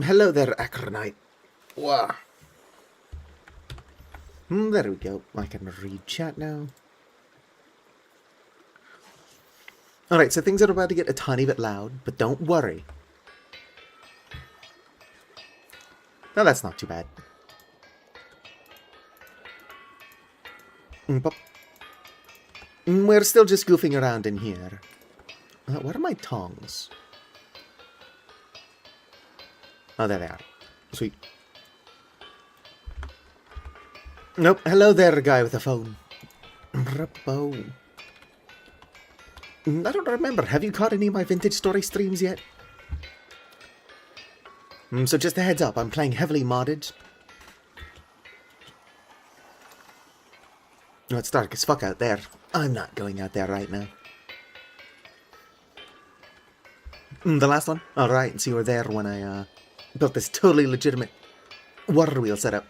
Hello there, Acronite. Wah. There we go. I can read chat now. Alright, so things are about to get a tiny bit loud, but don't worry. No, that's not too bad. But we're still just goofing around in here. What are my tongs? Oh, there they are. Sweet. Nope. Hello there, guy with a phone. Rapo. I don't remember. Have you caught any of my vintage story streams yet? So just a heads up, I'm playing heavily modded. Oh, it's dark as fuck out there. I'm not going out there right now. The last one? Alright, so you were there when I built this totally legitimate water wheel setup.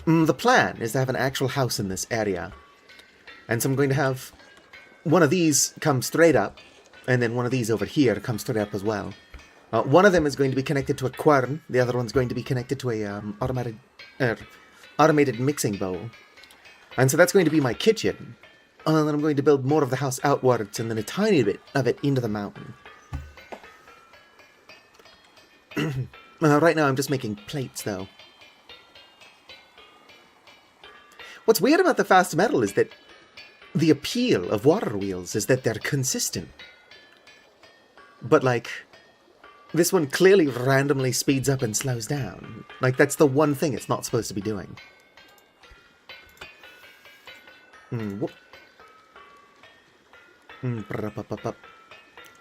The plan is to have an actual house in this area. And so I'm going to have one of these come straight up, and then one of these over here come straight up as well. One of them is going to be connected to a quern, the other one's going to be connected to a automated mixing bowl. And so that's going to be my kitchen. And then I'm going to build more of the house outwards, and then a tiny bit of it into the mountain. Right now I'm just making plates, though. What's weird about the fast metal is that the appeal of water wheels is that they're consistent. But, like, this one clearly randomly speeds up and slows down. Like, that's the one thing it's not supposed to be doing. Whoop.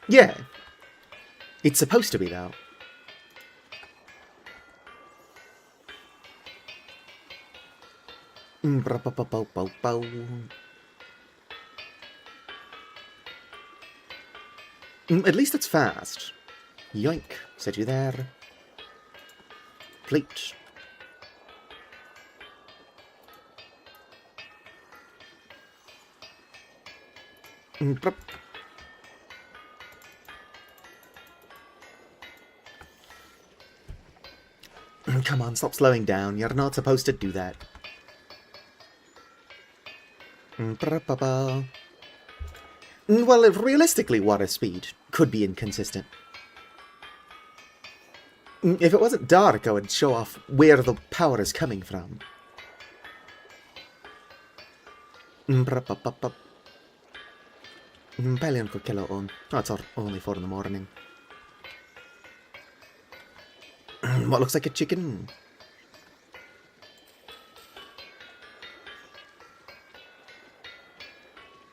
Yeah. It's supposed to be, though. At least it's fast. Yoink. Set you there. Plate. Come on, stop slowing down. You're not supposed to do that. Well, realistically, water speed could be inconsistent. If it wasn't dark, I would show off where the power is coming from. Paljon ko kello on? Oh, it's only 4 in the morning. What looks like a chicken?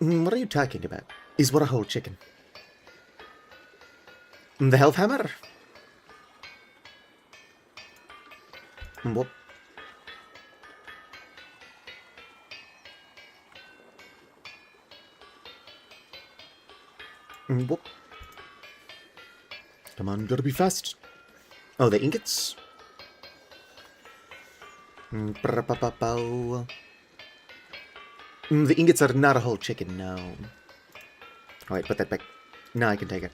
What are you talking about? Is what a whole chicken? The helve hammer? What? Whoop. Come on, gotta be fast. Oh, the ingots? The ingots are not a whole chicken, no. Oh, wait, put that back. Now I can take it.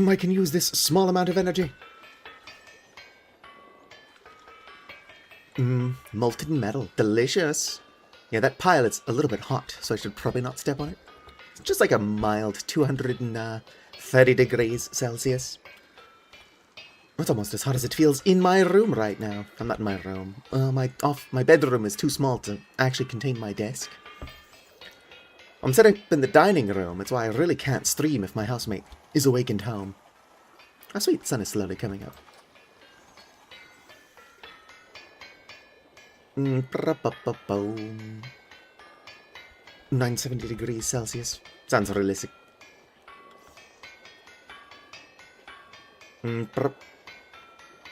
I can use this small amount of energy. Molten metal. Delicious. Yeah, that pile is a little bit hot, so I should probably not step on it. It's just like a mild 230 degrees Celsius. It's almost as hot as it feels in my room right now. I'm not in my room. My bedroom is too small to actually contain my desk. I'm set up in the dining room. It's why I really can't stream if my housemate is awake and home. Ah, sweet, the sun is slowly coming up. 970 degrees Celsius. Sounds realistic.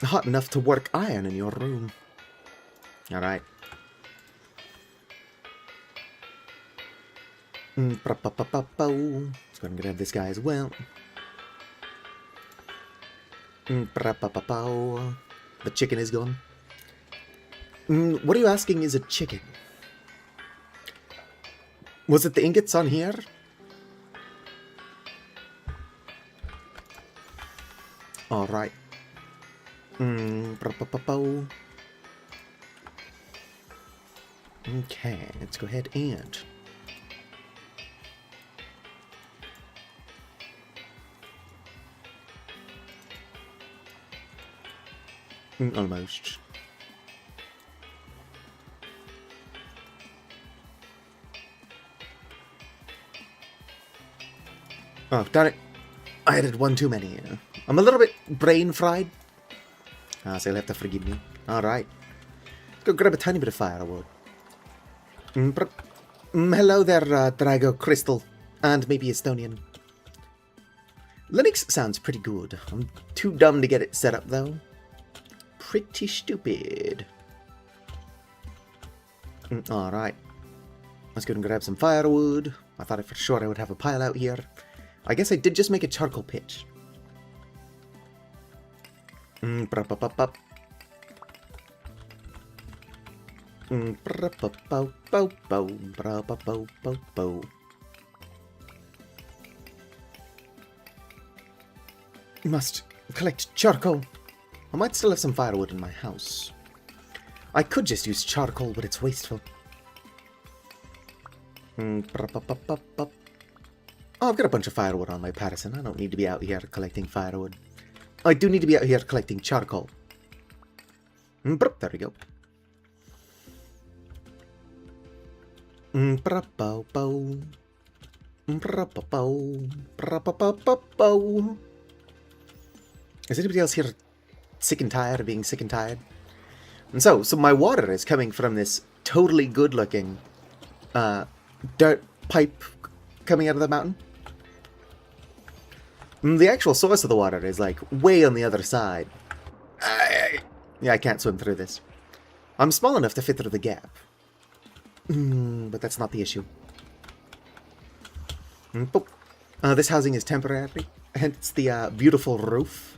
Hot enough to work iron in your room. Alright. Let's go ahead and grab this guy as well. The chicken is gone. What are you asking is a chicken? Was it the ingots on here? Alright. Okay, let's go ahead and... almost. Oh, darn it. I added one too many. I'm a little bit brain fried. So you'll have to forgive me. Alright. Let's go grab a tiny bit of firewood. Hello there, Drago Crystal. And maybe Estonian. Linux sounds pretty good. I'm too dumb to get it set up, though. Pretty stupid. Alright. Let's go and grab some firewood. I thought for sure I would have a pile out here. I guess I did just make a charcoal pit. Must collect charcoal. I might still have some firewood in my house. I could just use charcoal, but it's wasteful. Oh, I've got a bunch of firewood on my Patterson. I don't need to be out here collecting firewood. I do need to be out here collecting charcoal. There we go. Is anybody else here sick and tired of being sick and tired? And so my water is coming from this totally good-looking dirt pipe coming out of the mountain. The actual source of the water is like way on the other side. Yeah, I can't swim through this. I'm small enough to fit through the gap. But that's not the issue. This housing is temporary, hence the beautiful roof.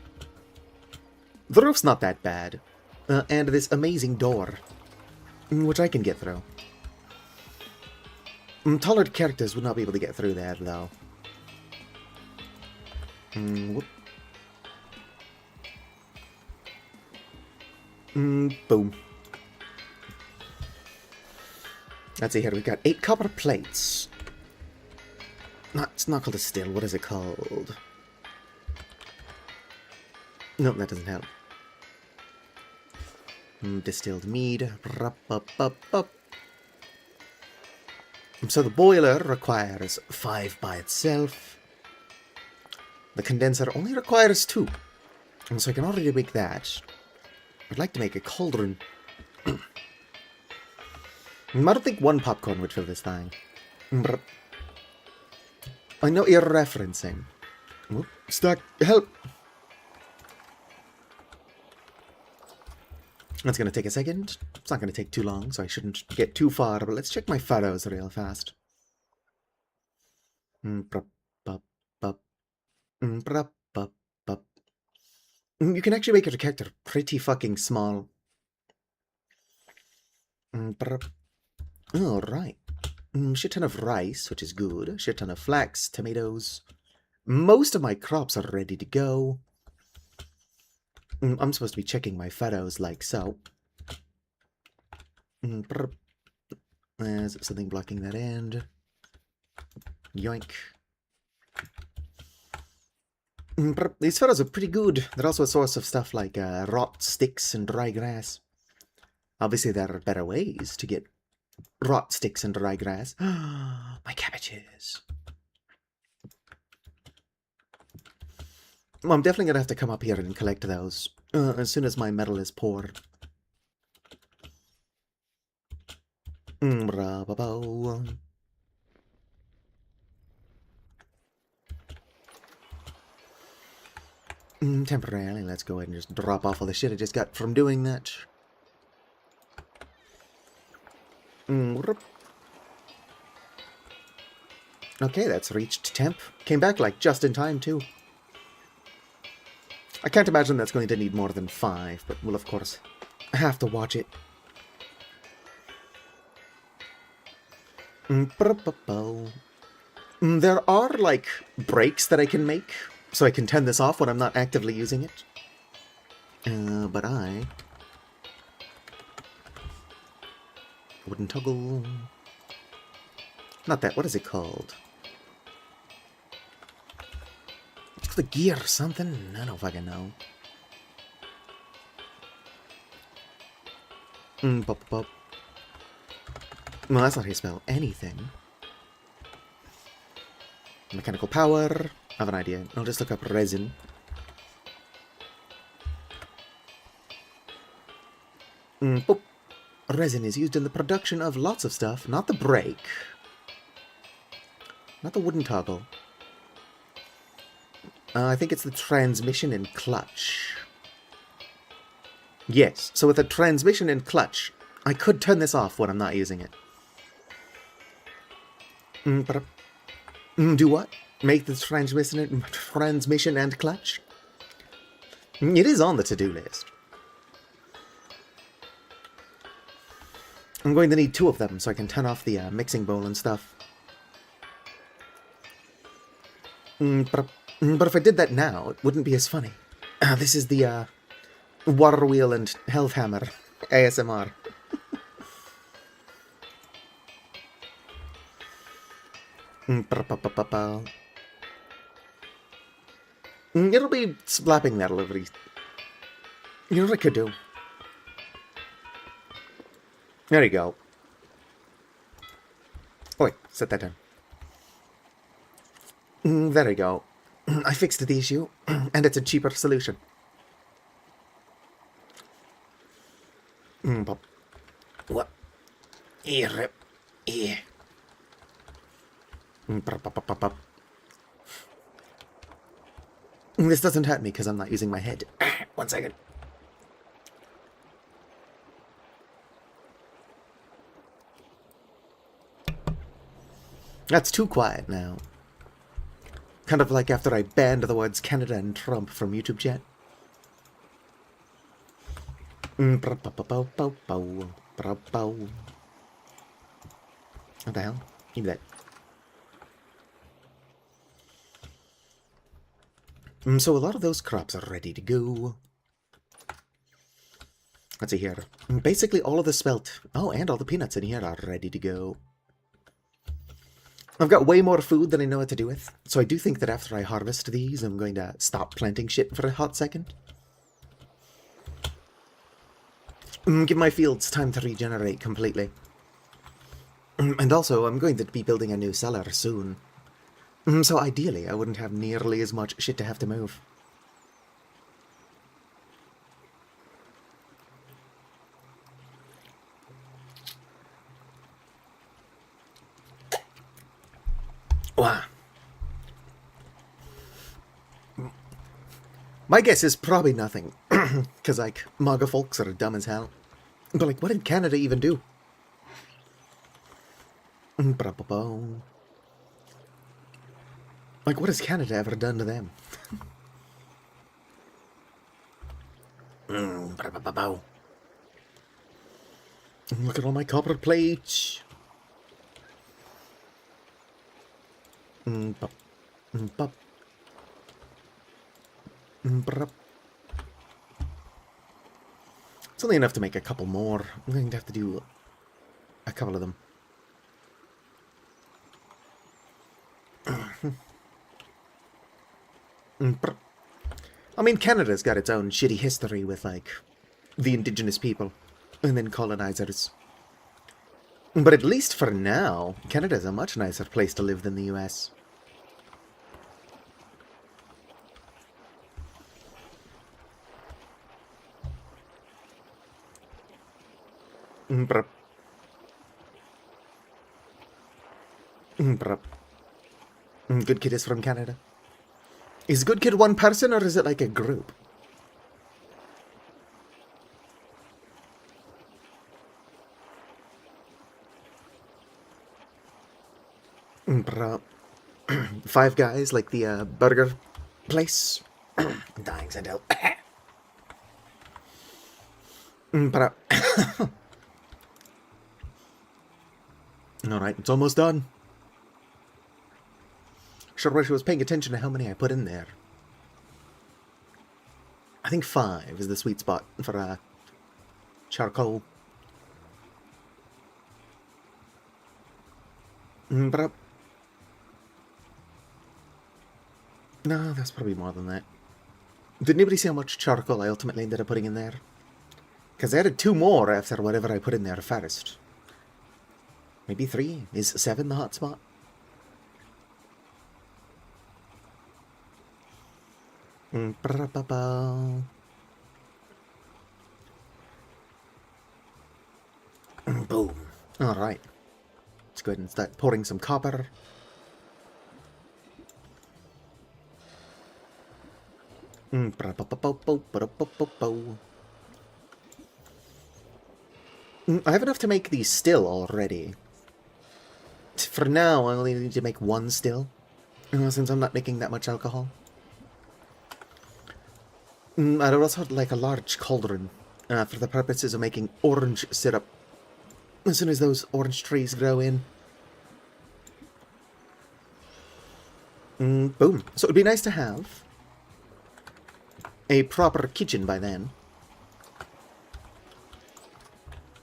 The roof's not that bad. And this amazing door, which I can get through. Taller characters would not be able to get through that, though. Boom. Let's see here, we've got 8 copper plates. It's not called a still, what is it called? Nope, that doesn't help. Distilled mead. So the boiler requires 5 by itself. The condenser only requires 2. And so I can already make that. I'd like to make a cauldron. I don't think 1 popcorn would fill this thing. I know you're referencing. Stuck. Help! That's going to take a second. It's not going to take too long, so I shouldn't get too far, but let's check my photos real fast. You can actually make your character pretty fucking small. Alright. Shit ton of rice, which is good. Shit ton of flax, tomatoes. Most of my crops are ready to go. I'm supposed to be checking my photos like so. There's something blocking that end. Yoink. These photos are pretty good. They're also a source of stuff like rot sticks and dry grass. Obviously, there are better ways to get rot sticks and dry grass. My cabbages. Well, I'm definitely going to have to come up here and collect those as soon as my metal is poured. Temporarily, let's go ahead and just drop off all the shit I just got from doing that. Okay, that's reached temp. Came back like just in time too. I can't imagine that's going to need more than 5, but we'll of course have to watch it. There are, like, breaks that I can make, so I can turn this off when I'm not actively using it. But I... Wooden toggle... Not that, what is it called? It's the gear or something? I don't fucking know. Pop, pop. No, that's not how you spell anything. Mechanical power. I have an idea. I'll just look up resin. Boop. Resin is used in the production of lots of stuff, not the brake. Not the wooden toggle. I think it's the transmission and clutch. Yes, so with the transmission and clutch, I could turn this off when I'm not using it. Do what? Make the transmission and clutch? It is on the to-do list. I'm going to need 2 of them so I can turn off the mixing bowl and stuff. But if I did that now, it wouldn't be as funny. This is the water wheel and helve hammer ASMR. It'll be slapping that every... You know what I could do? There you go. Oh wait, set that down. There you go. I fixed the issue, and it's a cheaper solution. Pop. What? Here. Here. This doesn't hurt me because I'm not using my head. 1 second. That's too quiet now. Kind of like after I banned the words Canada and Trump from YouTube chat. What the hell? Give me that. So a lot of those crops are ready to go. Let's see here. Basically all of the spelt. Oh, and all the peanuts in here are ready to go. I've got way more food than I know what to do with, so I do think that after I harvest these, I'm going to stop planting shit for a hot second. Give my fields time to regenerate completely. And also, I'm going to be building a new cellar soon. So ideally, I wouldn't have nearly as much shit to have to move. Wow. My guess is probably nothing. Because, like, MAGA folks are dumb as hell. But, like, what did Canada even do? Like, what has Canada ever done to them? Look at all my copper plates. It's only enough to make a couple more. I'm going to have to do a couple of them. I mean, Canada's got its own shitty history with, like, the indigenous people and then colonizers. But at least for now, Canada's a much nicer place to live than the US. Good Kid is from Canada. Is Good Kid one person or is it like a group? Five Guys, like the burger place. I'm dying, Sandel. Alright, it's almost done. Sure wish I was paying attention to how many I put in there. I think 5 is the sweet spot for charcoal. But no, that's probably more than that. Did anybody see how much charcoal I ultimately ended up putting in there? Because I added 2 more after whatever I put in there first. Maybe 3? Is 7 the hot spot? Boom. Alright. Let's go ahead and start pouring some copper. I have enough to make these still already. For now, I only need to make 1 still, since I'm not making that much alcohol. I'd also like a large cauldron for the purposes of making orange syrup as soon as those orange trees grow in. Boom. So it would be nice to have a proper kitchen by then.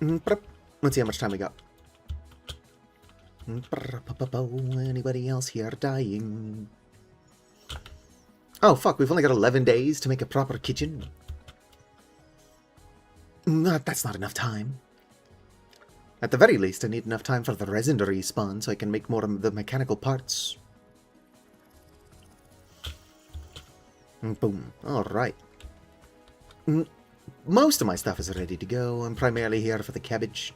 Let's see how much time we got. Anybody else here dying? Oh, fuck, we've only got 11 days to make a proper kitchen. That's not enough time. At the very least, I need enough time for the resin to respawn so I can make more of the mechanical parts. Boom. Alright. Most of my stuff is ready to go. I'm primarily here for the cabbage.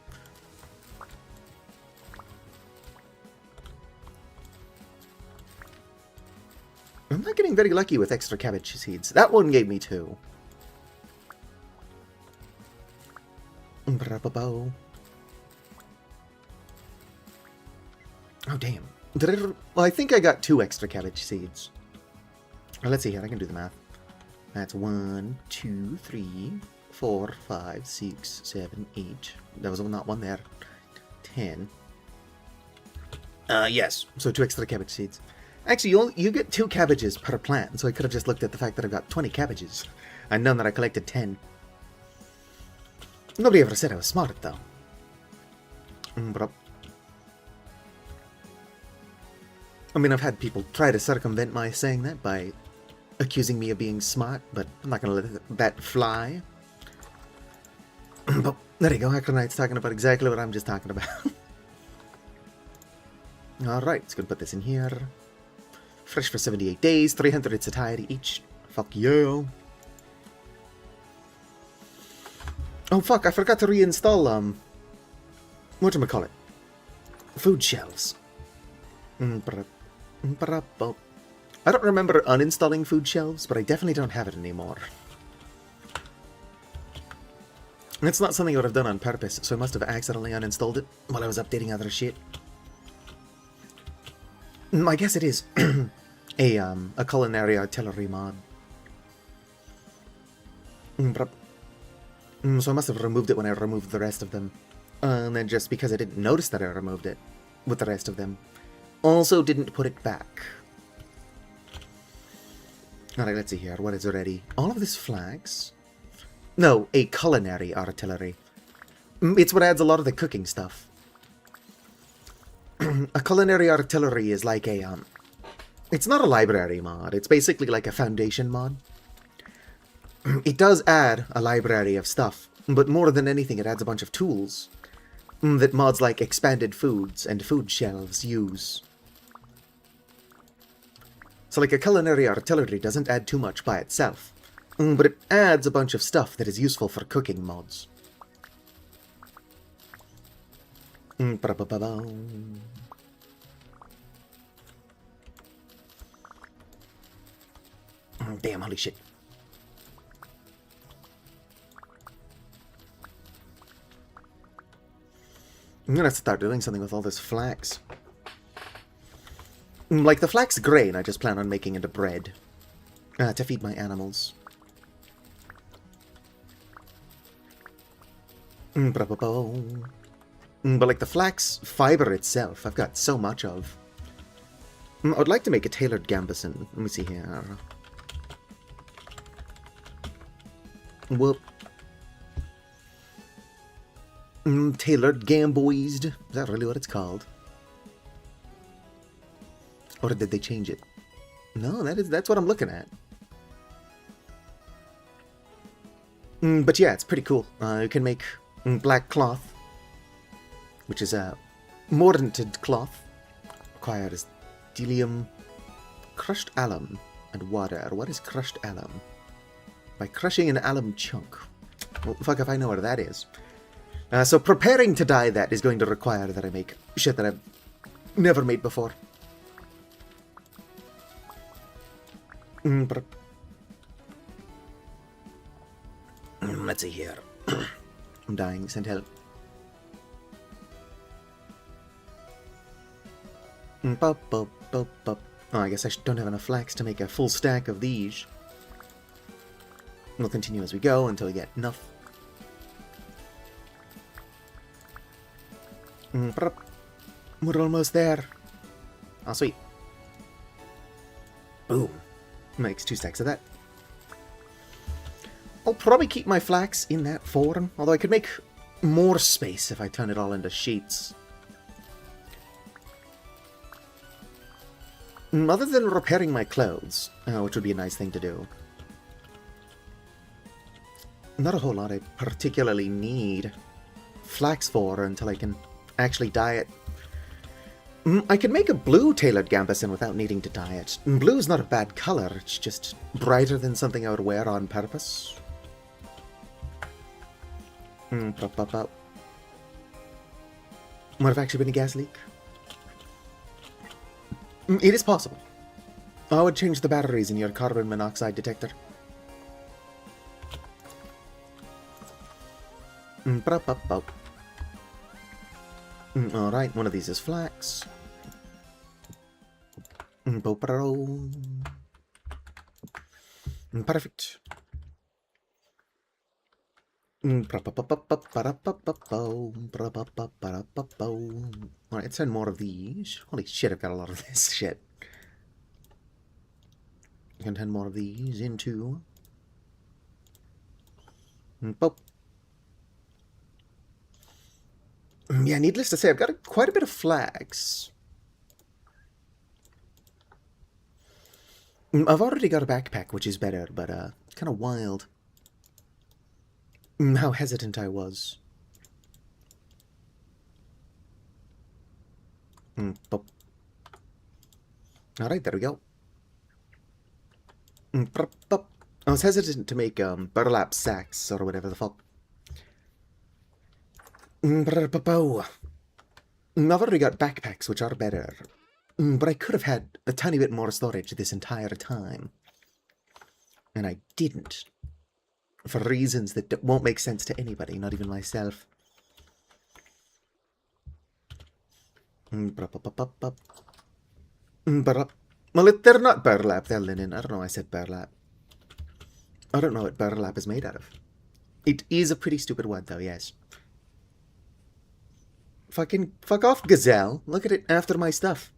I'm not getting very lucky with extra cabbage seeds. That one gave me 2. Oh, damn. Well, I think I got 2 extra cabbage seeds. Let's see here. I can do the math. That's 1, 2, 3, 4, 5, 6, 7, 8. There was not 1 there. 10. Yes. So 2 extra cabbage seeds. Actually, you get 2 cabbages per plant, so I could have just looked at the fact that I've got 20 cabbages and known that I collected 10. Nobody ever said I was smart, though. I mean, I've had people try to circumvent my saying that by accusing me of being smart, but I'm not going to let that fly. But there you go, Acronite's talking about exactly what I'm just talking about. Alright, let's go put this in here. Fresh for 78 days, 300 satiety each. Fuck yeah. Oh fuck, I forgot to reinstall, whatchamacallit? Food shelves. I don't remember uninstalling food shelves, but I definitely don't have it anymore. It's not something I would have done on purpose, so I must have accidentally uninstalled it while I was updating other shit. I guess it is a culinary artillery mod. So I must have removed it when I removed the rest of them. And then just because I didn't notice that I removed it with the rest of them, also didn't put it back. Alright, let's see here. What is ready? All of this flags? No, a culinary artillery. It's what adds a lot of the cooking stuff. A culinary artillery is like a, it's not a library mod. It's basically like a foundation mod. It does add a library of stuff, but more than anything, it adds a bunch of tools that mods like expanded foods and food shelves use. So like a culinary artillery doesn't add too much by itself, but it adds a bunch of stuff that is useful for cooking mods. Damn, holy shit. I'm gonna start doing something with all this flax. Like the flax grain, I just plan on making into bread to feed my animals. But like the flax fiber itself, I've got so much of. I'd like to make a tailored gambeson. Let me see here. Whoop. Tailored gamboized. Is that really what it's called? Or did they change it? No, that's what I'm looking at. But yeah, it's pretty cool. You can make black cloth, which is a mordanted cloth. Requires delium, crushed alum, and water. What is crushed alum? By crushing an alum chunk. Well, fuck if I know what that is. So preparing to dye that is going to require that I make shit that I've never made before. Let's see here. I'm dying, send help. Oh, I guess I don't have enough flax to make a full stack of these. We'll continue as we go until we get enough. We're almost there. Oh, sweet. Boom. Makes 2 stacks of that. I'll probably keep my flax in that form, although I could make more space if I turn it all into sheets. Other than repairing my clothes, which would be a nice thing to do, not a whole lot I particularly need flax for until I can actually dye it. I could make a blue tailored gambeson without needing to dye it. Blue's not a bad color, it's just brighter than something I would wear on purpose. Might have actually been a gas leak. It is possible. I would change the batteries in your carbon monoxide detector. Alright, one of these is flax. Perfect. Alright, let's send more of these. Holy shit, I've got a lot of this shit. I can send more of these into... Yeah, needless to say, I've got quite a bit of flax. I've already got a backpack, which is better, but kind of wild. How hesitant I was. Alright, there we go. I was hesitant to make burlap sacks, or whatever the fuck. I've already got backpacks, which are better. But I could have had a tiny bit more storage this entire time. And I didn't. For reasons that won't make sense to anybody, not even myself. Well, they're not burlap, they're linen. I don't know why I said burlap. I don't know what burlap is made out of. It is a pretty stupid word, though, yes. Fuck off, gazelle. Look at it after my stuff.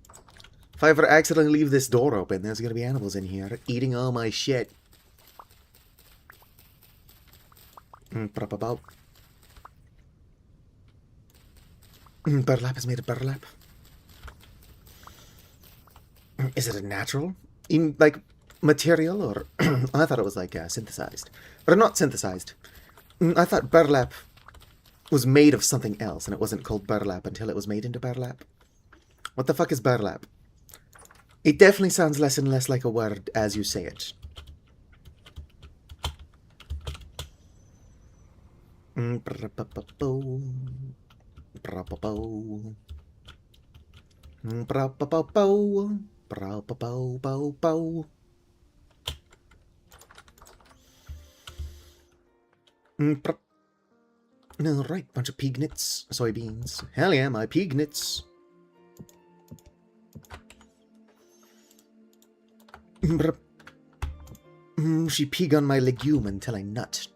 If I ever accidentally leave this door open, there's gonna be animals in here eating all my shit. Burlap is made of burlap. Is it a natural, material, or I thought it was synthesized, but not synthesized. I thought burlap was made of something else, and it wasn't called burlap until it was made into burlap. What the fuck is burlap? It definitely sounds less and less like a word as you say it. Alright, bunch of pignets, soybeans. Hell yeah, my pignets. She pig on my legume until I nut.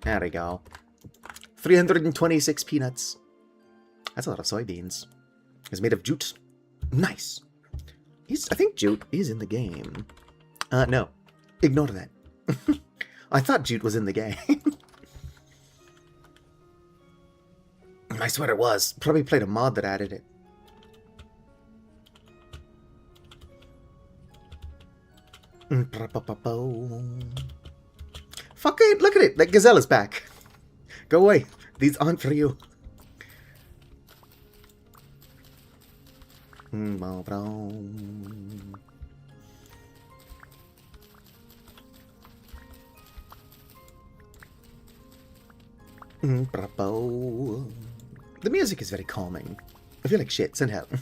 There we go. 326 peanuts. That's a lot of soybeans. It's made of jute. Nice. I think jute is in the game. No. Ignore that. I thought jute was in the game. I swear it was. Probably played a mod that added it. Fuck it, look at it. That gazelle is back. Go away. These aren't for you. The music is very calming. I feel like shit. Send help.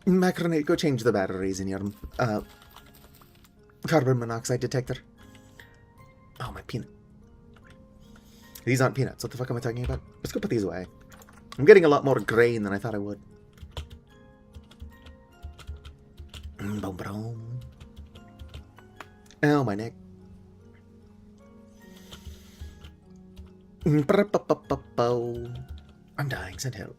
Macaroni, go change the batteries in your carbon monoxide detector. Oh, my peanut. These aren't peanuts. What the fuck am I talking about? Let's go put these away. I'm getting a lot more grain than I thought I would. Ow, my neck. I'm dying. Send help.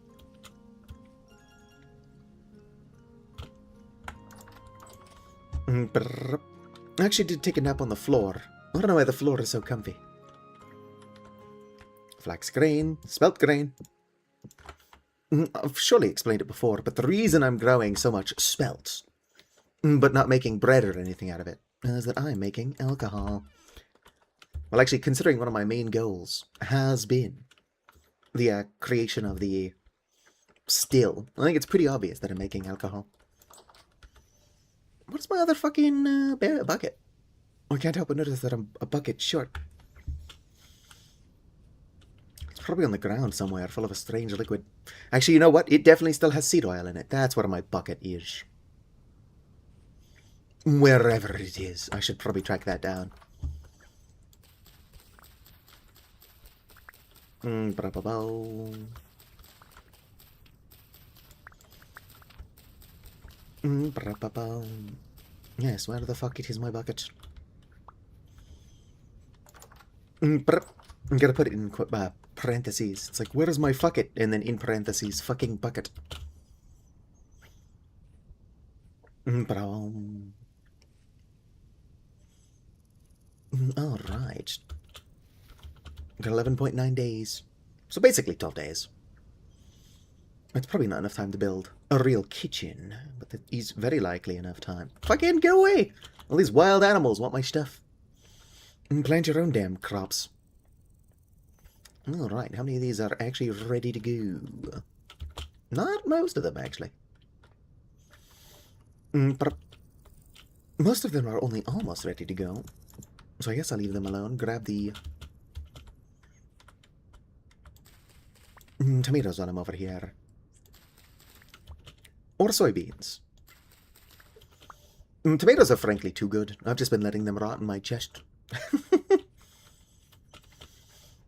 I actually did take a nap on the floor. I don't know why the floor is so comfy. Flax grain, spelt grain. I've surely explained it before, but the reason I'm growing so much spelt, but not making bread or anything out of it, is that I'm making alcohol. Well, actually, considering one of my main goals has been the creation of the still, I think it's pretty obvious that I'm making alcohol. What's my other fucking bucket? I can't help but notice that I'm a bucket short. It's probably on the ground somewhere, full of a strange liquid. Actually, you know what? It definitely still has seed oil in it. That's where my bucket is. Wherever it is. I should probably track that down. Yes, where the fuck it is my bucket? I'm gonna put it in parentheses. It's like, where is my fuck it? And then in parentheses, fucking bucket. Alright. Got 11.9 days. So basically 12 days. It's probably not enough time to build a real kitchen, but that is very likely enough time. Fucking go away! All these wild animals want my stuff. And plant your own damn crops. Alright, how many of these are actually ready to go? Not most of them, actually. Most of them are only almost ready to go. So I guess I'll leave them alone. Grab the tomatoes on them over here. Or soybeans. Tomatoes are frankly too good. I've just been letting them rot in my chest.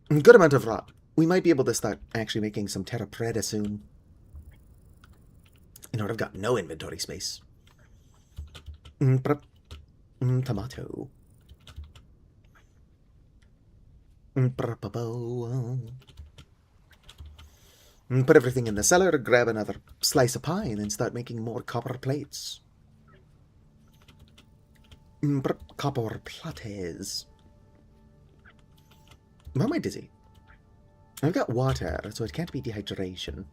Good amount of rot. We might be able to start actually making some terra preta soon. You know what? I've got no inventory space. Tomato. Put everything in the cellar, grab another slice of pie, and then start making more copper plates. Copper plates. Why am I dizzy? I've got water, so it can't be dehydration.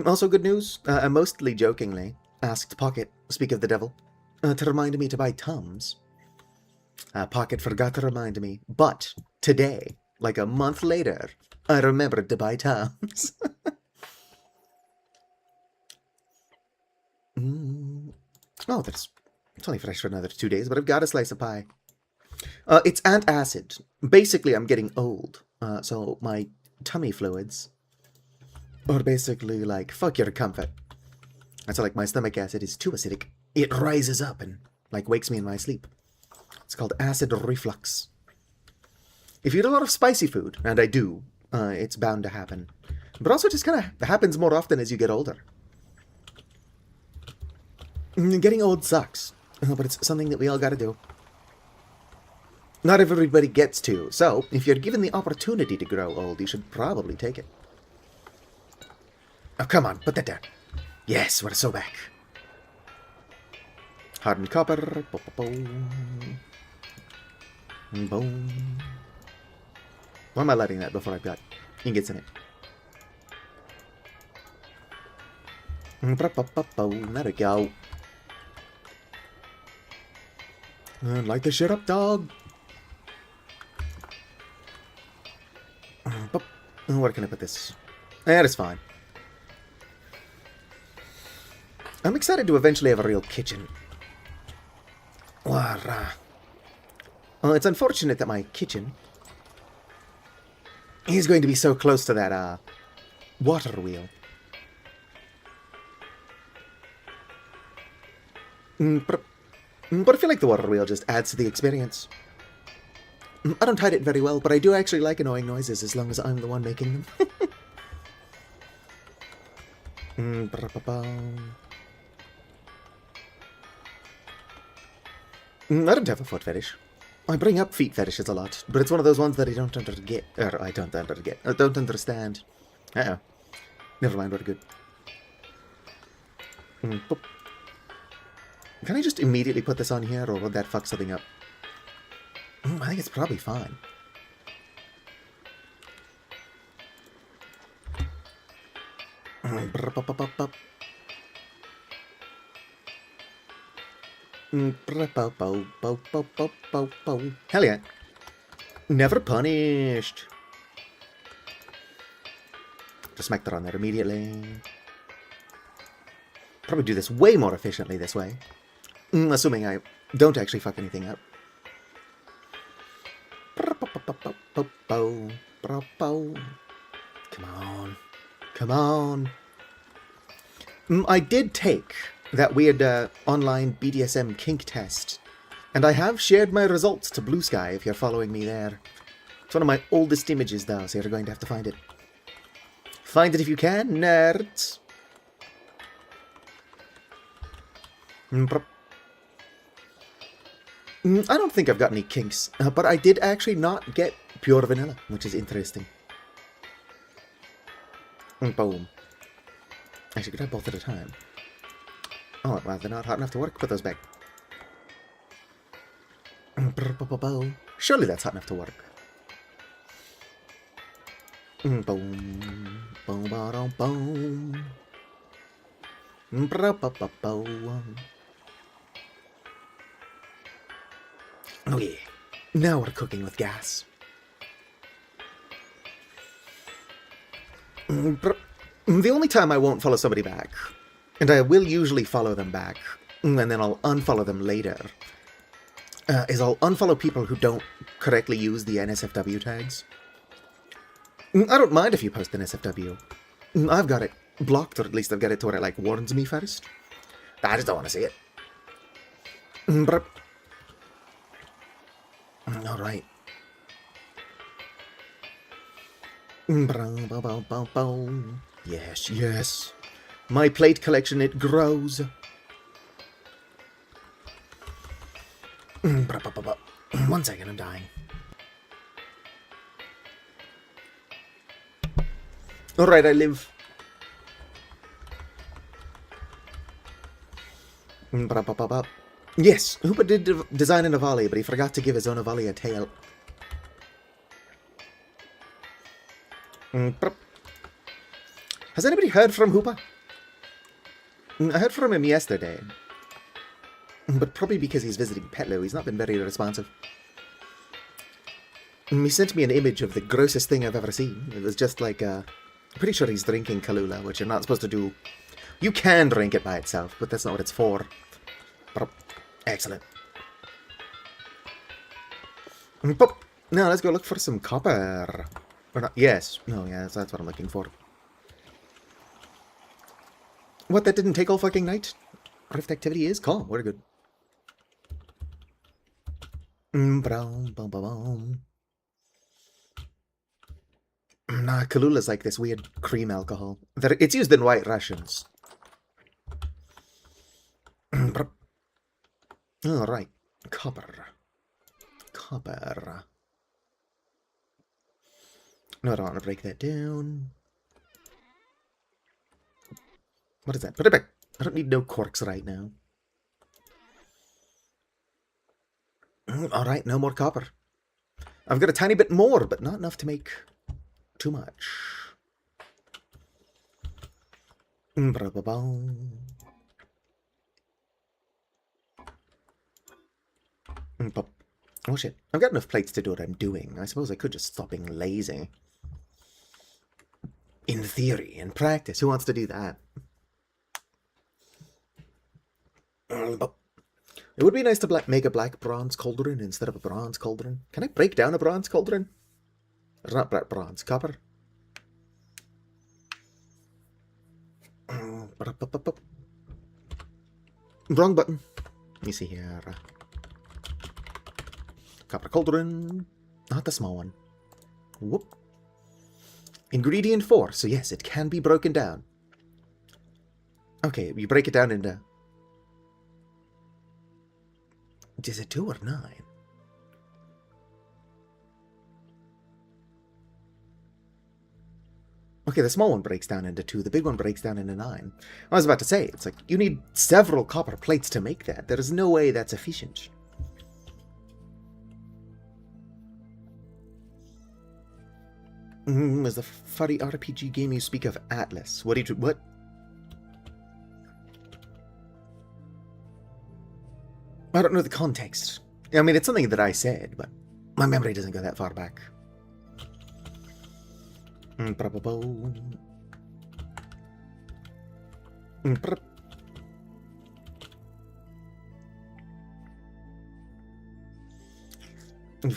Also good news, I mostly jokingly asked Pocket, speak of the devil, to remind me to buy Tums. Pocket forgot to remind me, but today, like a month later, I remembered to buy Tums. Oh, it's only fresh for another 2 days, but I've got a slice of pie. It's antacid. Basically, I'm getting old, so my tummy fluids are basically like, fuck your comfort. And so, like, my stomach acid is too acidic. It rises up and, like, wakes me in my sleep. It's called acid reflux. If you eat a lot of spicy food, and I do, it's bound to happen. But also, it just kind of happens more often as you get older. Getting old sucks, but it's something that we all gotta do. Not everybody gets to, so if you're given the opportunity to grow old, you should probably take it. Oh, come on, put that down. Yes, we're so back. Hardened copper. Boom. Boom. Why am I lighting that before I've got ingots in it? There we go. Light the shit up, dog. Where can I put this? That is fine. I'm excited to eventually have a real kitchen. Well, it's unfortunate that my kitchen is going to be so close to that, water wheel. But I feel like the water wheel just adds to the experience. I don't hide it very well, but I do actually like annoying noises as long as I'm the one making them. I don't have a foot fetish. I bring up feet fetishes a lot, but it's one of those ones that I don't understand. Uh-oh. Never mind, we're good. Can I just immediately put this on here, or would that fuck something up? I think it's probably fine. Hell yeah. Never punished. Just smack that on there immediately. Probably do this way more efficiently this way. Assuming I don't actually fuck anything up. Come on. Come on. I did take that weird online BDSM kink test, and I have shared my results to Blue Sky if you're following me there. It's one of my oldest images though, so you're going to have to find it. Find it if you can, nerds. I don't think I've got any kinks, but I did actually not get pure vanilla, which is interesting. Boom. Actually, could have both at a time. Oh, well, they're not hot enough to work. Put those back. Surely that's hot enough to work. Boom. Boom, boom, boom. Oh yeah. Now we're cooking with gas. The only time I won't follow somebody back, and I will usually follow them back, and then I'll unfollow them later, is I'll unfollow people who don't correctly use the NSFW tags. I don't mind if you post an SFW. I've got it blocked, or at least I've got it to where it, like, warns me first. I just don't want to see it. Alright. Yes, yes. My plate collection, it grows. 1 second, I'm dying. Alright, I live. Yes, Hooper did design an Avali, but he forgot to give his own Avali a tail. Has anybody heard from Hooper? I heard from him yesterday. But probably because he's visiting Petlo, he's not been very responsive. He sent me an image of the grossest thing I've ever seen. It was just like, I'm pretty sure he's drinking Kalula, which you're not supposed to do. You can drink it by itself, but that's not what it's for. Excellent. Now let's go look for some copper. Or not? Yes. No, yes, that's what I'm looking for. What, that didn't take all fucking night? Rift activity is calm. We're good. Nah, Kalula's like this weird cream alcohol. It's used in White Russians. Alright. Copper. Copper. No, I don't want to break that down. What is that? Put it back. I don't need no corks right now. Alright, no more copper. I've got a tiny bit more, but not enough to make too much. Oh shit, I've got enough plates to do what I'm doing. I suppose I could just stop being lazy. In theory, in practice, who wants to do that? It would be nice to make a black bronze cauldron instead of a bronze cauldron. Can I break down a bronze cauldron? Or not black bronze, copper? Wrong button. Let me see here. Copper cauldron. Not the small one. Whoop. Ingredient 4. So yes, it can be broken down. Okay, you break it down into... Is it 2 or 9? Okay, the small one breaks down into 2, the big one breaks down into 9. I was about to say, it's like, you need several copper plates to make that. There is no way that's efficient. Is the furry RPG game you speak of Atlas? What? I don't know the context. I mean, it's something that I said, but my memory doesn't go that far back. I've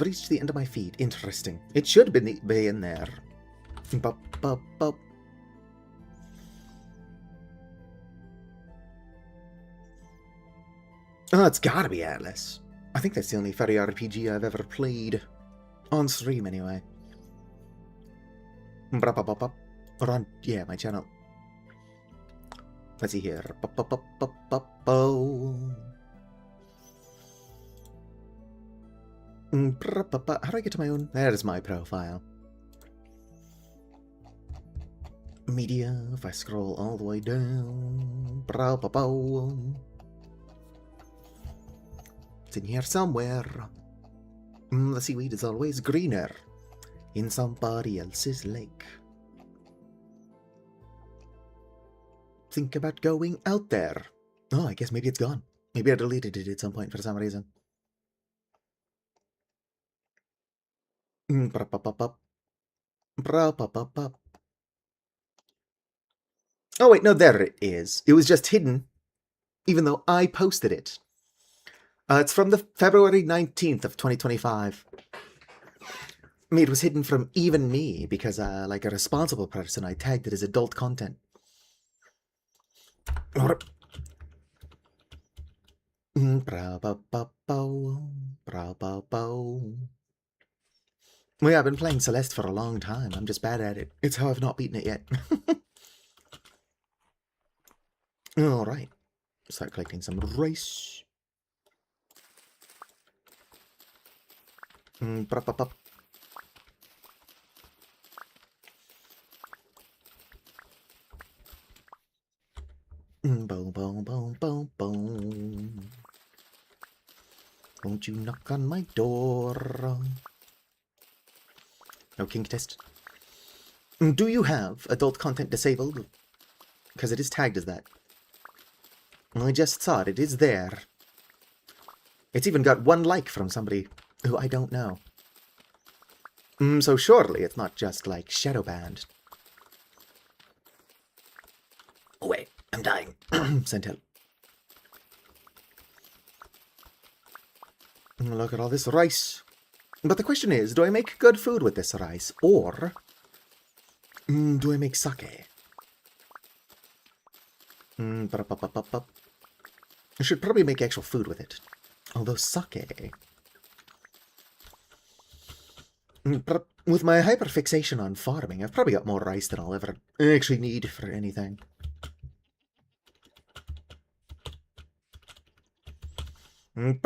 reached the end of my feed. Interesting. It should be in there. Oh, it's gotta be Atlas. I think that's the only furry RPG I've ever played. On stream, anyway. Or on, yeah, my channel. Let's see here. How do I get to my own? That is my profile. Media, if I scroll all the way down. It's in here somewhere. The seaweed is always greener in somebody else's lake. Think about going out there. Oh, I guess maybe it's gone. Maybe I deleted it at some point for some reason. Oh wait, no, there it is. It was just hidden, even though I posted it. It's from the February 19th of 2025. I mean, it was hidden from even me, because like a responsible person, I tagged it as adult content. Well, I've been playing Celeste for a long time. I'm just bad at it. It's how I've not beaten it yet. Alright. Start collecting some rice. Boom, boom, boom, boom, boom. Won't you knock on my door? No kink test. Do you have adult content disabled? Because it is tagged as that. I just saw it. It is there. It's even got 1 like from somebody who I don't know. So surely it's not just like shadow banned. Oh wait, I'm dying. Sentinel. Look at all this rice. But the question is, do I make good food with this rice? Or do I make sake? I should probably make actual food with it. Although sake... With my hyperfixation on farming, I've probably got more rice than I'll ever actually need for anything. We're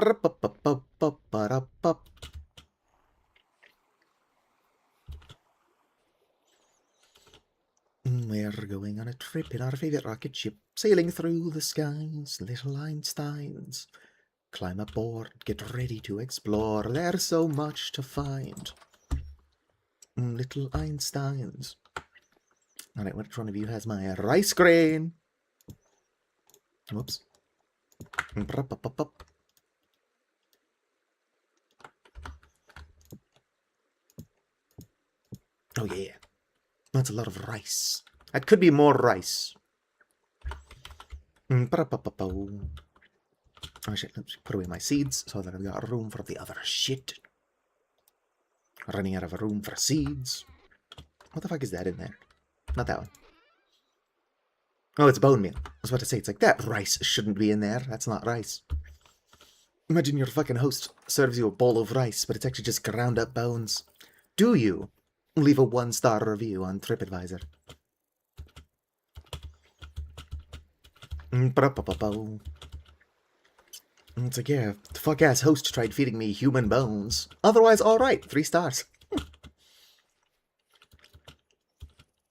going on a trip in our favorite rocket ship, sailing through the skies, little Einsteins. Climb aboard, get ready to explore, there's so much to find. Little Einsteins. Alright, which one of you has my rice grain? Whoops. Oh yeah, that's a lot of rice. That could be more rice. Oh shit, let's put away my seeds so that I've got room for the other shit. Running out of room for seeds. What the fuck is that in there? Not that one. Oh, it's bone meal. I was about to say, it's like, that rice shouldn't be in there. That's not rice. Imagine your fucking host serves you a bowl of rice, but it's actually just ground up bones. Do you? Leave a 1-star review on TripAdvisor. It's like, yeah, the fuck-ass host tried feeding me human bones. Otherwise, alright, 3 stars.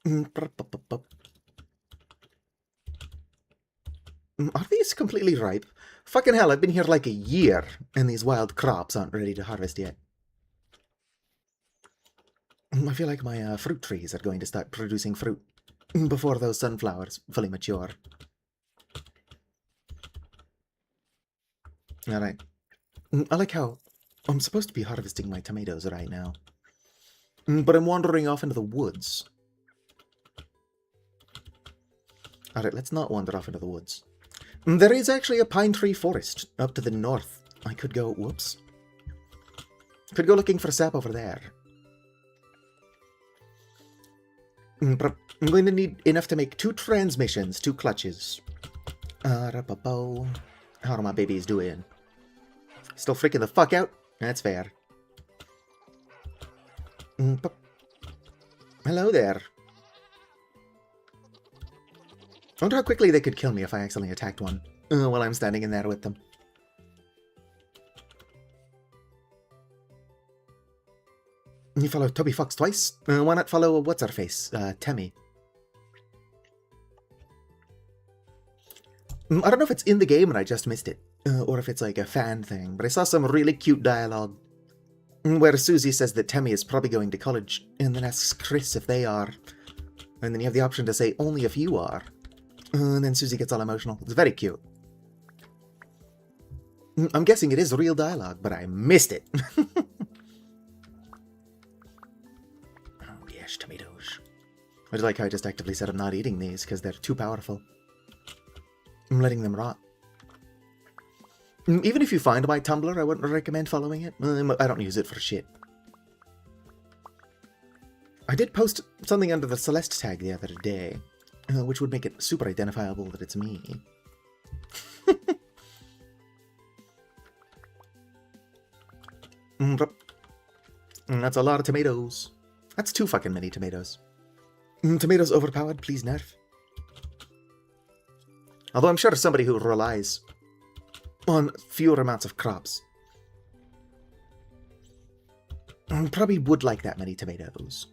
Are these completely ripe? Fucking hell, I've been here like a year, and these wild crops aren't ready to harvest yet. I feel like my fruit trees are going to start producing fruit before those sunflowers fully mature. Alright. I like how I'm supposed to be harvesting my tomatoes right now, but I'm wandering off into the woods. Alright, let's not wander off into the woods. There is actually a pine tree forest up to the north. I could go, whoops. Could go looking for sap over there. But I'm going to need enough to make 2 transmissions, 2 clutches. How are my babies doing? Still freaking the fuck out? That's fair. Hello there. I wonder how quickly they could kill me if I accidentally attacked one while I'm standing in there with them. You follow Toby Fox twice? Why not follow what's-her-face, Temmie? I don't know if it's in the game and I just missed it, or if it's like a fan thing, but I saw some really cute dialogue where Susie says that Temmie is probably going to college, and then asks Chris if they are, and then you have the option to say only if you are, and then Susie gets all emotional. It's very cute. I'm guessing it is real dialogue, but I missed it. Tomatoes. I just like how I just actively said I'm not eating these because they're too powerful. I'm letting them rot. Even if you find my Tumblr, I wouldn't recommend following it. I don't use it for shit. I did post something under the Celeste tag the other day, which would make it super identifiable that it's me. That's a lot of tomatoes. That's too fucking many tomatoes. Tomatoes overpowered, please nerf. Although I'm sure somebody who relies on fewer amounts of crops probably would like that many tomatoes.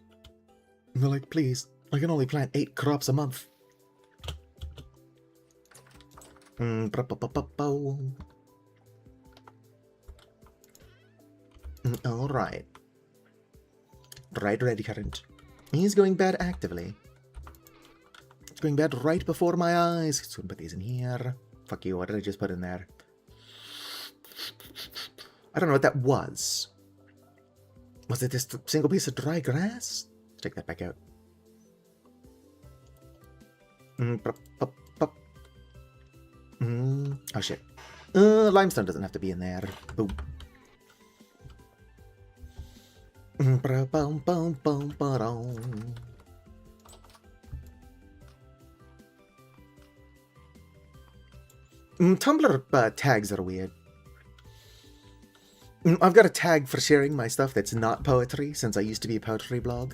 And they're like, please, I can only plant 8 crops a month. Alright. Right, red current. He's going bad actively. It's going bad right before my eyes. So put these in here. Fuck you, what did I just put in there? I don't know what that was. Was it this single piece of dry grass? Let's take that back out. Oh shit. Limestone doesn't have to be in there. Boom. Tumblr tags are weird. I've got a tag for sharing my stuff that's not poetry, since I used to be a poetry blog.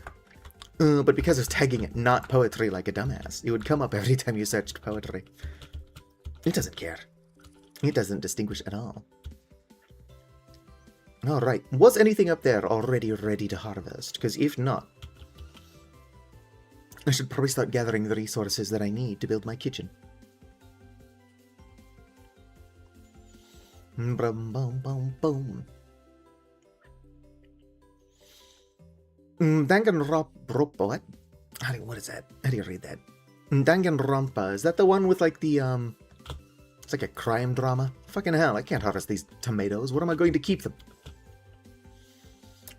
But because I was tagging it not poetry like a dumbass, it would come up every time you searched poetry. It doesn't care. It doesn't distinguish at all. Alright, was anything up there already ready to harvest? Because if not, I should probably start gathering the resources that I need to build my kitchen. Boom, boom, boom, boom. Danganronpa, what? What is that? How do you read that? Danganronpa, is that the one with like the, it's like a crime drama? Fucking hell, I can't harvest these tomatoes. What am I going to keep them?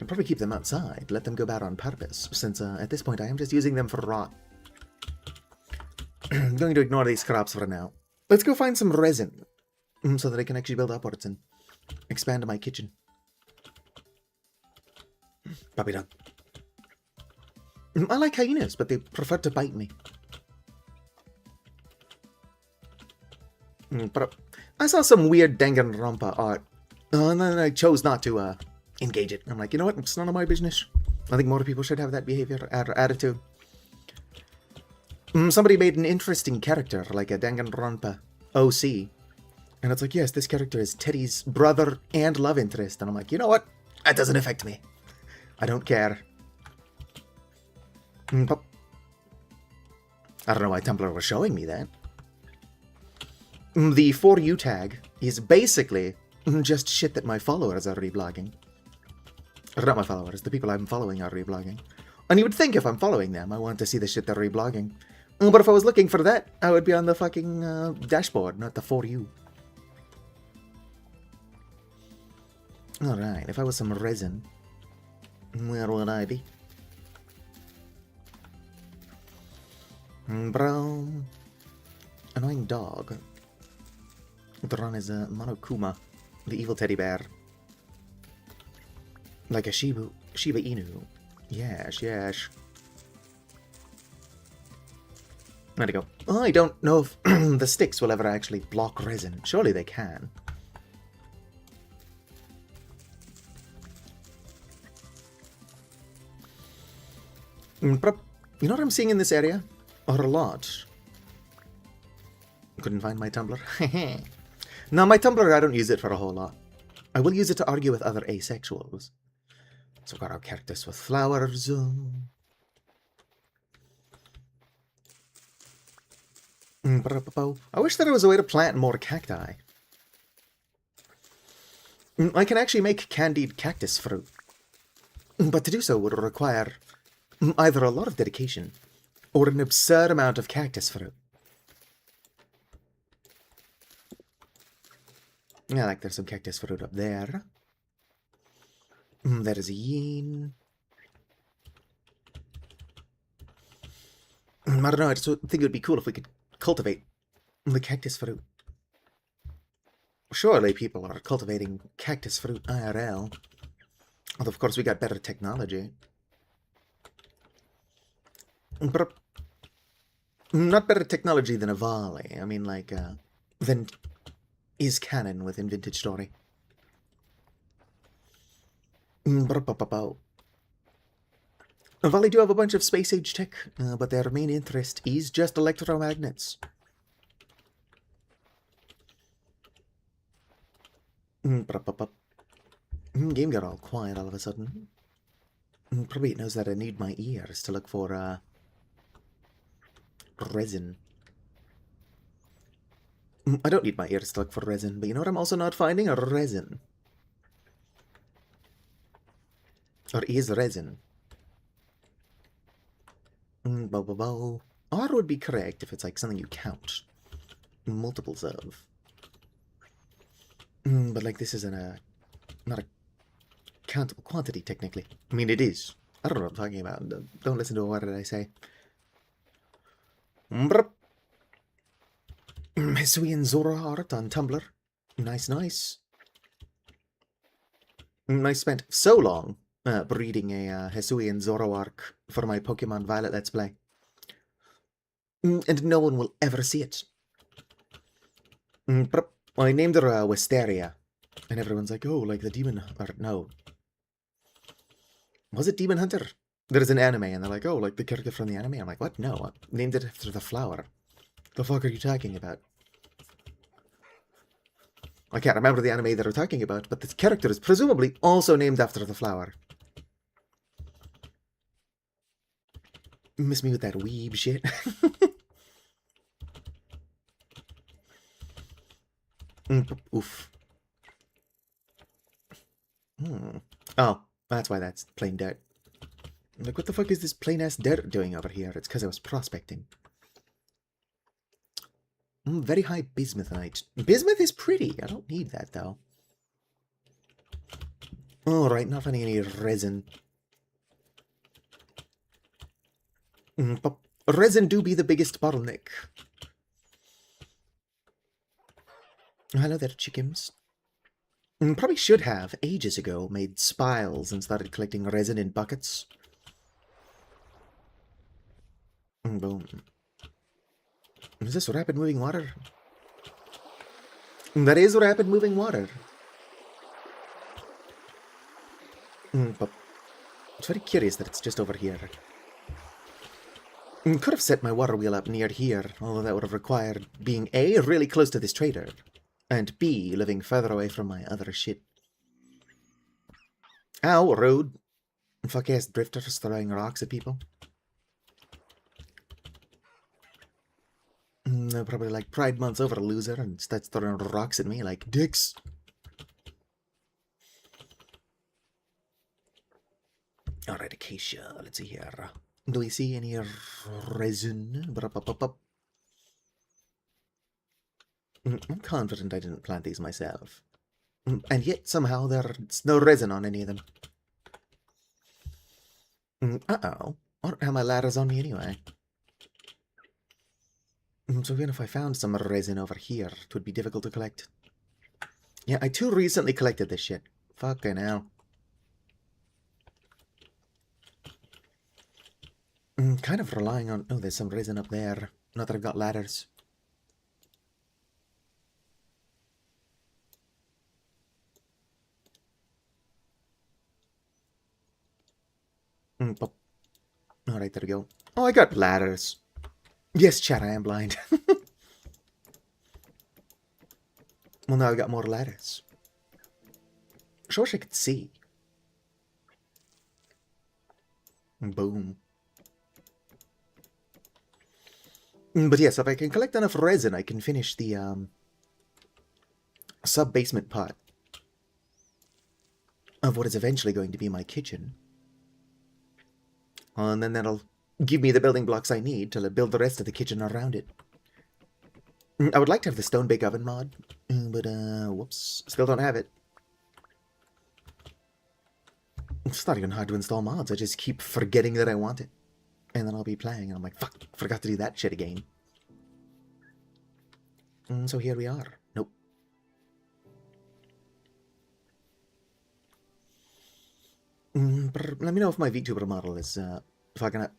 I'd probably keep them outside, let them go bad on purpose, since at this point I am just using them for rot. I'm going to ignore these crops for now. Let's go find some resin, so that I can actually build upwards and expand my kitchen. Puppy dog. I like hyenas, but they prefer to bite me. But I saw some weird Danganronpa art, and then I chose not to engage it. I'm like, you know what? It's none of my business. I think more people should have that behavior or attitude. Somebody made an interesting character, like a Danganronpa OC. And it's like, yes, this character is Teddy's brother and love interest. And I'm like, you know what? That doesn't affect me. I don't care. I don't know why Tumblr was showing me that. The For You tag is basically just shit that my followers are reblogging. Or not my followers, the people I'm following are reblogging. And you would think if I'm following them, I want to see the shit they're reblogging. But if I was looking for that, I would be on the fucking dashboard, not the For You. Alright, if I was some resin, where would I be? Bro. Annoying dog. Drawn as a Monokuma, the evil teddy bear. Like a Shiba Inu. Yes, yes. There we go. Oh, I don't know if the sticks will ever actually block resin. Surely they can. You know what I'm seeing in this area? Or a lot. Couldn't find my Tumblr. No, my Tumblr, I don't use it for a whole lot. I will use it to argue with other asexuals. So we've got our cactus with flowers. I wish there was a way to plant more cacti. I can actually make candied cactus fruit. But to do so would require either a lot of dedication or an absurd amount of cactus fruit. Yeah, like there's some cactus fruit up there. That is a yin. I don't know, I just think it would be cool if we could cultivate the cactus fruit. Surely people are cultivating cactus fruit IRL. Although, of course, we got better technology. But not better technology than Avali. I mean, like, than is canon within Vintage Story. Avali do have a bunch of space age tech, but their main interest is just electromagnets. Game got all quiet all of a sudden. Probably it knows that I need my ears to look for resin. I don't need my ears to look for resin, but you know what I'm also not finding? A resin. Or is resin. R would be correct if it's like something you count. Multiples of. But like this isn't not a countable quantity technically. I mean it is. I don't know what I'm talking about. Don't listen to a word that I say. Hisuian Zora art on Tumblr. Nice, nice. I spent so long breeding a Hisuian Zoro arc for my Pokemon Violet Let's Play. And no one will ever see it. I named her Wisteria. And everyone's like, oh, like the demon... Or no. Was it Demon Hunter? There's an anime, and they're like, oh, like the character from the anime? I'm like, what? No, I named it after the flower. The fuck are you talking about? I can't remember the anime that we're talking about, but this character is presumably also named after the flower. Miss me with that weeb shit. Oof. Oh, that's why that's plain dirt. Like, what the fuck is this plain-ass dirt doing over here? It's because I was prospecting. Very high bismuthinite. Bismuth is pretty. I don't need that, though. Alright, not finding any resin. But resin do be the biggest bottleneck. Hello there, chickens. Probably should have, ages ago, made spiles and started collecting resin in buckets. Boom. Is this rapid moving water? That is rapid moving water. But it's very curious that it's just over here. Could have set my water wheel up near here, although that would have required being A, really close to this trader, and B, living further away from my other shit. Ow, rude. Fuck-ass drifters throwing rocks at people. They're probably like, Pride Month's over, loser, and starts throwing rocks at me like dicks. Alright, Acacia, let's see here. Do we see any resin? I'm confident I didn't plant these myself. And yet, somehow, there's no resin on any of them. Uh-oh. I don't have my ladders on me anyway. So even if I found some resin over here, it would be difficult to collect. Yeah, I too recently collected this shit. Fucking hell. Kind of relying on... Oh, there's some resin up there. Not that I've got ladders. Alright, there we go. Oh, I got ladders. Yes, chat, I am blind. Well, now I got more ladders. I wish I could see. Boom. But yes, if I can collect enough resin, I can finish the sub-basement part of what is eventually going to be my kitchen. And then that'll give me the building blocks I need to build the rest of the kitchen around it. I would like to have the stone bake oven mod, but whoops, still don't have it. It's not even hard to install mods, I just keep forgetting that I want it. And then I'll be playing, and I'm like, fuck, forgot to do that shit again. So here we are. Nope. Let me know if my VTuber model is fucking up.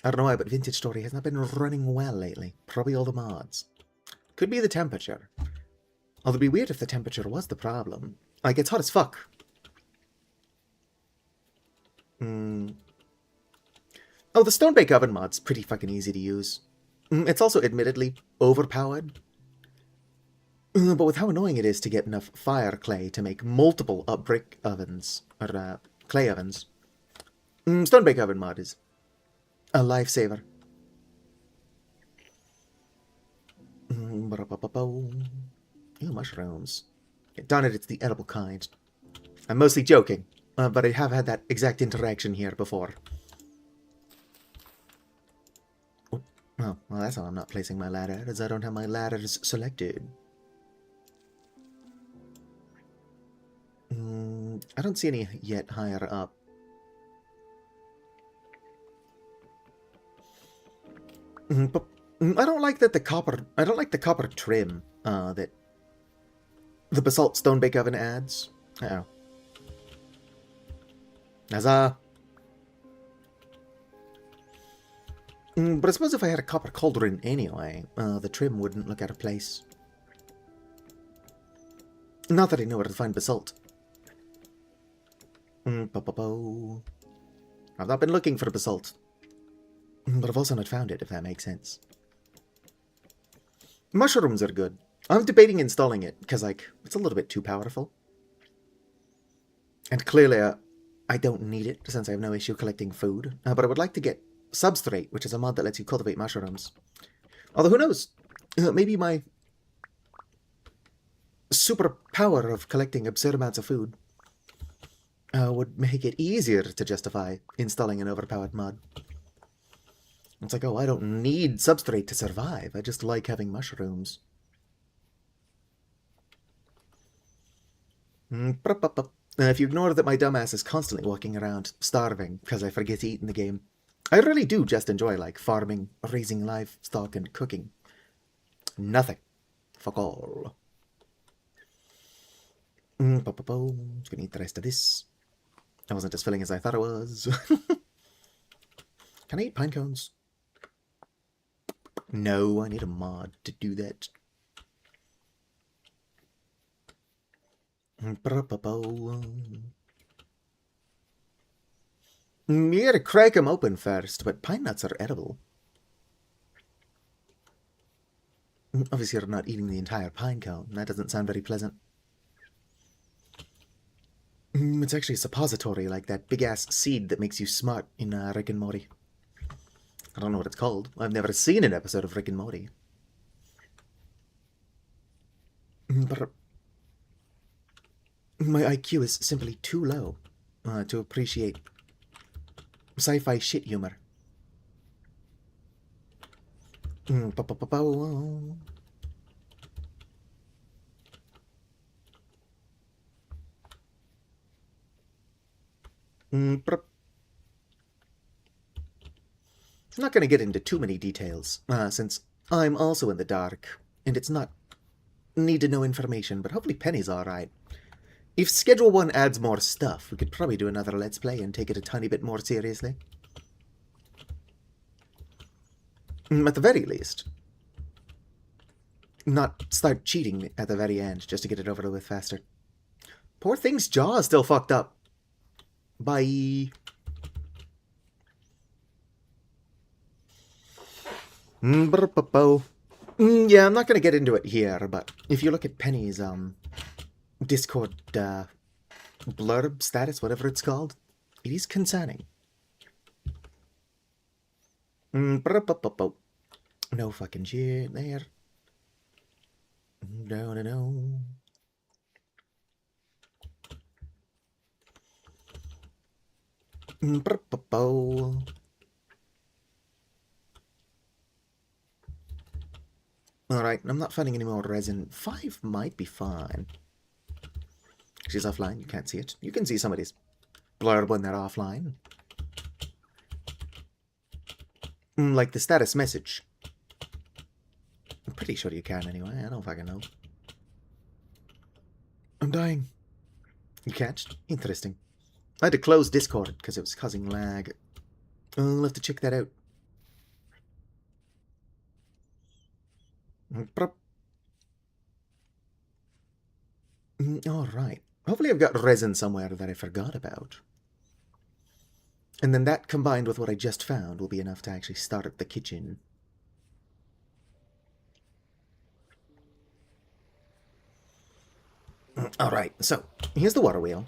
I don't know why, but Vintage Story has not been running well lately. Probably all the mods. Could be the temperature. Although it'd be weird if the temperature was the problem. Like, it's hot as fuck. Oh, the stone bake oven mod's pretty fucking easy to use. It's also admittedly overpowered. But with how annoying it is to get enough fire clay to make multiple brick ovens, or clay ovens, stone bake oven mod is a lifesaver. Ooh, mushrooms. Darn it, it's the edible kind. I'm mostly joking, but I have had that exact interaction here before. Oh, well, that's how I'm not placing my ladder, as I don't have my ladders selected. I don't see any yet higher up. But I don't like that the copper... I don't like the copper trim that the basalt stone bake oven adds. Uh-oh. Huzzah! But I suppose if I had a copper cauldron anyway, the trim wouldn't look out of place. Not that I know where to find basalt. I've not been looking for basalt. But I've also not found it, if that makes sense. Mushrooms are good. I'm debating installing it, because, like, it's a little bit too powerful. And clearly, I don't need it, since I have no issue collecting food. But I would like to get Substrate, which is a mod that lets you cultivate mushrooms. Although, who knows? Maybe my superpower of collecting absurd amounts of food would make it easier to justify installing an overpowered mod. It's like, oh, I don't need Substrate to survive. I just like having mushrooms. If you ignore that my dumbass is constantly walking around starving because I forget to eat in the game, I really do just enjoy, like, farming, raising livestock, and cooking. Nothing. Fuck all. Just gonna eat the rest of this. I wasn't as filling as I thought it was. Can I eat pine cones? No, I need a mod to do that. You gotta crack them open first, but pine nuts are edible. Obviously, you're not eating the entire pine cone. That doesn't sound very pleasant. It's actually a suppository, like that big-ass seed that makes you smart in Rick and Morty. I don't know what it's called. I've never seen an episode of Rick and Morty. But my IQ is simply too low to appreciate sci-fi shit humor. I'm not going to get into too many details, since I'm also in the dark, and it's not need-to-know information, but hopefully Penny's alright. If Schedule 1 adds more stuff, we could probably do another Let's Play and take it a tiny bit more seriously. At the very least. Not start cheating at the very end, just to get it over with faster. Poor thing's jaw is still fucked up. Bye. Yeah, I'm not going to get into it here, but if you look at Penny's Discord blurb status, whatever it's called, it is concerning. No fucking shit there. No. Alright, I'm not finding any more resin. 5 might be fine. She's offline, you can't see it. You can see somebody's blurb when they're offline. Like the status message. I'm pretty sure you can anyway, I don't fucking know. I'm dying. You can't? Interesting. I had to close Discord because it was causing lag. I'll have to check that out. Alright. Hopefully I've got resin somewhere that I forgot about. And then that combined with what I just found will be enough to actually start at the kitchen. Alright, so here's the water wheel.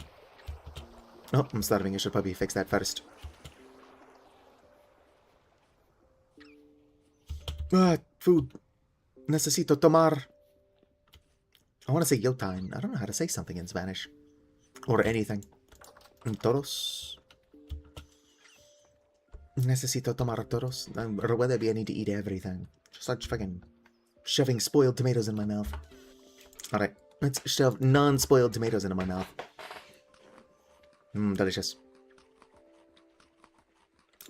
Oh, I'm starving. I should probably fix that first. Food. Necesito tomar. I want to say yo time. I don't know how to say something in Spanish. Or anything. Toros. Necesito tomar toros. Or whether I need to eat everything. Just like fucking shoving spoiled tomatoes in my mouth. Alright, let's shove non-spoiled tomatoes into my mouth. Delicious.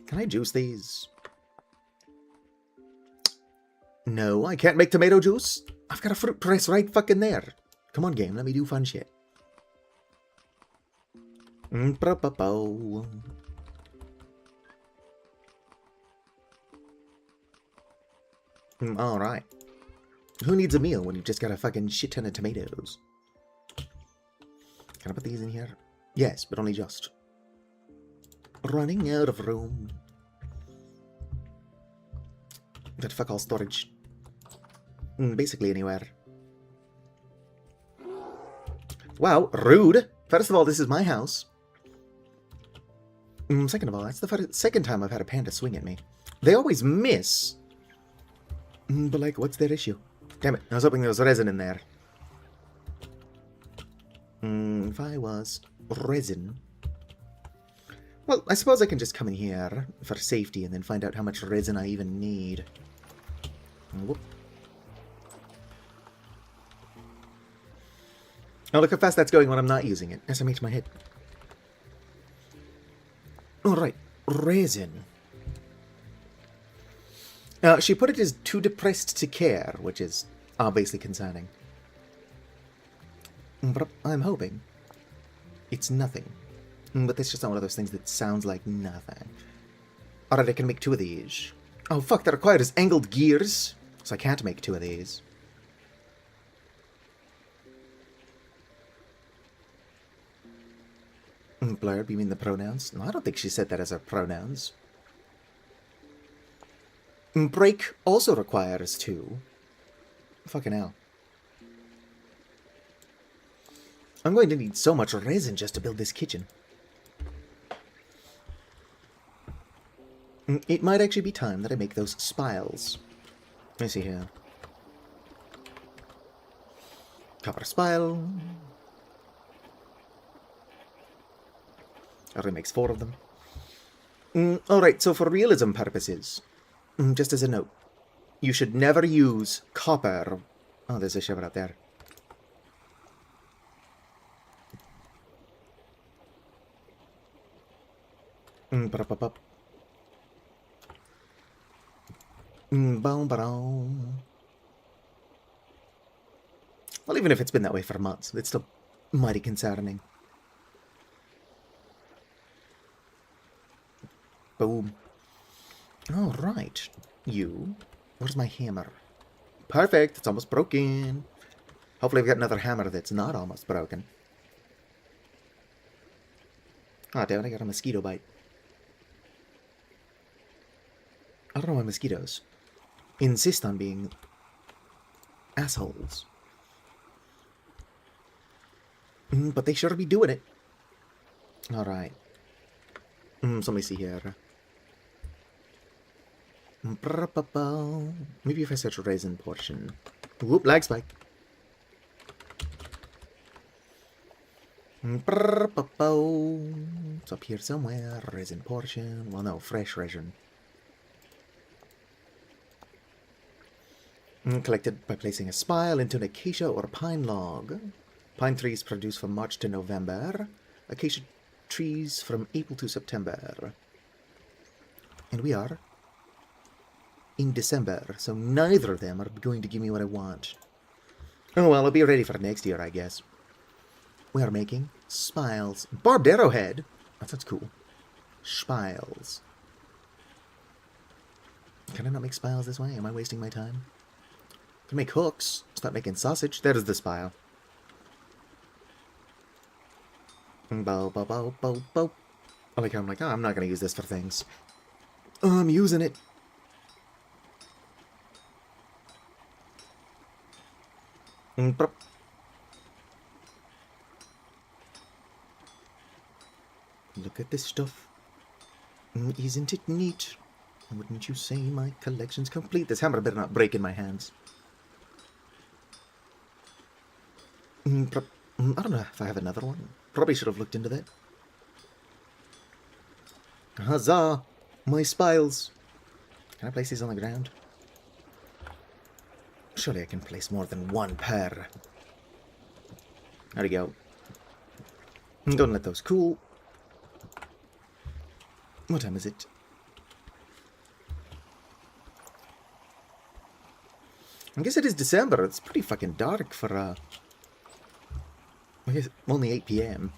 Can I juice these? No, I can't make tomato juice. I've got a fruit press right fucking there. Come on, game, let me do fun shit. Alright. Who needs a meal when you've just got a fucking shit ton of tomatoes? Can I put these in here? Yes, but only just. Running out of room. That fuck all storage. Basically anywhere. Wow, rude! First of all, this is my house. Second of all, that's the second time I've had a panda swing at me. They always miss. But like, what's their issue? Damn it, I was hoping there was resin in there. If I was resin... Well, I suppose I can just come in here for safety and then find out how much resin I even need. Whoop. Oh, look how fast that's going when I'm not using it. SMH my head. Alright, resin. She put it as too depressed to care, which is obviously concerning. But I'm hoping it's nothing. But that's just not one of those things that sounds like nothing. Alright, I can make 2 of these. Oh fuck, that requires angled gears, so I can't make 2 of these. Blurb, you mean the pronouns? No, I don't think she said that as her pronouns. Break also requires 2. Fucking hell. I'm going to need so much resin just to build this kitchen. It might actually be time that I make those spiles. Let me see here. Copper spile. Already makes 4 of them. Alright, so for realism purposes, just as a note, you should never use copper. Oh, there's a shiver out there. Well, even if it's been that way for months, it's still mighty concerning. Boom. All right. You. Where's my hammer? Perfect. It's almost broken. Hopefully I've got another hammer that's not almost broken. Ah, damn it, I got a mosquito bite. I don't know why mosquitoes insist on being assholes. But they sure be doing it. Alright. So let me see here. Maybe if I search resin portion. Whoop, lag spike. It's up here somewhere. Resin portion. Well, no, fresh resin. Collected by placing a spile into an acacia or pine log. Pine trees produce from March to November. Acacia trees from April to September. And we are in December, so neither of them are going to give me what I want. Oh well, I'll be ready for next year, I guess. We are making spiles. Barbed arrowhead? That sounds cool. Spiles. Can I not make spiles this way? Am I wasting my time? I can make hooks. Start making sausage. There's the spile. Bow, bow, bow, bow, bow. I'm like, oh, I'm not going to use this for things. Oh, I'm using it. Look at this stuff. Isn't it neat? Wouldn't you say my collection's complete? This hammer better not break in my hands. I don't know if I have another one. Probably should have looked into that. Huzzah! My spiles! Can I place these on the ground? Surely I can place more than one pair. There we go. Don't let those cool. What time is it? I guess it is December. It's pretty fucking dark for, I guess only 8 p.m.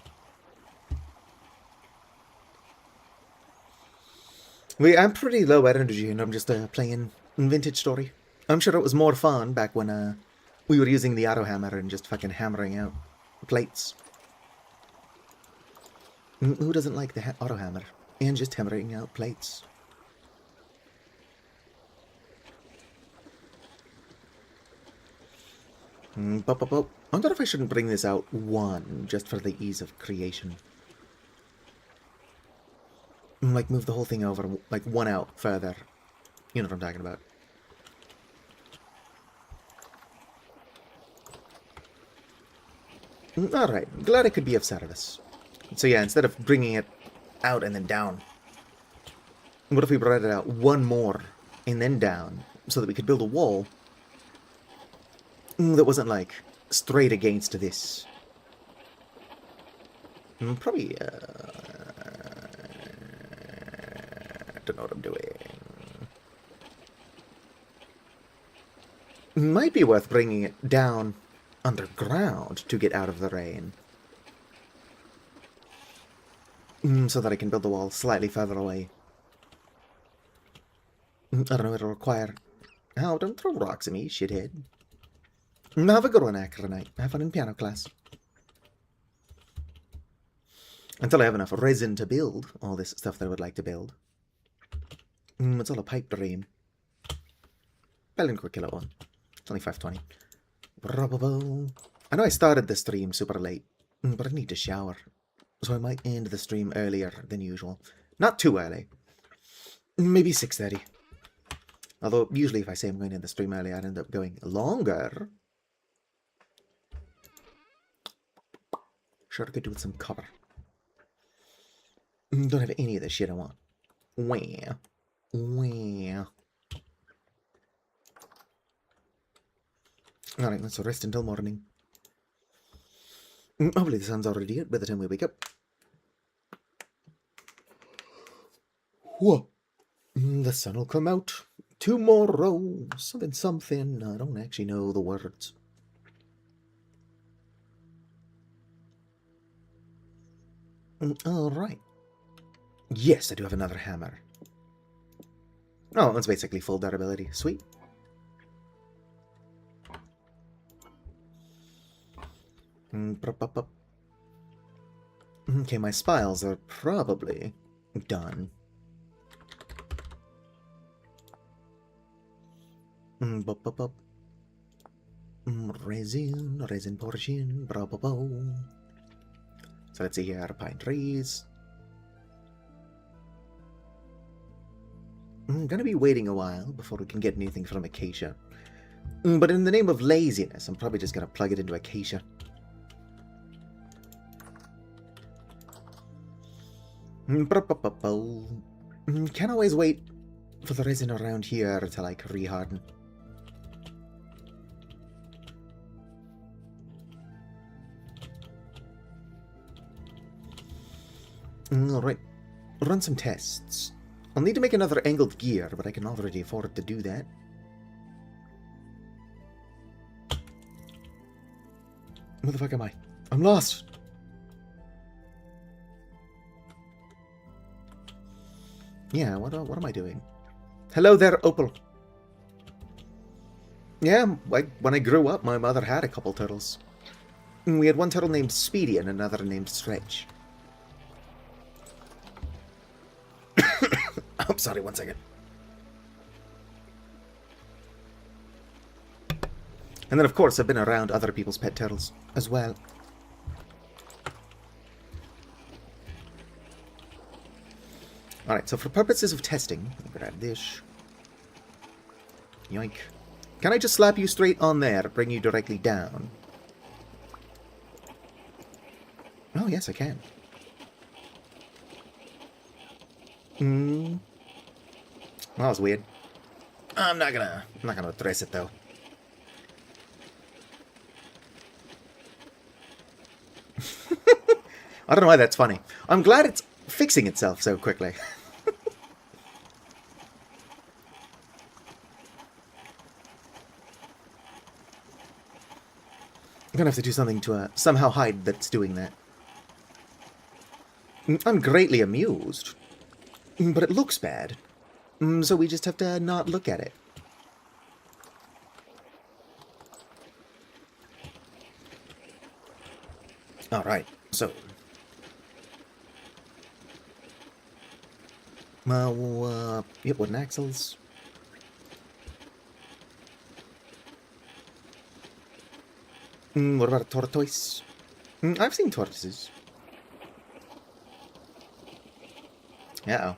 I'm pretty low energy and I'm just playing Vintage Story. I'm sure it was more fun back when we were using the auto hammer and just fucking hammering out plates. Who doesn't like the auto hammer? And just hammering out plates. I wonder if I shouldn't bring this out one, just for the ease of creation. Like, move the whole thing over, like, one out further. You know what I'm talking about. Alright, glad I could be of service. So yeah, instead of bringing it out and then down, what if we brought it out one more and then down, so that we could build a wall that wasn't, like, straight against this. Probably, don't know what I'm doing. Might be worth bringing it down underground to get out of the rain. So that I can build the wall slightly further away. I don't know, it'll require... Oh, don't throw rocks at me, shithead. Have a good one, Acronite. Have fun in piano class. Until I have enough resin to build all this stuff that I would like to build. It's all a pipe dream. Building quick kilo one. It's only 5:20. I know I started the stream super late, but I need to shower. So I might end the stream earlier than usual. Not too early. Maybe 6:30. Although, usually if I say I'm going to end the stream early, I'd end up going longer. Sure, I could do with some cover. Don't have any of the shit I want. Wah. Wah. Alright, let's rest until morning. Hopefully the sun's already out by the time we wake up. Whoa. The sun will come out tomorrow. Something, something. I don't actually know the words. Alright. Yes, I do have another hammer. Oh, that's basically full durability. Sweet. Okay, my spiles are probably done. Resin portion. So let's see here, pine trees. I'm gonna be waiting a while before we can get anything from acacia. But in the name of laziness, I'm probably just gonna plug it into acacia. Can't always wait for the resin around here to, like, reharden. Alright, run some tests. I'll need to make another angled gear, but I can already afford to do that. Where the fuck am I? I'm lost! Yeah, what am I doing? Hello there, Opal. Yeah, when I grew up, my mother had a couple turtles. We had one turtle named Speedy and another named Stretch. I'm sorry, 1 second. And then, of course, I've been around other people's pet turtles as well. Alright, so for purposes of testing, I'll grab this. Yoink. Can I just slap you straight on there, bring you directly down? Oh, yes, I can. Well, that was weird. I'm not gonna address it, though. I don't know why that's funny. I'm glad it's fixing itself so quickly. I'm gonna have to do something to somehow hide that it's doing that. I'm greatly amused, but it looks bad, so we just have to not look at it. Alright, so... yep, wooden axles. What about a tortoise? I've seen tortoises. Uh-oh.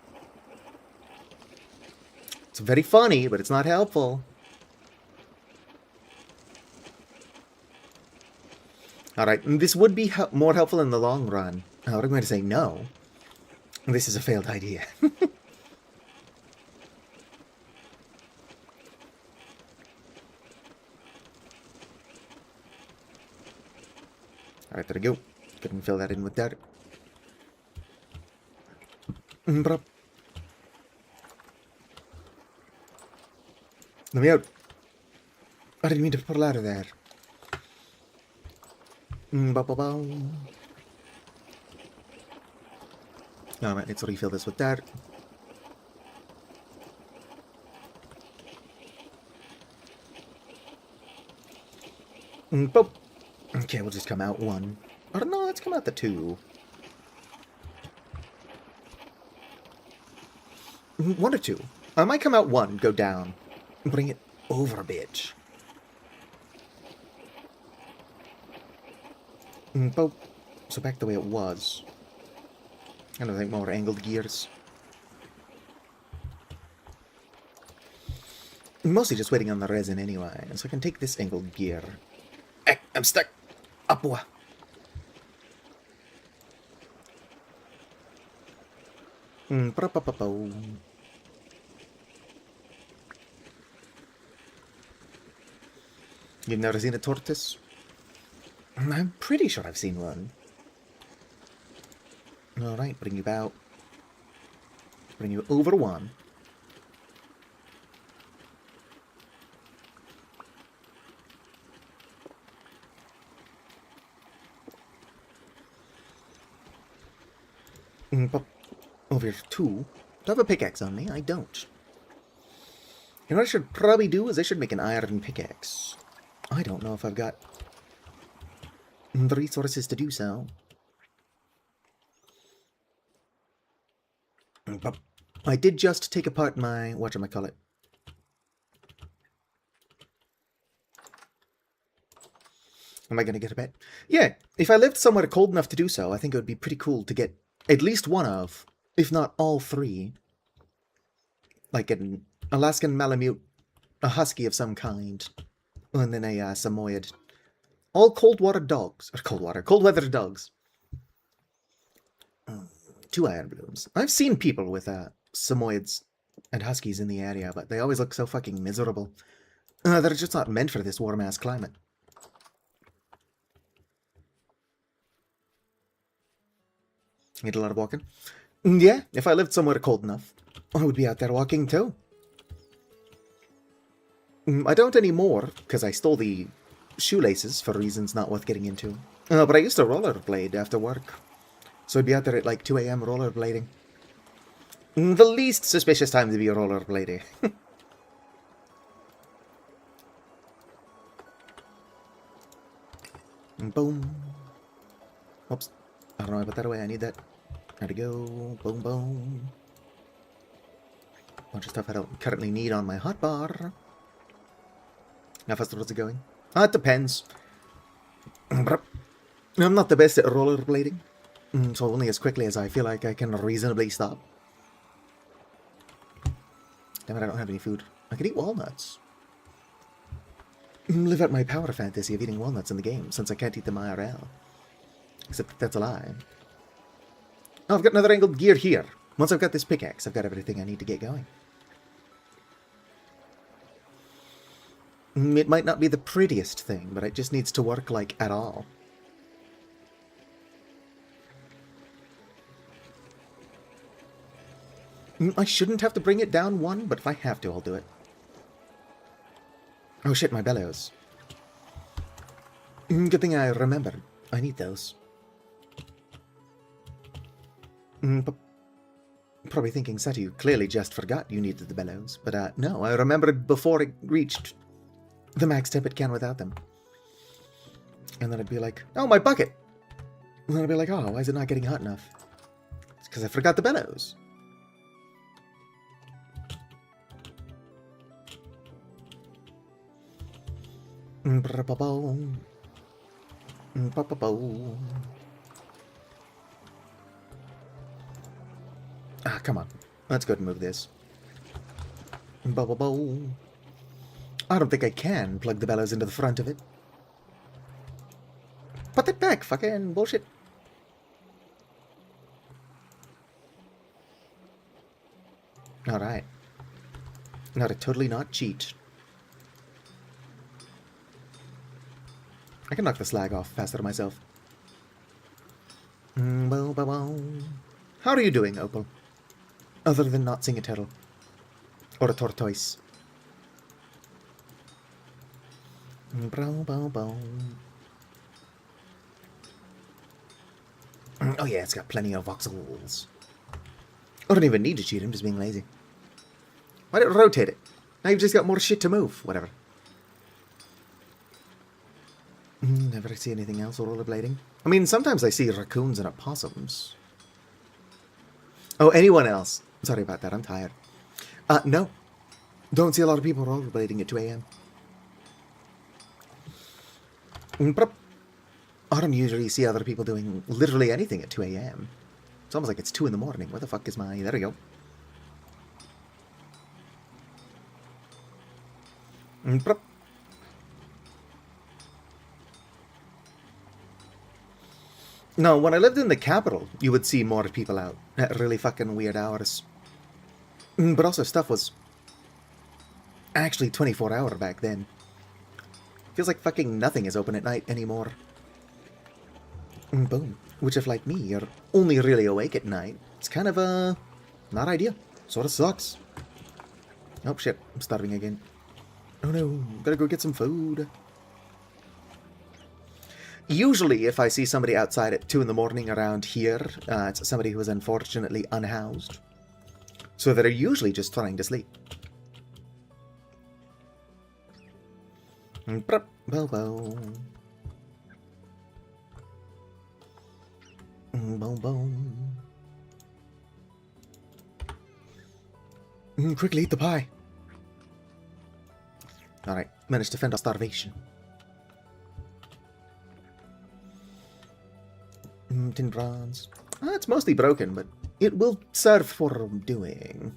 It's very funny, but it's not helpful. Alright, this would be more helpful in the long run. I'm going to say no. This is a failed idea. Alright, there we go. Couldn't fill that in with dirt. Let me out. I didn't mean to pull out of there. Alright, let's refill this with dirt. Boop. Okay, we'll just come out one. Or no, let's come out the two. One or two. I might come out one, go down. Bring it over a bit. Boop. So back the way it was. I don't think more angled gears. Mostly just waiting on the resin anyway, so I can take this angled gear. I'm stuck. Upwa. You've never seen a tortoise? I'm pretty sure I've seen one. Alright, bring you out. Bring you over one. But over here two. Do I have a pickaxe on me? I don't. And what I should probably do is I should make an iron pickaxe. I don't know if I've got the resources to do so. But I did just take apart my, whatchamacallit. Am I going to get a bed? Yeah, if I lived somewhere cold enough to do so, I think it would be pretty cool to get at least one of, if not all three. Like an Alaskan Malamute, a husky of some kind, and then a Samoyed. All cold-water dogs. Or cold-weather dogs. 2 iron blooms. I've seen people with Samoyeds and huskies in the area, but they always look so fucking miserable. They're just not meant for this warm-ass climate. Need a lot of walking? Yeah, if I lived somewhere cold enough, I would be out there walking too. I don't anymore, because I stole the shoelaces for reasons not worth getting into. But I used to rollerblade after work. So I'd be out there at like 2 a.m. rollerblading. The least suspicious time to be rollerblading. Boom. Oops. I don't know, I put that away. I need that. There we go. Boom, boom. Bunch of stuff I don't currently need on my hotbar. How fast is it going? It depends. I'm not the best at rollerblading. So only as quickly as I feel like I can reasonably stop. Damn it, I don't have any food. I could eat walnuts. Live out my power fantasy of eating walnuts in the game, since I can't eat them IRL. Except that that's a lie. Oh, I've got another angled gear here. Once I've got this pickaxe, I've got everything I need to get going. It might not be the prettiest thing, but it just needs to work, like, at all. I shouldn't have to bring it down one, but if I have to, I'll do it. Oh shit, my bellows. Good thing I remembered. I need those. Probably thinking, Seti, you clearly just forgot you needed the bellows. But no, I remembered before it reached the max temp it can without them. And then I'd be like, oh, my bucket! And then I'd be like, oh, why is it not getting hot enough? It's because I forgot the bellows. Ah, come on. Let's go ahead and move this. I don't think I can plug the bellows into the front of it. Put it back, fucking bullshit. Alright. Not a totally not cheat. I can knock the slag off faster myself. How are you doing, Opal? Other than not seeing a turtle. Or a tortoise. Oh yeah, it's got plenty of voxels. I don't even need to cheat, I'm just being lazy. Why don't you rotate it? Now you've just got more shit to move. Whatever. Never see anything else rollerblading. I mean, sometimes I see raccoons and opossums. Oh, anyone else? Sorry about that, I'm tired. No. Don't see a lot of people rollerblading at 2 a.m. I don't usually see other people doing literally anything at 2 a.m. It's almost like it's 2 in the morning. Where the fuck is my... There we go. No, when I lived in the capital, you would see more people out at really fucking weird hours. But also stuff was actually 24-hour back then. Feels like fucking nothing is open at night anymore. Boom. Which if, like me, you're only really awake at night, it's kind of, not ideal. Sort of sucks. Oh shit, I'm starving again. Oh no, gotta go get some food. Usually, if I see somebody outside at 2 in the morning around here, it's somebody who is unfortunately unhoused. So they're usually just trying to sleep. Boom. Quickly eat the pie. Alright, managed to fend off starvation. Tin bronze. It's mostly broken, but it will serve for doing.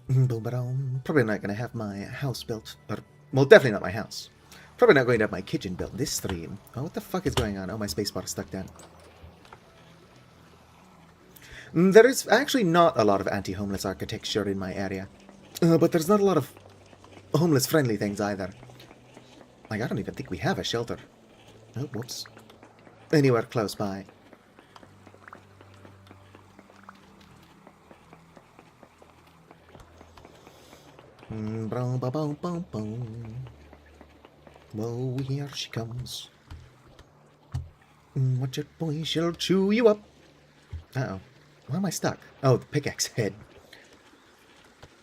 Probably not going to have my house built. Or, well, definitely not my house. Probably not going to have my kitchen built this stream. Oh, what the fuck is going on? Oh, my spacebar is stuck down. There is actually not a lot of anti-homeless architecture in my area. But there's not a lot of homeless-friendly things either. Like, I don't even think we have a shelter. Oh, whoops. Anywhere close by. Whoa, here she comes. Watch it, boy, she'll chew you up. Uh-oh. Why am I stuck? Oh, the pickaxe head.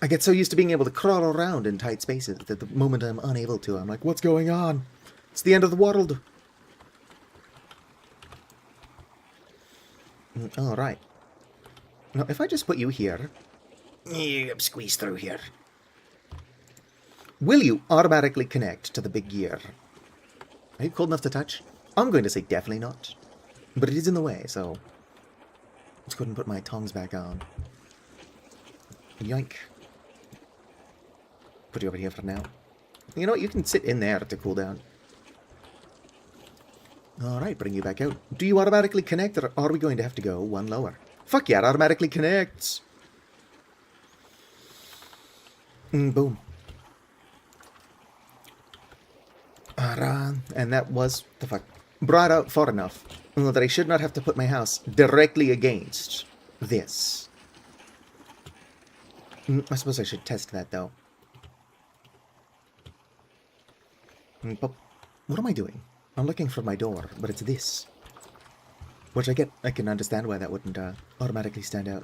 I get so used to being able to crawl around in tight spaces that the moment I'm unable to, I'm like, what's going on? It's the end of the world. Alright. Now, if I just put you here... Squeeze through here. Will you automatically connect to the big gear? Are you cold enough to touch? I'm going to say definitely not. But it is in the way, so... Let's go ahead and put my tongs back on. Yoink. Put you over here for now. You know what? You can sit in there to cool down. Alright, bring you back out. Do you automatically connect, or are we going to have to go one lower? Fuck yeah, it automatically connects! Boom. And that was, the fuck, brought out far enough that I should not have to put my house directly against this. I suppose I should test that, though. But what am I doing? I'm looking for my door, but it's this. Which I can understand why that wouldn't automatically stand out.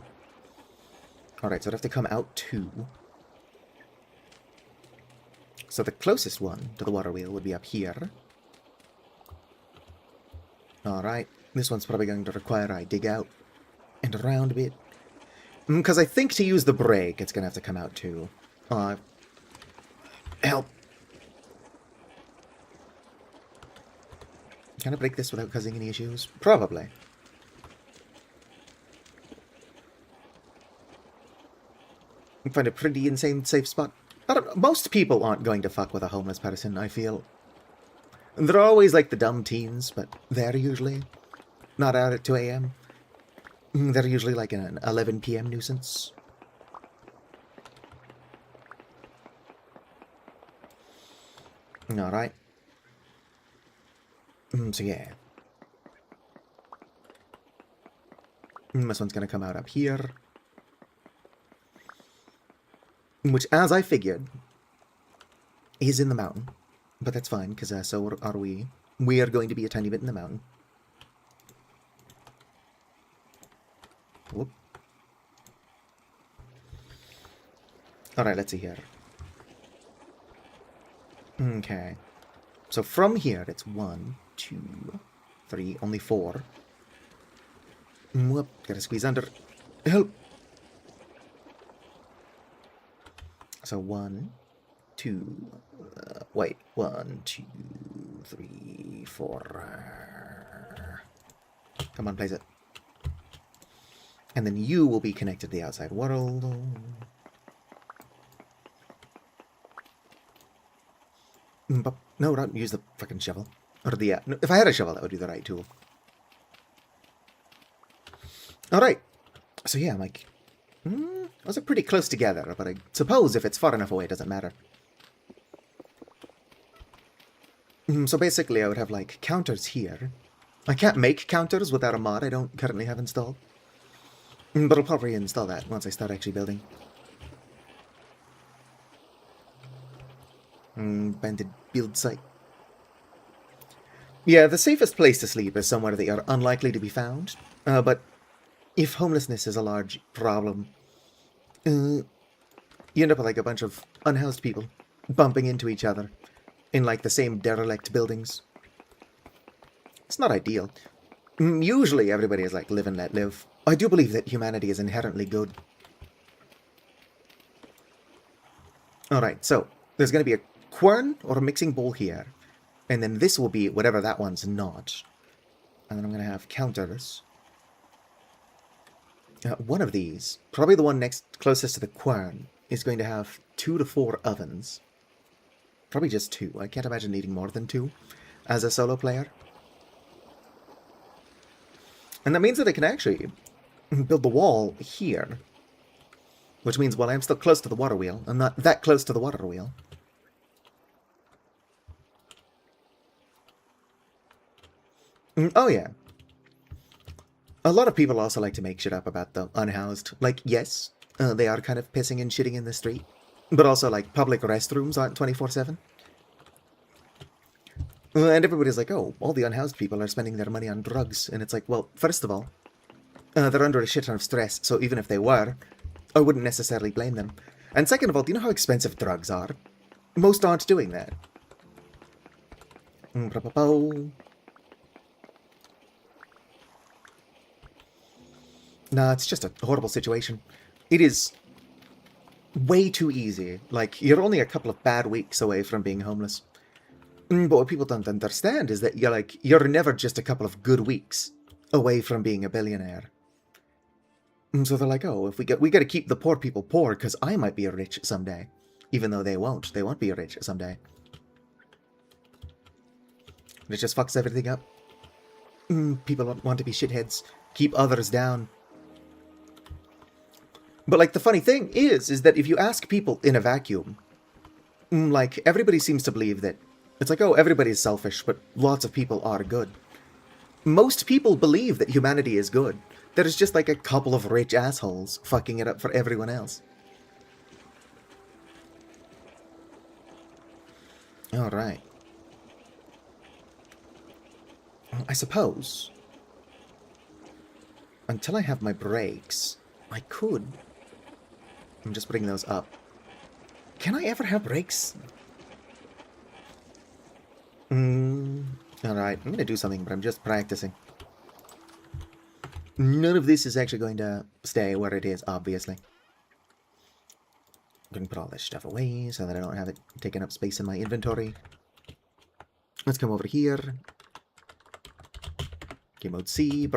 Alright, so I'd have to come out too. So the closest one to the water wheel would be up here. Alright, this one's probably going to require I dig out and around a bit. Because I think to use the brake, it's going to have to come out too. Help. Can I break this without causing any issues? Probably. Find a pretty insane safe spot. I don't know. Most people aren't going to fuck with a homeless person, I feel. They're always like the dumb teens, but they're usually not out at 2 a.m. They're usually like an 11 p.m. nuisance. Alright. So yeah. This one's gonna come out up here. Which, as I figured, is in the mountain. But that's fine, because so are we. We are going to be a tiny bit in the mountain. Whoop. Alright, let's see here. Okay. So from here, it's 1, 2, 3, only 4. Whoop, gotta squeeze under. Help! So 1, 2, wait, 1, 2, 3, 4. Come on, place it. And then you will be connected to the outside world. No, don't use the fucking shovel. Or the, no, if I had a shovel, that would be the right tool. Alright. So yeah, I'm like, those are pretty close together, but I suppose if it's far enough away, it doesn't matter. So basically, I would have, like, counters here. I can't make counters without a mod I don't currently have installed. But I'll probably install that once I start actually building. Banded build site. Yeah, the safest place to sleep is somewhere that you're unlikely to be found. But if homelessness is a large problem, you end up with like a bunch of unhoused people bumping into each other in like the same derelict buildings. It's not ideal. Usually everybody is like live and let live. I do believe that humanity is inherently good. Alright, so there's going to be a quern or a mixing bowl here. And then this will be whatever that one's not. And then I'm going to have counters. One of these, probably the one next closest to the quern, is going to have 2 to 4 ovens. Probably just 2. I can't imagine needing more than 2 as a solo player. And that means that I can actually build the wall here. Which means while I'm still close to the water wheel, I'm not that close to the water wheel. Oh yeah. A lot of people also like to make shit up about the unhoused. Like, yes, they are kind of pissing and shitting in the street. But also, like, public restrooms aren't 24/7. And everybody's like, oh, all the unhoused people are spending their money on drugs. And it's like, well, first of all, they're under a shit ton of stress, so even if they were, I wouldn't necessarily blame them. And second of all, do you know how expensive drugs are? Most aren't doing that. Nah, it's just a horrible situation. It is way too easy. Like, you're only a couple of bad weeks away from being homeless. But what people don't understand is that you're never just a couple of good weeks away from being a billionaire. So they're like, oh, if we got to keep the poor people poor because I might be rich someday, even though they won't. They won't be rich someday. And it just fucks everything up. People don't want to be shitheads. Keep others down. But like the funny thing is that if you ask people in a vacuum, like everybody seems to believe that it's like, oh, everybody's selfish, but lots of people are good. Most people believe that humanity is good. There's just like a couple of rich assholes fucking it up for everyone else. Alright. I suppose, until I have my brakes, I could. I'm just putting those up. Can I ever have brakes? Alright, I'm gonna do something, but I'm just practicing. None of this is actually going to stay where it is, obviously. I'm gonna put all this stuff away so that I don't have it taking up space in my inventory. Let's come over here. Game mode C.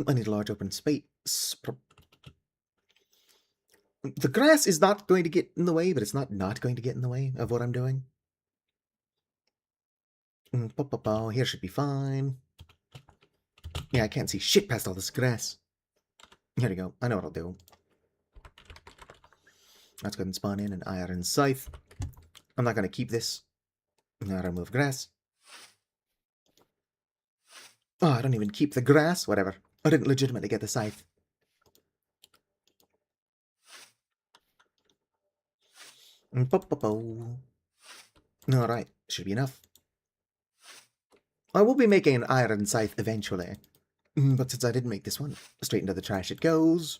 I need a large open space. The grass is not going to get in the way, but it's not going to get in the way of what I'm doing. Here should be fine. Yeah, I can't see shit past all this grass. Here we go. I know what I'll do. Let's go ahead and spawn in an iron scythe. I'm not going to keep this. Now remove grass. Oh, I don't even keep the grass. Whatever. I didn't legitimately get the scythe. Alright, should be enough. I will be making an iron scythe eventually. But since I didn't make this one, straight into the trash it goes.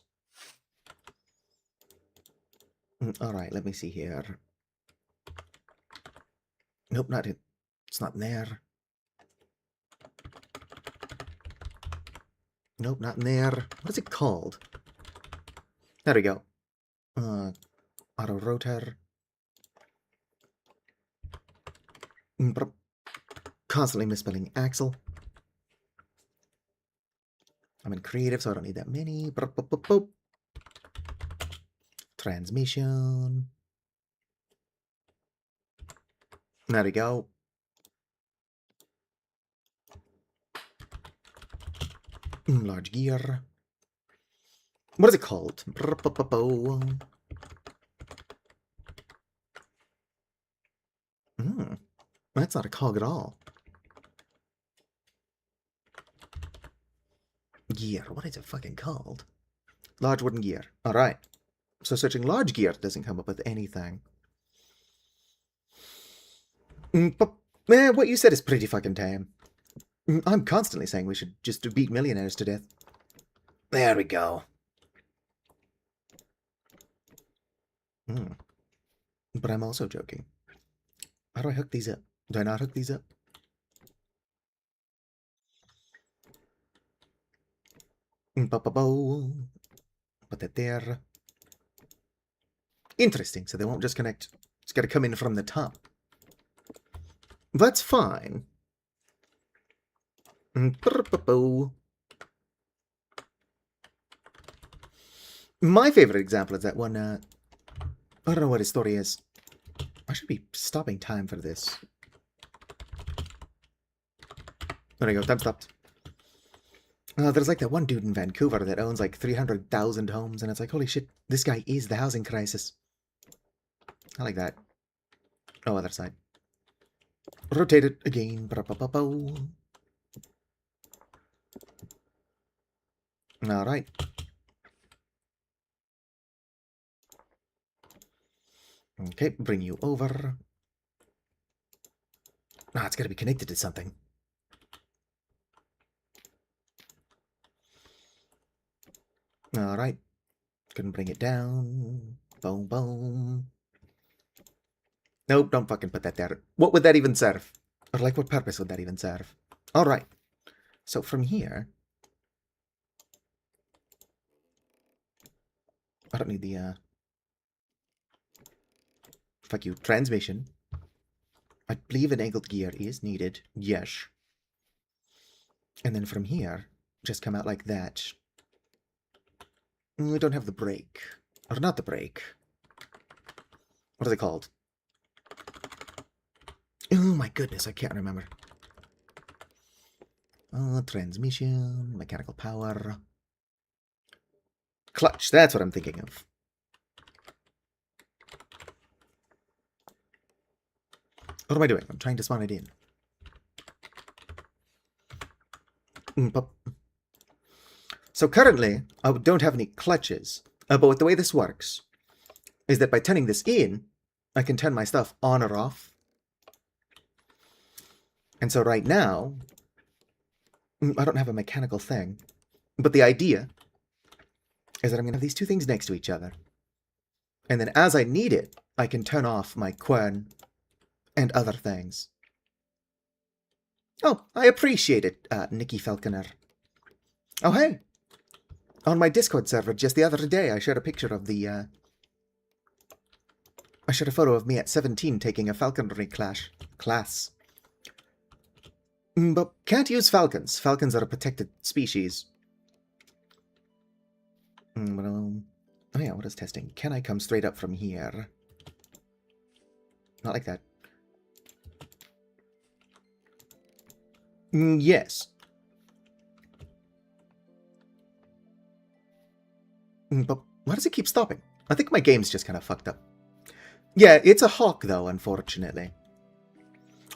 Alright, let me see here. Nope, not it. It's not in there. Nope, not in there. What is it called? There we go. Auto rotor. Constantly misspelling axle. I'm in creative, so I don't need that many. Transmission. There we go. Large gear. What is it called? That's not a cog at all. Gear. What is it fucking called? Large wooden gear. Alright. So searching large gear doesn't come up with anything. But what you said is pretty fucking tame. I'm constantly saying we should just beat millionaires to death. There we go. But I'm also joking. How do I hook these up? Do I not hook these up? Put that there. Interesting, so they won't just connect. It's got to come in from the top. That's fine. My favorite example is that one, I don't know what his story is. I should be stopping time for this. There we go, time stopped. There's like that one dude in Vancouver that owns like 300,000 homes, and it's like, holy shit, this guy is the housing crisis. I like that. Oh, other side. Rotate it again. Alright. Okay, bring you over. It's gotta be connected to something. Alright. Couldn't bring it down. Boom, boom. Nope, don't fucking put that there. What would that even serve? Or like, what purpose would that even serve? Alright. So from here... I don't need the, fuck you. Transmission. I believe an angled gear is needed. Yes. And then from here, just come out like that. I don't have the brake. Or not the brake. What are they called? Oh my goodness, I can't remember. Transmission, mechanical power. Clutch, that's what I'm thinking of. What am I doing? I'm trying to spawn it in. So currently, I don't have any clutches. But the way this works is that by turning this in, I can turn my stuff on or off. And so right now, I don't have a mechanical thing. But the idea is that I'm going to have these two things next to each other. And then as I need it, I can turn off my quern and other things. Oh, I appreciate it, Nikki Falconer. Oh, hey! On my Discord server just the other day, I shared a picture of the I shot a photo of me at 17 taking a falconry class. But can't use falcons. Falcons are a protected species. Oh yeah, what is testing? Can I come straight up from here? Not like that. Yes. But why does it keep stopping? I think my game's just kind of fucked up. Yeah, it's a hawk, though, unfortunately.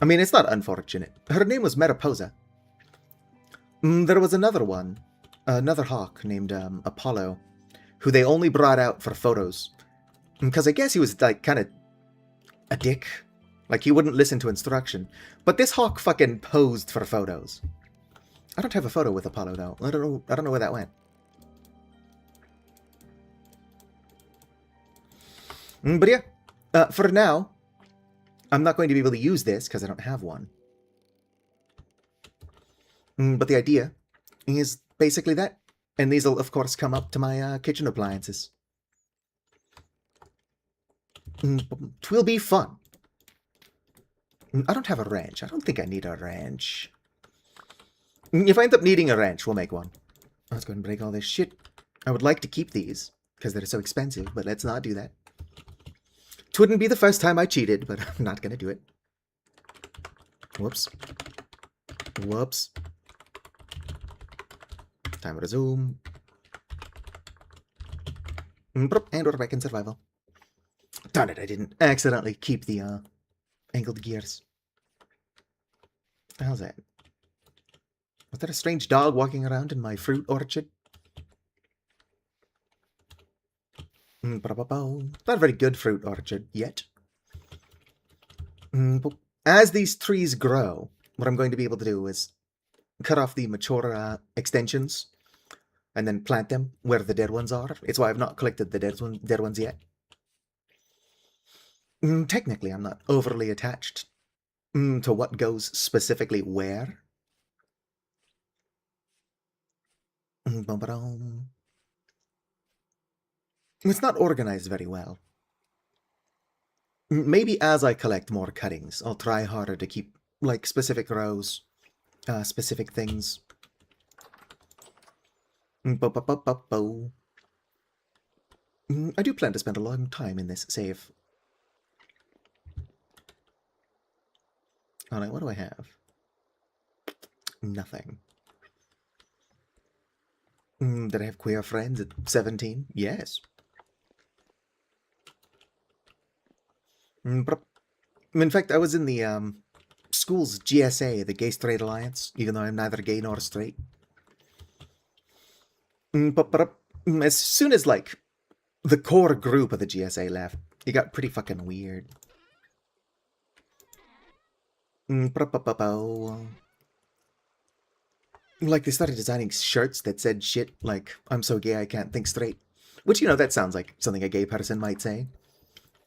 I mean, it's not unfortunate. Her name was Mariposa. There was another one. Another hawk named Apollo, who they only brought out for photos. Because I guess he was, like, kind of a dick. Like, he wouldn't listen to instruction. But this hawk fucking posed for photos. I don't have a photo with Apollo, though. I don't know where that went. But yeah, for now, I'm not going to be able to use this because I don't have one. But the idea is basically that. And these will, of course, come up to my kitchen appliances. It will be fun. I don't have a wrench. I don't think I need a wrench. If I end up needing a wrench, we'll make one. Let's go and break all this shit. I would like to keep these because they're so expensive, but let's not do that. It wouldn't be the first time I cheated, but I'm not going to do it. Whoops. Whoops. Time to resume. And we're back in survival. Darn it, I didn't accidentally keep the angled gears. What the hell's that? Was that a strange dog walking around in my fruit orchard? Not a very good fruit orchard yet. But as these trees grow, what I'm going to be able to do is cut off the mature extensions and then plant them where the dead ones are. It's why I've not collected the dead ones yet. Technically, I'm not overly attached to what goes specifically where. It's not organized very well. Maybe as I collect more cuttings, I'll try harder to keep, like, specific rows, specific things. I do plan to spend a long time in this save. Alright, what do I have? Nothing. Did I have queer friends at 17? Yes. In fact, I was in the school's GSA, the Gay Straight Alliance, even though I'm neither gay nor straight. But as soon as, like, the core group of the GSA left, it got pretty fucking weird. Like, they started designing shirts that said shit like, I'm so gay I can't think straight. Which, you know, that sounds like something a gay person might say.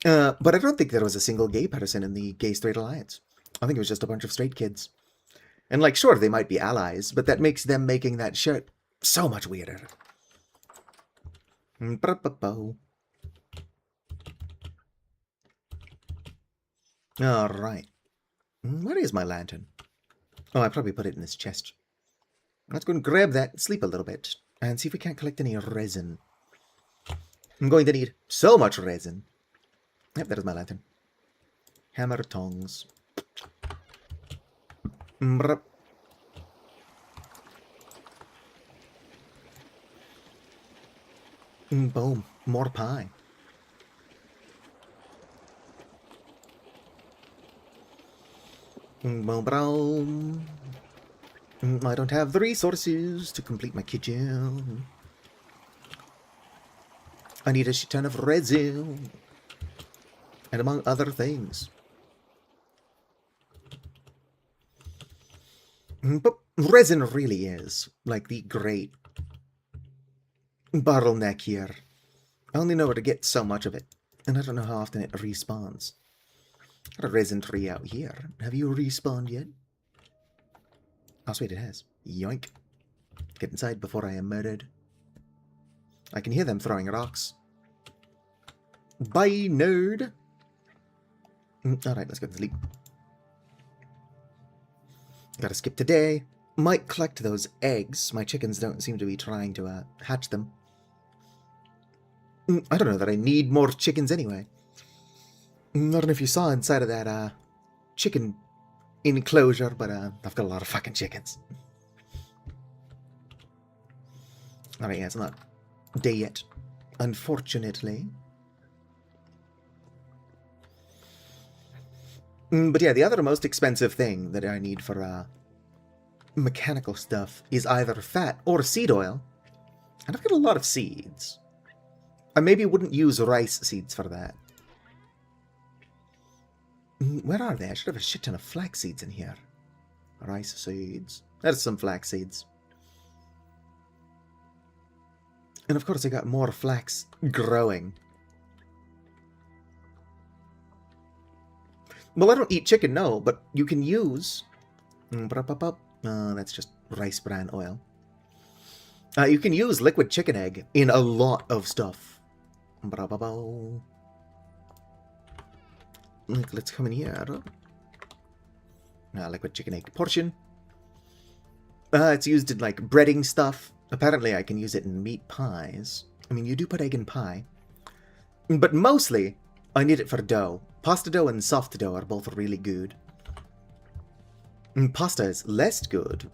But I don't think there was a single gay person in the Gay Straight Alliance. I think it was just a bunch of straight kids. And, like, sure, they might be allies, but that makes them making that shirt so much weirder. Alright. Where is my lantern? Oh, I probably put it in this chest. Let's go and grab that, sleep a little bit, and see if we can't collect any resin. I'm going to need so much resin. Yep, that is my lantern. Hammer tongs. Boom. More pie. Boom. I don't have the resources to complete my kitchen. I need a shit ton of resin. And among other things. But resin really is, like, the great bottleneck here. I only know where to get so much of it, and I don't know how often it respawns. Got a resin tree out here. Have you respawned yet? Oh, sweet, it has. Yoink. Get inside before I am murdered. I can hear them throwing rocks. Bye, nerd! Alright, let's go to sleep. Gotta skip today. Might collect those eggs. My chickens don't seem to be trying to hatch them. I don't know that I need more chickens anyway. I don't know if you saw inside of that chicken enclosure, but I've got a lot of fucking chickens. Alright, yeah, it's not day yet, unfortunately. But yeah, the other most expensive thing that I need for mechanical stuff is either fat or seed oil. And I've got a lot of seeds. I maybe wouldn't use rice seeds for that. Where are they? I should have a shit ton of flax seeds in here. Rice seeds. There's some flax seeds. And of course I got more flax growing. Well, I don't eat chicken, no, but you can use... that's just rice bran oil. You can use liquid chicken egg in a lot of stuff. Let's come in here. Liquid chicken egg portion. It's used in, like, breading stuff. Apparently I can use it in meat pies. I mean, you do put egg in pie. But mostly, I need it for dough. Pasta dough and soft dough are both really good. Pasta is less good.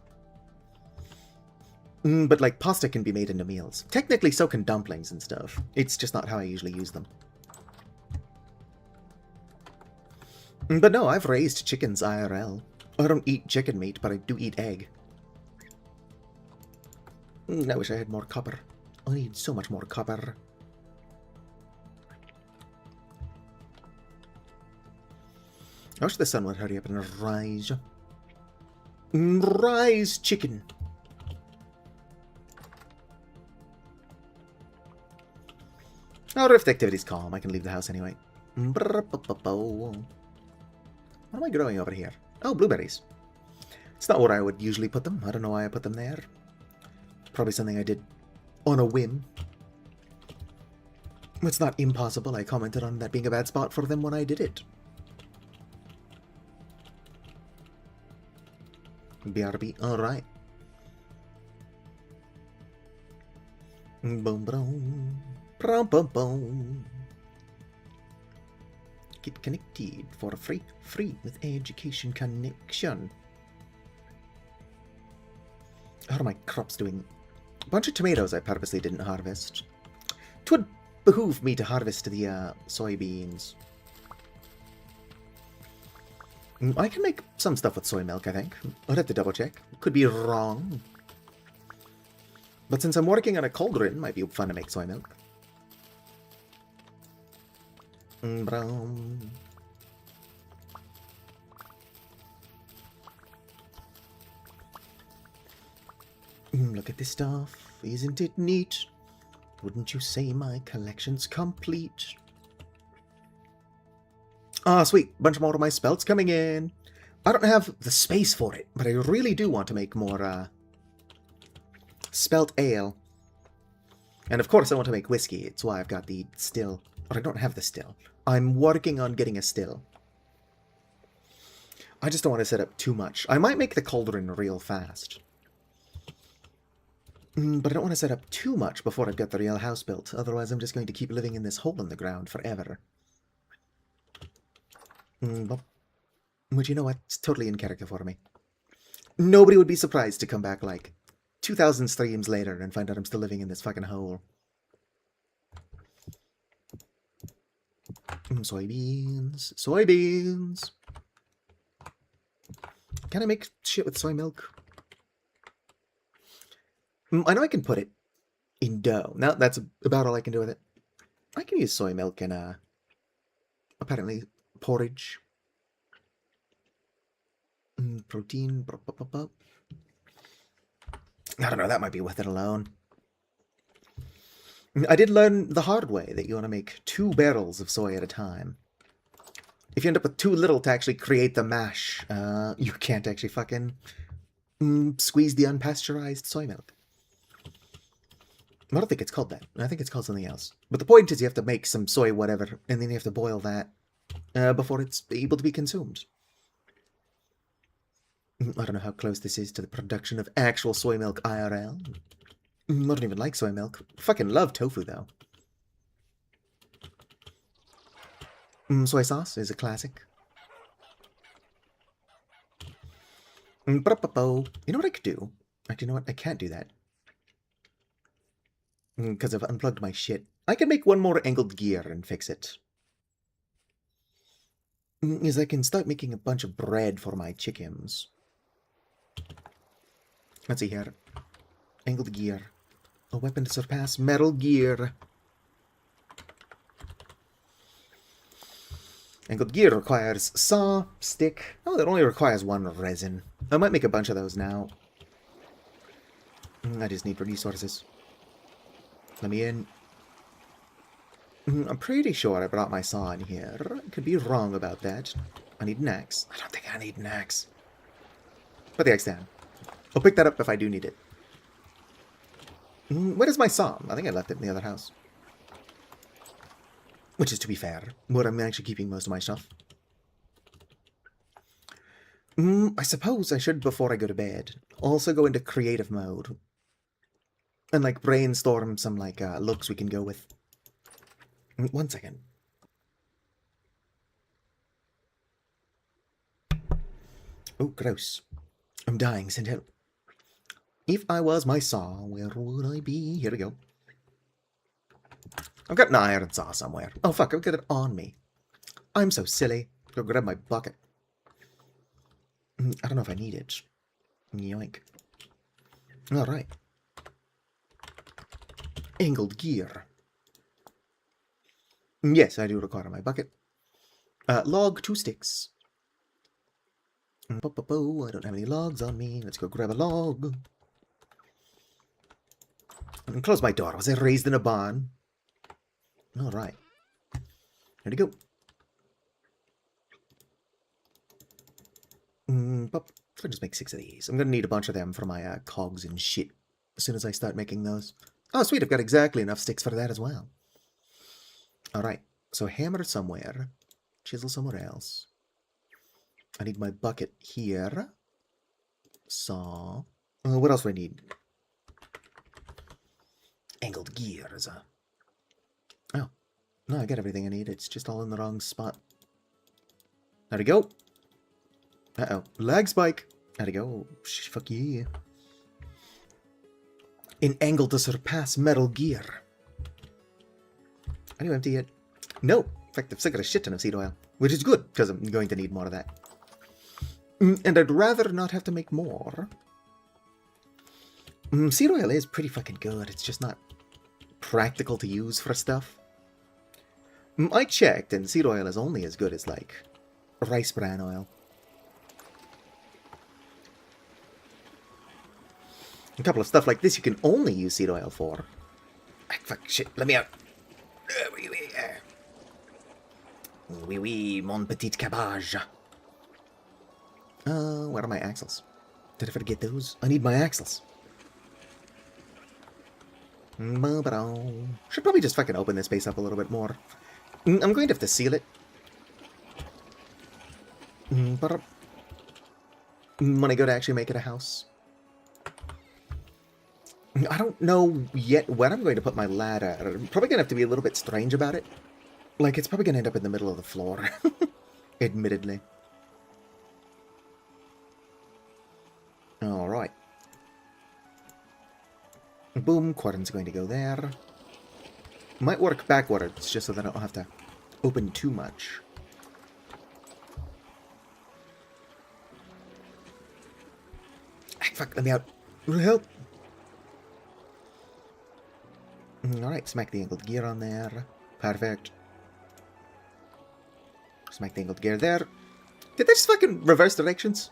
But, like, pasta can be made into meals. Technically, so can dumplings and stuff. It's just not how I usually use them. But no, I've raised chickens IRL. I don't eat chicken meat, but I do eat egg. I wish I had more copper. I need so much more copper. I wish the sun would hurry up and rise. Rise, chicken! Oh, Rift activity's calm. I can leave the house anyway. What am I growing over here? Oh, blueberries. It's not where I would usually put them. I don't know why I put them there. Probably something I did on a whim. It's not impossible. I commented on that being a bad spot for them when I did it. BRB, alright. Boom, boom. Boom, boom, boom. Get connected for free with education connection. How are my crops doing? A bunch of tomatoes I purposely didn't harvest. It would behoove me to harvest the soybeans. I can make some stuff with soy milk, I think. I'd have to double check. Could be wrong. But since I'm working on a cauldron, it might be fun to make soy milk. Brown. Look at this stuff. Isn't it neat? Wouldn't you say my collection's complete? Ah, sweet. Bunch more of my spelts coming in. I don't have the space for it, but I really do want to make more, spelt ale. And of course I want to make whiskey. It's why I've got the still. But I don't have the still. I'm working on getting a still. I just don't want to set up too much. I might make the cauldron real fast. But I don't want to set up too much before I've got the real house built. Otherwise I'm just going to keep living in this hole in the ground forever. But you know what? It's totally in character for me. Nobody would be surprised to come back like 2,000 streams later and find out I'm still living in this fucking hole. Soybeans. Soybeans. Can I make shit with soy milk? I know I can put it in dough. Now that's about all I can do with it. I can use soy milk in, apparently, porridge. Protein. I don't know, that might be worth it alone. I did learn the hard way that you want to make 2 barrels of soy at a time. If you end up with too little to actually create the mash, you can't actually fucking squeeze the unpasteurized soy milk. I don't think it's called that. I think it's called something else. But the point is you have to make some soy whatever, and then you have to boil that. before it's able to be consumed. I don't know how close this is to the production of actual soy milk IRL. I don't even like soy milk. Fucking love tofu, though. Soy sauce is a classic. You know what I could do? Actually, you know what? I can't do that. Because I've unplugged my shit. I can make one more angled gear and fix it. Is I can start making a bunch of bread for my chickens. Let's see here. Angled gear. A weapon to surpass metal gear. Angled gear requires saw, stick. Oh, that only requires one resin. I might make a bunch of those now. I just need resources. Let me in. I'm pretty sure I brought my saw in here. I could be wrong about that. I need an axe. I don't think I need an axe. Put the axe down. I'll pick that up if I do need it. Where is my saw? I think I left it in the other house. Which is, to be fair, where I'm actually keeping most of my stuff. I suppose I should, before I go to bed, also go into creative mode. And, like, brainstorm some, like, looks we can go with. 1 second. Oh, gross. I'm dying, send help. If I was my saw, where would I be? Here we go. I've got an iron saw somewhere. Oh, fuck, I've got it on me. I'm so silly. Go grab my bucket. I don't know if I need it. Yoink. Alright. Angled gear. Yes, I do require my bucket. Log, 2 sticks. I don't have any logs on me. Let's go grab a log. And close my door. Was I raised in a barn? Alright. Here we go. I'll just make 6 of these. I'm gonna need a bunch of them for my cogs and shit as soon as I start making those. Oh, sweet. I've got exactly enough sticks for that as well. Alright. So hammer somewhere. Chisel somewhere else. I need my bucket here. Saw. What else do I need? Angled gears. Oh. No, I got everything I need. It's just all in the wrong spot. There we go. Uh-oh. Lag spike. There we go. Fuck yeah. In angle to surpass metal gear. Are you empty yet? No. In fact, I've still got a shit ton of seed oil. Which is good, because I'm going to need more of that. And I'd rather not have to make more. Seed oil is pretty fucking good. It's just not practical to use for stuff. I checked, and seed oil is only as good as, like, rice bran oil. A couple of stuff like this you can only use seed oil for. Ah, fuck, shit, let me out. Oui, oui, mon petit cabbage. Where are my axles? Did I forget those? I need my axles. Should probably just fucking open this space up a little bit more. I'm going to have to seal it. When I go to actually make it a house. I don't know yet when I'm going to put my ladder. I'm probably going to have to be a little bit strange about it. Like, it's probably going to end up in the middle of the floor. Admittedly. Alright. Boom, Quadrant's going to go there. Might work backwards, just so that I don't have to open too much. Ah, fuck, let me out. Help! Alright, smack the angled gear on there. Perfect. Smack the angled gear there. Did they just fucking reverse directions?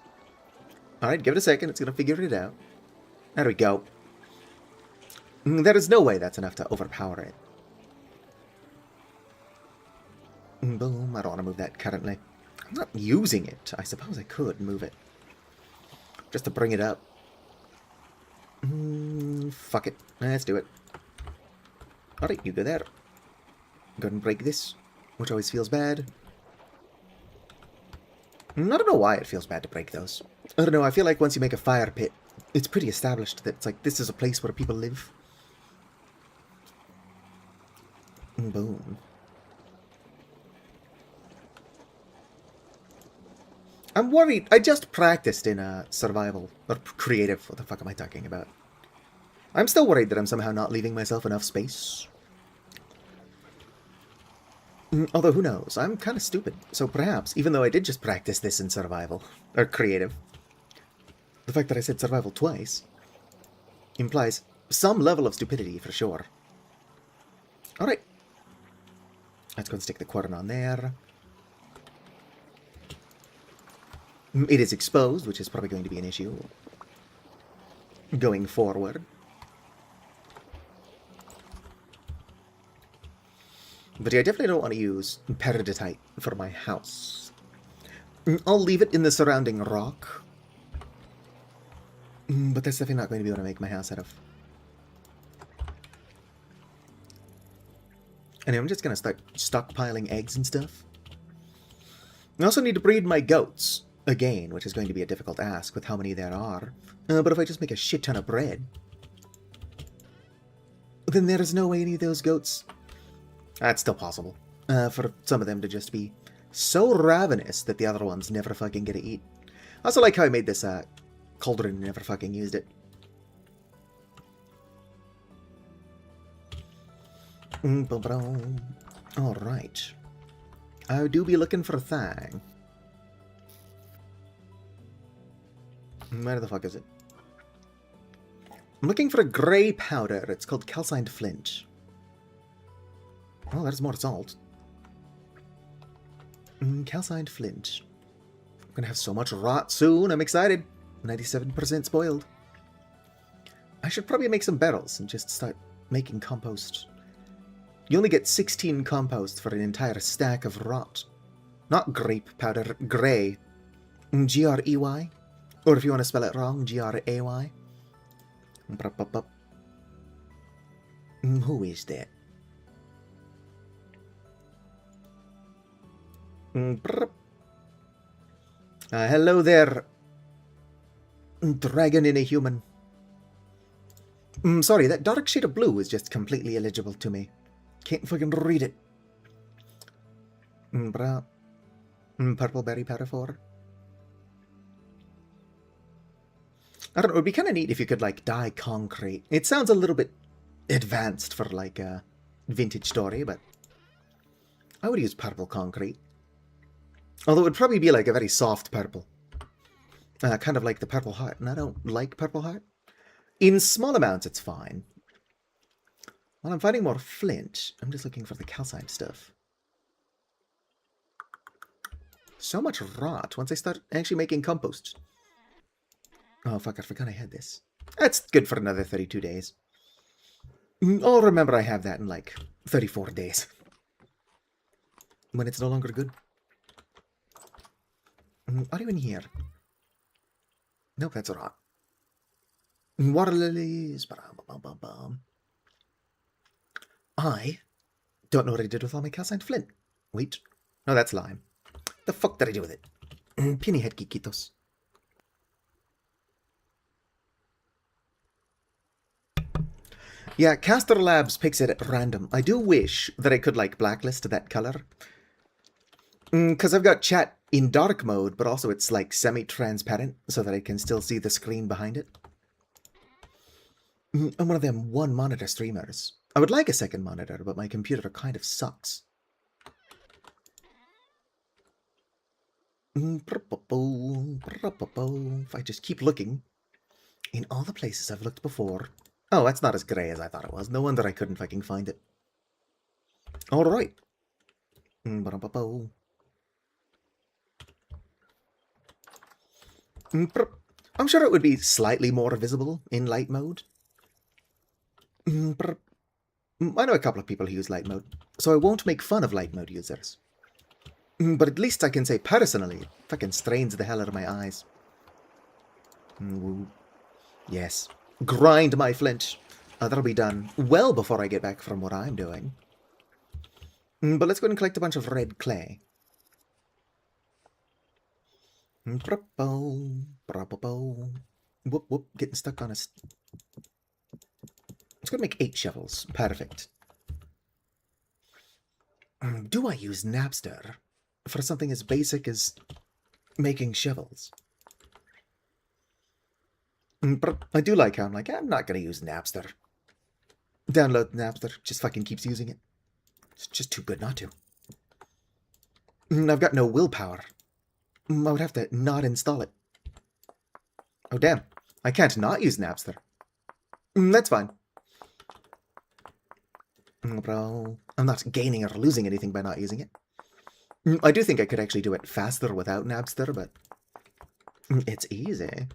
Alright, give it a second. It's gonna figure it out. There we go. There is no way that's enough to overpower it. Boom. I don't want to move that currently. I'm not using it. I suppose I could move it. Just to bring it up. Fuck it. Let's do it. Alright, you go there. Go ahead and break this, which always feels bad. I don't know why it feels bad to break those. I don't know, I feel like once you make a fire pit, it's pretty established that it's like, this is a place where people live. Boom. I'm worried. I just practiced in survival, or creative. What the fuck am I talking about? I'm still worried that I'm somehow not leaving myself enough space. Although, who knows? I'm kind of stupid. So perhaps, even though I did just practice this in survival, or creative, the fact that I said survival twice implies some level of stupidity for sure. Alright. Let's go and stick the quadrant on there. It is exposed, which is probably going to be an issue going forward. But yeah, I definitely don't want to use peridotite for my house. I'll leave it in the surrounding rock. But that's definitely not going to be what I make my house out of. Anyway, I'm just going to start stockpiling eggs and stuff. I also need to breed my goats. Again, which is going to be a difficult ask with how many there are. But if I just make a shit ton of bread, then there's no way any of those goats... That's still possible. For some of them to just be so ravenous that the other ones never fucking get to eat. I also like how I made this cauldron and never fucking used it. Alright. I do be looking for a thing. Where the fuck is it? I'm looking for a grey powder. It's called calcined flint. Oh, there's more salt. Calcined flint. I'm gonna have so much rot soon. I'm excited. 97% spoiled. I should probably make some barrels and just start making compost. You only get 16 compost for an entire stack of rot. Not grape powder, grey. G-R-E-Y. Or if you want to spell it wrong, G-R-A-Y. Who is that? Hello there. Dragon in a human. Sorry, that dark shade of blue is just completely illegible to me. Can't fucking read it. Purple berry powder 4. I don't know, it would be kind of neat if you could, like, dye concrete. It sounds a little bit advanced for, like, a vintage story, but I would use purple concrete. Although it would probably be, like, a very soft purple. Kind of like the Purple Heart, and I don't like Purple Heart. In small amounts, it's fine. While I'm finding more flint, I'm just looking for the calcined stuff. So much rot once I start actually making compost. Oh, fuck, I forgot I had this. That's good for another 32 days. I'll remember I have that in, like, 34 days. When it's no longer good. Are you in here? Nope, that's rot. Water lilies. I don't know what I did with all my calcined flint. Wait. No, that's lime. The fuck did I do with it? Penny head kikitos. Yeah, Caster Labs picks it at random. I do wish that I could, like, blacklist that color. Because I've got chat in dark mode, but also it's, like, semi-transparent, so that I can still see the screen behind it. I'm one of them one-monitor streamers. I would like a second monitor, but my computer kind of sucks. If I just keep looking in all the places I've looked before... Oh, that's not as grey as I thought it was. No wonder I couldn't fucking find it. Alright. I'm sure it would be slightly more visible in light mode. I know a couple of people who use light mode, so I won't make fun of light mode users. But at least I can say personally, it fucking strains the hell out of my eyes. Yes. Grind my flint. That'll be done well before I get back from what I'm doing. But let's go and collect a bunch of red clay. Whoop, whoop, getting stuck on a... It's going to make 8 shovels. Perfect. Do I use Napster for something as basic as making shovels? But I do like how I'm like, I'm not going to use Napster. Download Napster, just fucking keeps using it. It's just too good not to. I've got no willpower. I would have to not install it. Oh, damn. I can't not use Napster. That's fine. Bro, I'm not gaining or losing anything by not using it. I do think I could actually do it faster without Napster, but it's easy.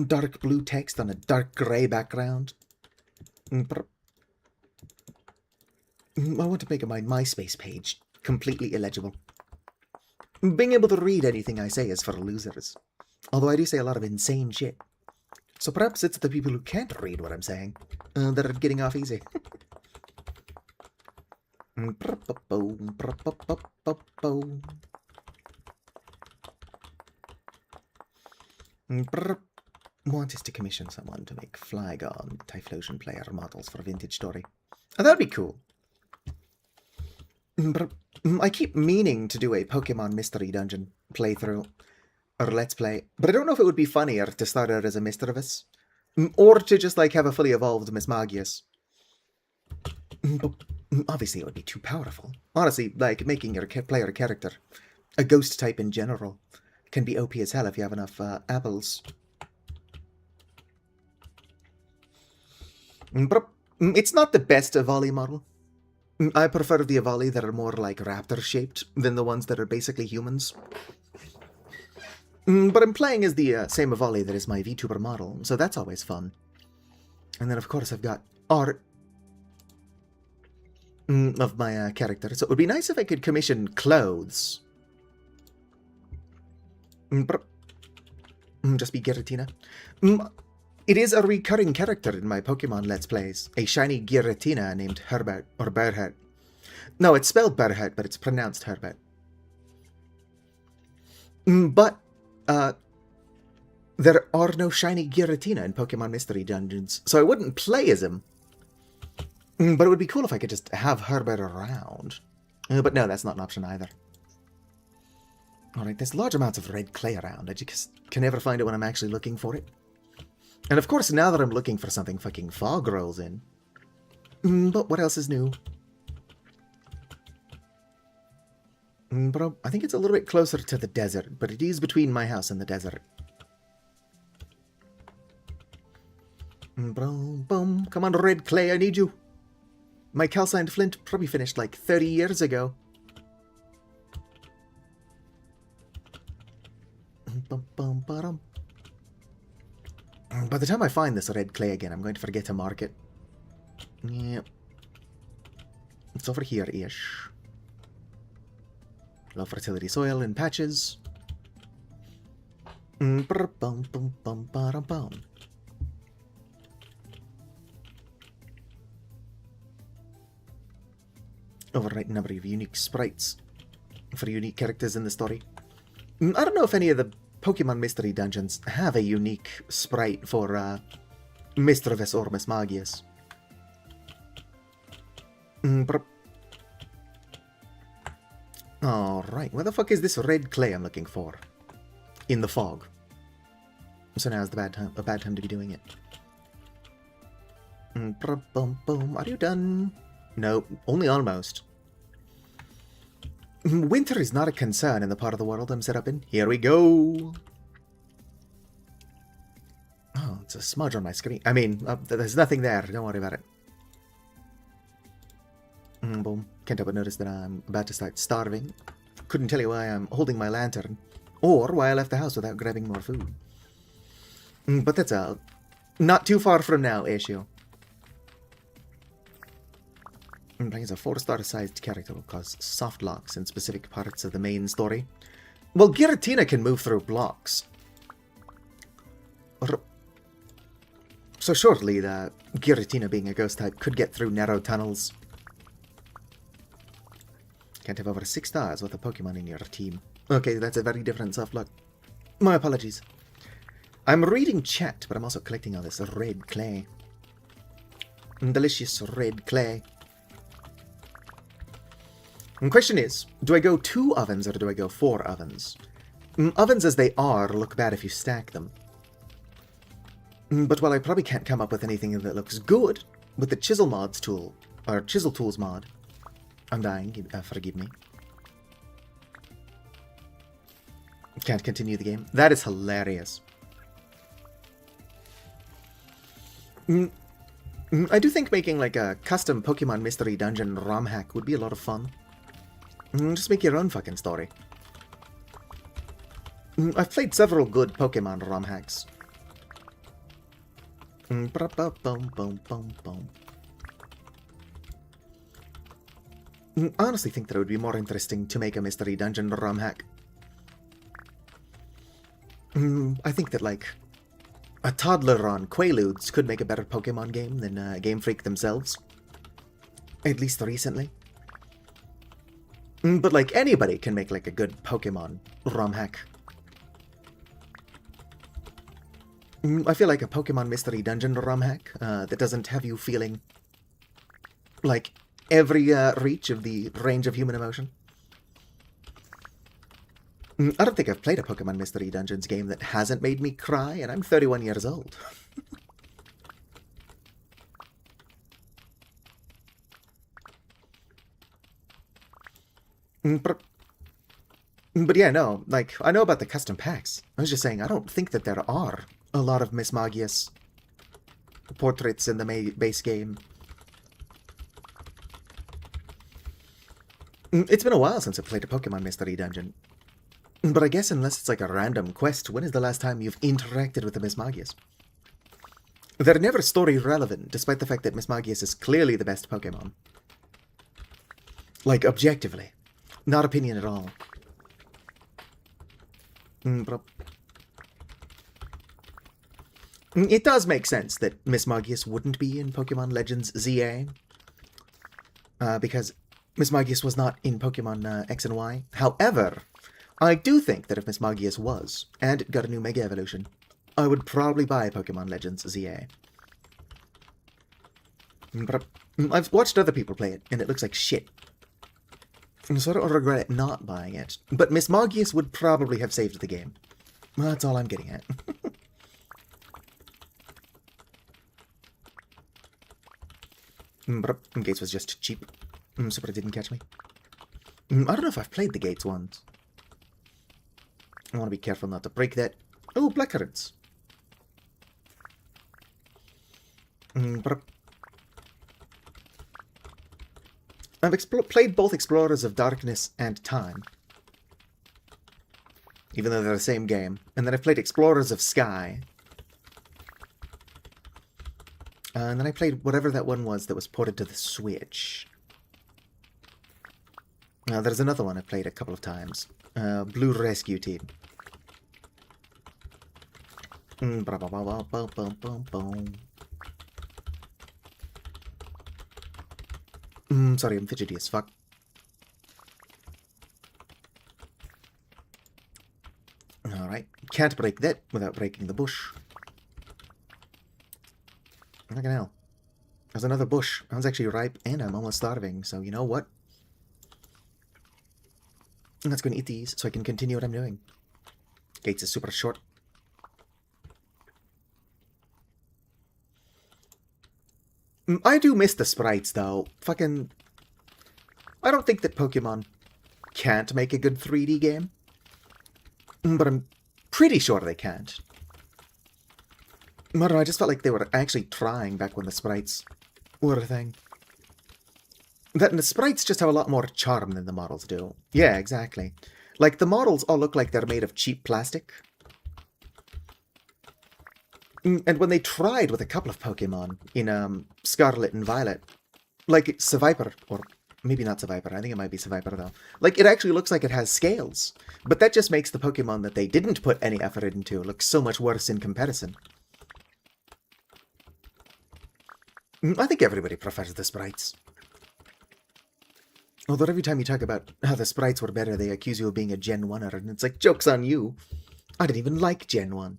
Dark blue text on a dark grey background. I want to make my MySpace page completely illegible. Being able to read anything I say is for losers. Although I do say a lot of insane shit. So perhaps it's the people who can't read what I'm saying that are getting off easy. Want is to commission someone to make Flygon Typhlosion player models for Vintage Story. Oh, that'd be cool. But I keep meaning to do a Pokemon Mystery Dungeon playthrough, or Let's Play, but I don't know if it would be funnier to start out as a Misdreavus, or to just, like, have a fully evolved Mismagius. Obviously, it would be too powerful. Honestly, like, making your player character a ghost type in general can be OP as hell if you have enough apples. But it's not the best Evoli model. I prefer the Evoli that are more like raptor-shaped than the ones that are basically humans. But I'm playing as the same Evoli that is my VTuber model, so that's always fun. And then, of course, I've got art of my character. So it would be nice if I could commission clothes. Just be Giratina. It is a recurring character in my Pokemon Let's Plays. A shiny Giratina named Herbert, or Berhert. No, it's spelled Berhert, but it's pronounced Herbert. But, there are no shiny Giratina in Pokemon Mystery Dungeons, so I wouldn't play as him. But it would be cool if I could just have Herbert around. But no, that's not an option either. Alright, there's large amounts of red clay around. I just can never find it when I'm actually looking for it. And of course, now that I'm looking for something, fucking fog rolls in. But what else is new? But I think it's a little bit closer to the desert, but it is between my house and the desert. Boom. Come on, red clay, I need you. My calcined flint probably finished like 30 years ago. By the time I find this red clay again, I'm going to forget to mark it. Yep. It's over here-ish. Low fertility soil in patches. Overwrite number of unique sprites for unique characters in the story. I don't know if any of the Pokemon Mystery Dungeons have a unique sprite for Misdreavus or Mismagius. Alright, where the fuck is this red clay I'm looking for? In the fog. So now is a bad time to be doing it. Are you done? No, only almost. Winter is not a concern in the part of the world I'm set up in. Here we go! Oh, it's a smudge on my screen. I mean, there's nothing there. Don't worry about it. Boom. Can't help but notice that I'm about to start starving. Couldn't tell you why I'm holding my lantern. Or why I left the house without grabbing more food. But that's a not too far from now issue. Playing as a 4-star sized character will cause soft locks in specific parts of the main story. Well, Giratina can move through blocks. So surely the Giratina being a ghost type could get through narrow tunnels. Can't have over 6 stars with a Pokemon in your team. Okay, that's a very different soft look. My apologies. I'm reading chat, but I'm also collecting all this red clay. Delicious red clay. The question is, do I go 2 ovens or do I go 4 ovens? Ovens as they are look bad if you stack them. But while I probably can't come up with anything that looks good with the Chisel Mods tool, or Chisel Tools mod, I'm dying, forgive me. Can't continue the game. That is hilarious. I do think making like a custom Pokemon Mystery Dungeon ROM hack would be a lot of fun. Just make your own fucking story. I've played several good Pokemon ROM hacks. I honestly think that it would be more interesting to make a Mystery Dungeon ROM hack. I think that, like, a toddler on Quaaludes could make a better Pokemon game than Game Freak themselves. At least recently. But, like, anybody can make, like, a good Pokemon ROM hack. I feel like a Pokemon Mystery Dungeon ROM hack that doesn't have you feeling like every reach of the range of human emotion. I don't think I've played a Pokemon Mystery Dungeons game that hasn't made me cry, and I'm 31 years old. But yeah, no, like, I know about the custom packs. I was just saying, I don't think that there are a lot of Miss Magius portraits in the base game. It's been a while since I played a Pokemon Mystery Dungeon. But I guess unless it's like a random quest, when is the last time you've interacted with a Miss Magius? They're never story relevant, despite the fact that Miss Magius is clearly the best Pokemon. Like, objectively. Not opinion at all. It does make sense that Miss Magius wouldn't be in Pokemon Legends ZA. Because Miss Magius was not in Pokemon X and Y. However, I do think that if Miss Magius was, and it got a new Mega Evolution, I would probably buy Pokemon Legends ZA. But I've watched other people play it, and it looks like shit. So I don't regret not buying it. But Miss Magius would probably have saved the game. That's all I'm getting at. Gates was just cheap. Super didn't catch me. I don't know if I've played the Gates ones. I want to be careful not to break that. Oh, blackcurrants. I've played both Explorers of Darkness and Time. Even though they're the same game. And then I've played Explorers of Sky. And then I played whatever that one was that was ported to the Switch. There's another one I played a couple of times. Blue Rescue Team. Sorry, I'm fidgety as fuck. Alright, can't break that without breaking the bush. Fucking hell. There's another bush. That one's actually ripe, and I'm almost starving, so you know what? Let's go and eat these so I can continue what I'm doing. Gates is super short. I do miss the sprites, though. Fucking... I don't think that Pokemon can't make a good 3D game. But I'm pretty sure they can't. I don't know, I just felt like they were actually trying back when the sprites were a thing. That and the sprites just have a lot more charm than the models do. Yeah, exactly. Like, the models all look like they're made of cheap plastic. And when they tried with a couple of Pokemon in Scarlet and Violet, like Seviper, or maybe not Seviper, I think it might be Seviper though. Like, it actually looks like it has scales. But that just makes the Pokemon that they didn't put any effort into look so much worse in comparison. I think everybody prefers the sprites. Although every time you talk about how the sprites were better, they accuse you of being a Gen 1er, and it's like, joke's on you. I didn't even like Gen 1.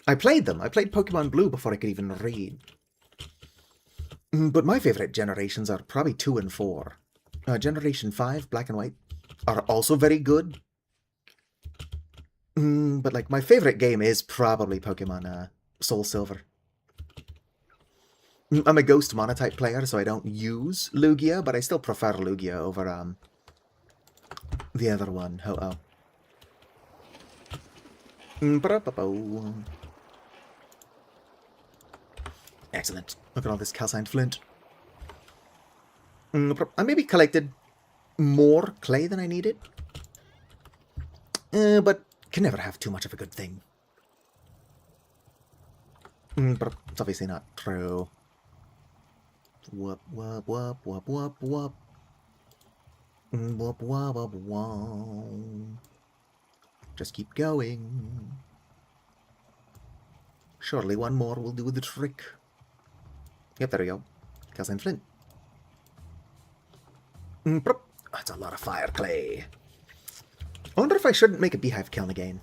I played them. I played Pokemon Blue before I could even read. But my favorite generations are probably 2 and 4. Generation 5, Black and White, are also very good. But like, my favorite game is probably Pokemon Soul Silver. I'm a Ghost Monotype player, so I don't use Lugia, but I still prefer Lugia over the other one, Ho-Oh. Excellent. Look at all this calcined flint. I maybe collected more clay than I needed. But can never have too much of a good thing. But it's obviously not true. Whoop, whoop, whoop, whoop, whoop, whoop. Whoop, whoop, whoop, whoop. Just keep going. Surely one more will do the trick. Yep, there we go. Calcined flint. That's a lot of fire clay. I wonder if I shouldn't make a beehive kiln again.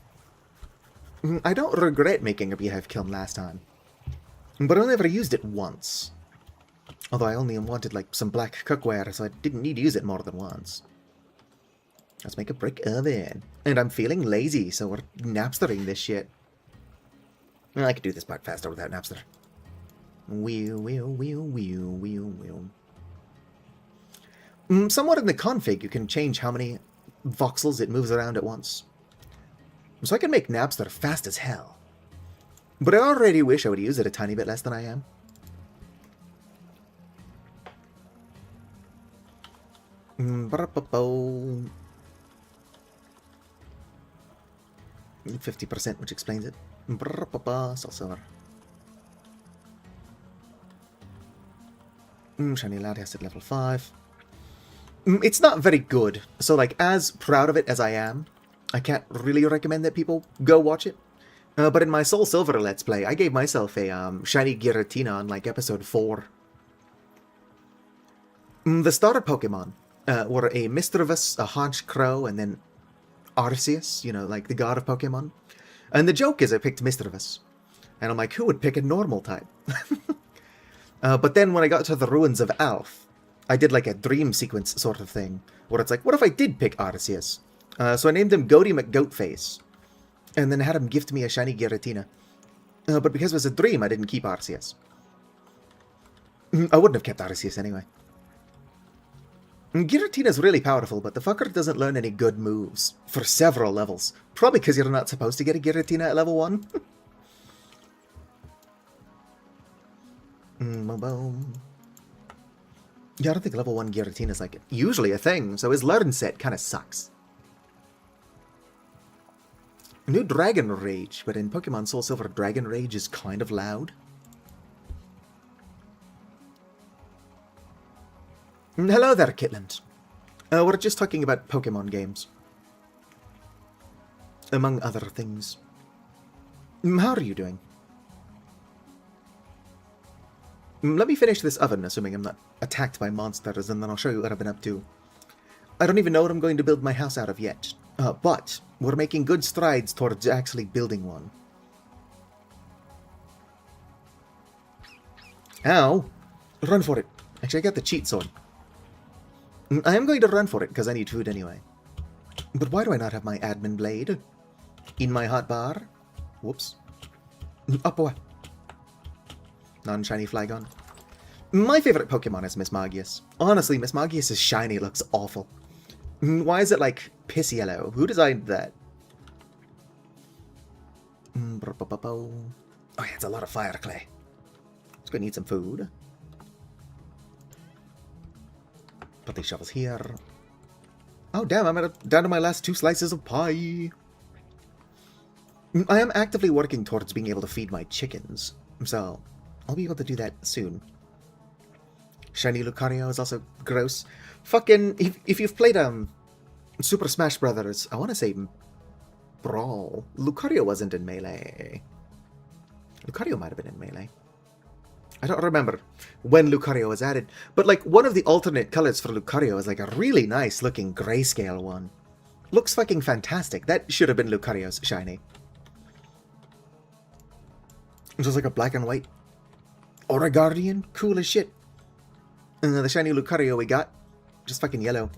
I don't regret making a beehive kiln last time. But I only ever used it once. Although I only wanted like some black cookware, so I didn't need to use it more than once. Let's make a brick oven. And I'm feeling lazy, so we're Napstering this shit. Well, I could do this part faster without Napster. Wheel, wheel, wheel, wheel, wheel, wheel. Somewhat in the config, you can change how many voxels it moves around at once. So I can make Napster fast as hell. But I already wish I would use it a tiny bit less than I am. 50%, which explains it. Soul Silver. Shiny Latias at level 5. It's not very good, so like, as proud of it as I am, I can't really recommend that people go watch it. But in my Soul Silver Let's Play, I gave myself a Shiny Giratina on like episode 4. The starter Pokemon were a Misdreavus, a Honchkrow, and then Arceus, you know, like the god of Pokemon. And the joke is I picked Misdreavus. And I'm like, who would pick a normal type? But then when I got to the Ruins of Alph, I did like a dream sequence sort of thing, where it's like, what if I did pick Arceus? So I named him Goaty McGoatface, and then had him gift me a Shiny Giratina. But because it was a dream, I didn't keep Arceus. I wouldn't have kept Arceus anyway. Giratina's really powerful, but the fucker doesn't learn any good moves for several levels. Probably because you're not supposed to get a Giratina at level 1. Yeah, I don't think level 1 Giratina is like usually a thing, so his learn set kind of sucks. New Dragon Rage, but in Pokemon Soul Silver, Dragon Rage is kind of loud. Hello there, Kitland. We're just talking about Pokemon games. Among other things. How are you doing? Let me finish this oven, assuming I'm not attacked by monsters, and then I'll show you what I've been up to. I don't even know what I'm going to build my house out of yet. But we're making good strides towards actually building one. Ow! Run for it. Actually, I got the cheat sword. I am going to run for it, because I need food anyway. But why do I not have my admin blade? In my hotbar? Whoops. Up away. Non-shiny Flygon. My favorite Pokemon is Mismagius. Honestly, Mismagius' shiny looks awful. Why is it like piss yellow? Who designed that? Oh yeah, it's a lot of fire clay. Let's go need some food. Put these shovels here. Oh damn, I'm down to my last 2 slices of pie. I am actively working towards being able to feed my chickens, so I'll be able to do that soon. Shiny Lucario is also gross. Fucking, if you've played Super Smash Brothers, I want to say Brawl. Lucario wasn't in Melee. Lucario might have been in Melee. I don't remember when Lucario was added, but like one of the alternate colors for Lucario is like a really nice looking grayscale one. Looks fucking fantastic. That should have been Lucario's shiny. Just like a black and white Aura Guardian, cool as shit. And the shiny Lucario we got, just fucking yellow.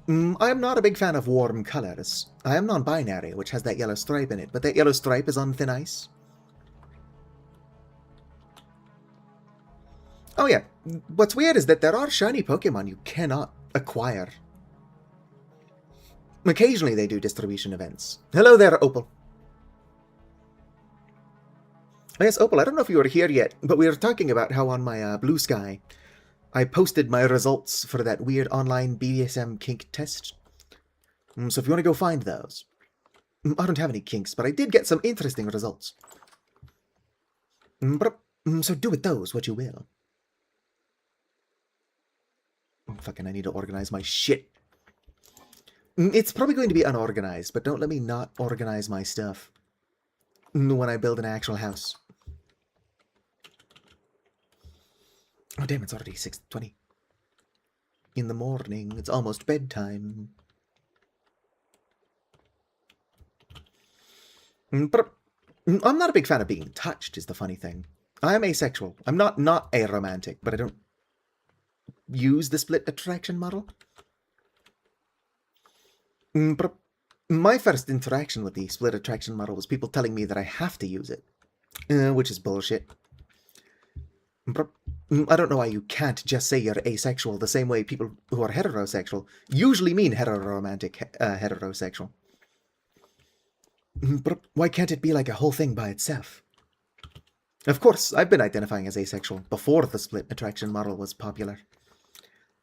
I am not a big fan of warm colors. I am non-binary, which has that yellow stripe in it, but that yellow stripe is on thin ice. Oh yeah, what's weird is that there are shiny Pokemon you cannot acquire. Occasionally they do distribution events. Hello there, Opal. Yes, Opal, I don't know if you were here yet, but we were talking about how on my Blue Sky, I posted my results for that weird online BDSM kink test. So if you want to go find those. I don't have any kinks, but I did get some interesting results. So do with those what you will. Fucking, I need to organize my shit. It's probably going to be unorganized, but don't let me not organize my stuff when I build an actual house. Oh damn, it's already 6:20. In the morning, it's almost bedtime. But I'm not a big fan of being touched, is the funny thing. I am asexual. I'm not aromantic, but I don't use the split attraction model. But my first interaction with the split attraction model was people telling me that I have to use it, which is bullshit. But I don't know why you can't just say you're asexual the same way people who are heterosexual usually mean heteroromantic heterosexual. But why can't it be like a whole thing by itself? Of course, I've been identifying as asexual before the split attraction model was popular.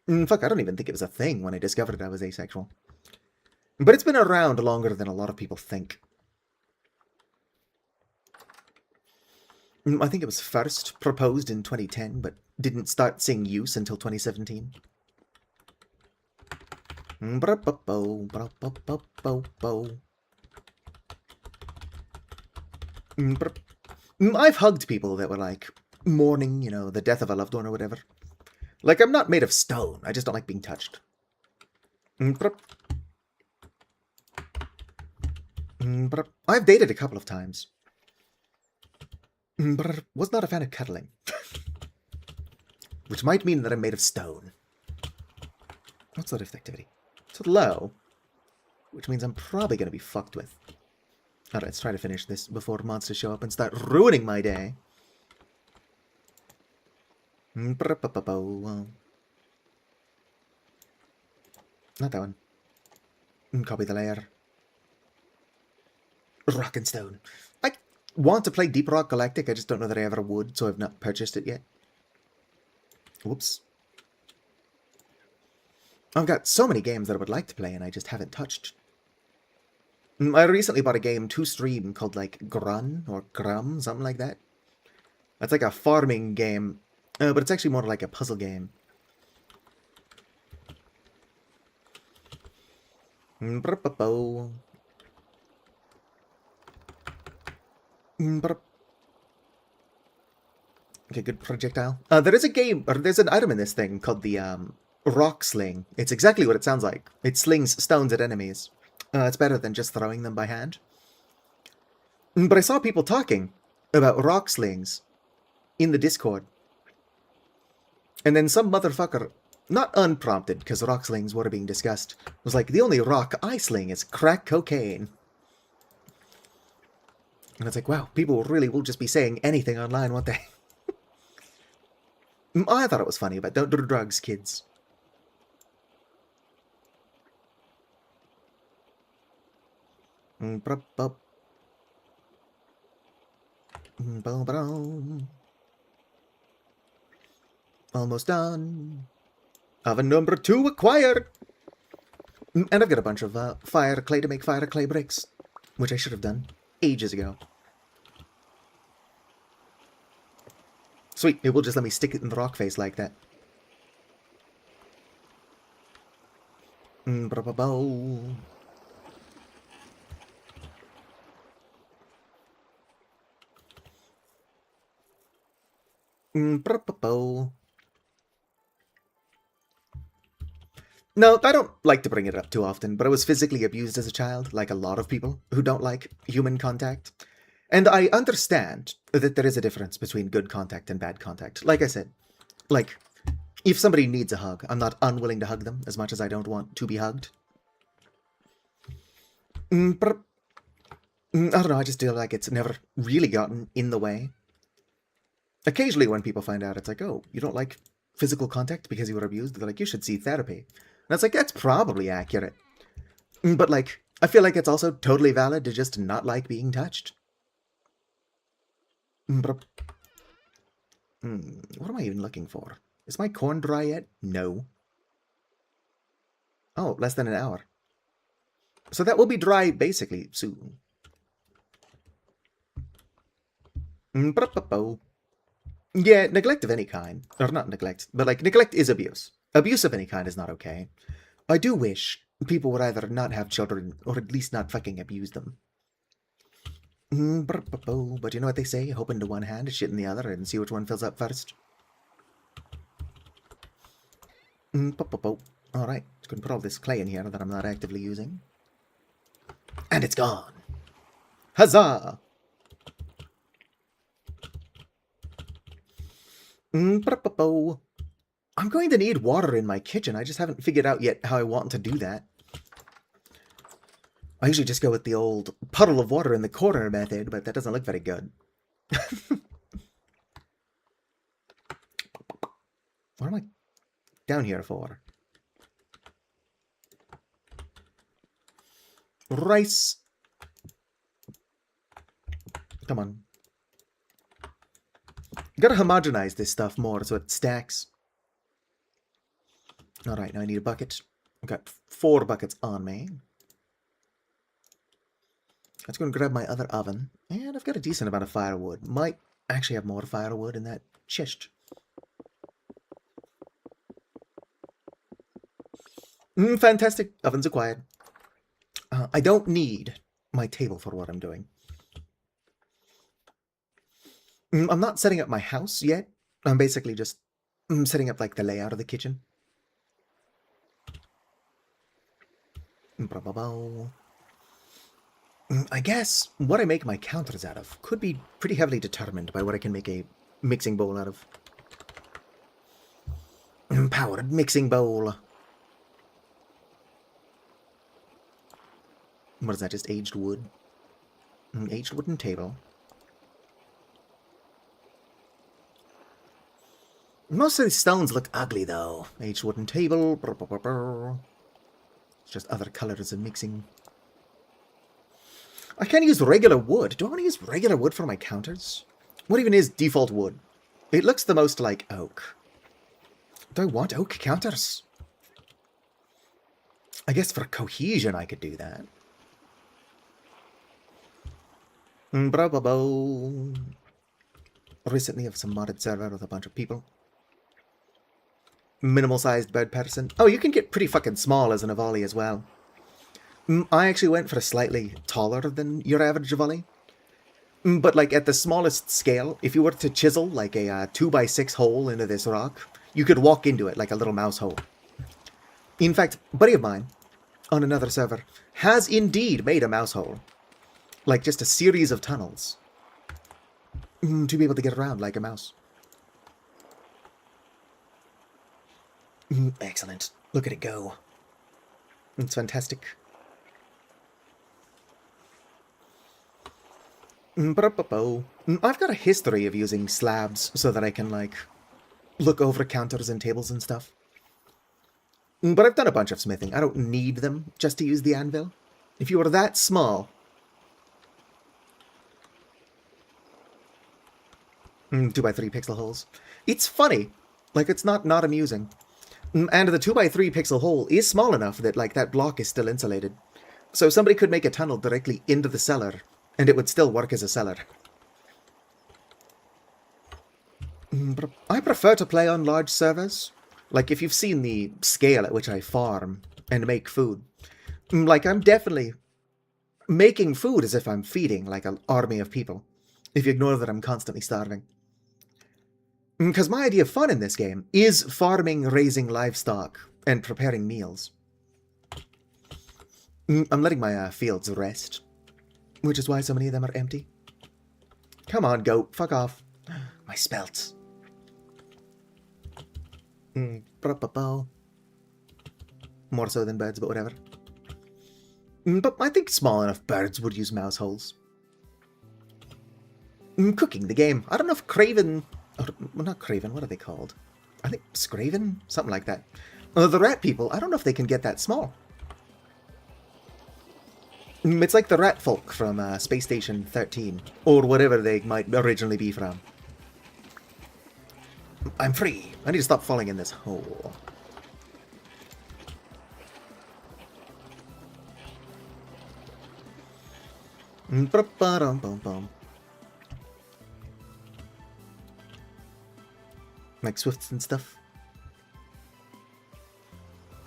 Fuck, I don't even think it was a thing when I discovered I was asexual. But it's been around longer than a lot of people think. I think it was first proposed in 2010, but didn't start seeing use until 2017. I've hugged people that were like mourning, you know, the death of a loved one or whatever. Like, I'm not made of stone. I just don't like being touched. I've dated a couple of times. But I was not a fan of cuddling. Which might mean that I'm made of stone. What's that activity? It's low. Which means I'm probably going to be fucked with. Alright, let's try to finish this before monsters show up and start ruining my day. Not that one. Copy the layer. Rock and Stone. I want to play Deep Rock Galactic, I just don't know that I ever would, so I've not purchased it yet. Whoops. I've got so many games that I would like to play and I just haven't touched. I recently bought a game to stream called like Grun or Grum, something like that. It's like a farming game, but it's actually more like a puzzle game. Okay, good projectile. There is a game, or there's an item in this thing called the Rock Sling. It's exactly what it sounds like. It slings stones at enemies. It's better than just throwing them by hand. But I saw people talking about rock slings in the Discord. And then some motherfucker, not unprompted, because rock slings were being discussed, was like, the only rock I sling is crack cocaine. And it's like, wow, people really will just be saying anything online, won't they? I thought it was funny, but don't do drugs, kids. Almost done. Oven number 2 acquired. And I've got a bunch of fire clay to make fire clay bricks, which I should have done ages ago. Sweet, it will just let me stick it in the rock face like that. Bro. No, I don't like to bring it up too often, but I was physically abused as a child, like a lot of people who don't like human contact. And I understand that there is a difference between good contact and bad contact. Like I said, like, if somebody needs a hug, I'm not unwilling to hug them as much as I don't want to be hugged. But I don't know, I just feel like it's never really gotten in the way. Occasionally when people find out, it's like, oh, you don't like physical contact because you were abused? They're like, you should see therapy. And it's like, that's probably accurate. But, like, I feel like it's also totally valid to just not like being touched. What am I even looking for? Is my corn dry yet? No. Oh, less than an hour. So that will be dry, basically, soon. Yeah, neglect of any kind. Or not neglect, but, like, neglect is abuse. Abuse of any kind is not okay. I do wish people would either not have children, or at least not fucking abuse them. But you know what they say? Hope into one hand, shit in the other, and see which one fills up first. Alright, just gonna put all this clay in here that I'm not actively using. And it's gone! Huzzah! I'm going to need water in my kitchen. I just haven't figured out yet how I want to do that. I usually just go with the old puddle of water in the corner method, but that doesn't look very good. What am I down here for? Rice. Come on. Gotta homogenize this stuff more so it stacks. Alright, now I need a bucket. I've got 4 buckets on me. Let's go and grab my other oven. And I've got a decent amount of firewood. Might actually have more firewood in that chest. Fantastic. Oven's acquired. I don't need my table for what I'm doing. I'm not setting up my house yet. I'm basically just setting up, like, the layout of the kitchen. I guess what I make my counters out of could be pretty heavily determined by what I can make a mixing bowl out of. Powered mixing bowl. What is that, just aged wood? Aged wooden table. Most of these stones look ugly, though. Aged wooden table. It's just other colors of mixing. I can use regular wood. Do I want to use regular wood for my counters? What even is default wood? It looks the most like oak. Do I want oak counters? I guess for cohesion I could do that. Recently of some modded server with a bunch of people. Minimal-sized bed person. Oh, you can get pretty fucking small as an Avali as well. I actually went for a slightly taller than your average Avali. But, like, at the smallest scale, if you were to chisel, like, a 2x6 hole into this rock, you could walk into it like a little mouse hole. In fact, a buddy of mine, on another server, has indeed made a mouse hole. Like, just a series of tunnels. To be able to get around like a mouse. Excellent. Look at it go. It's fantastic. I've got a history of using slabs so that I can, like, look over counters and tables and stuff. But I've done a bunch of smithing. I don't need them just to use the anvil. If you were that small... 2x3 pixel holes. It's funny. Like, it's not amusing. And the 2x3 pixel hole is small enough that, like, that block is still insulated. So somebody could make a tunnel directly into the cellar, and it would still work as a cellar. I prefer to play on large servers. Like, if you've seen the scale at which I farm and make food, like, I'm definitely making food as if I'm feeding, like, an army of people. If you ignore that I'm constantly starving. Because my idea of fun in this game is farming, raising livestock, and preparing meals. I'm letting my fields rest, which is why so many of them are empty. Come on, goat, fuck off. My spelts. More so than birds, but whatever. But I think small enough birds would use mouse holes. Cooking the game. I don't know if Craven... Or, well, not Craven, what are they called? I think Scraven? Something like that. The rat people, I don't know if they can get that small. It's like the rat folk from Space Station 13. Or whatever they might originally be from. I'm free. I need to stop falling in this hole. Like swifts and stuff.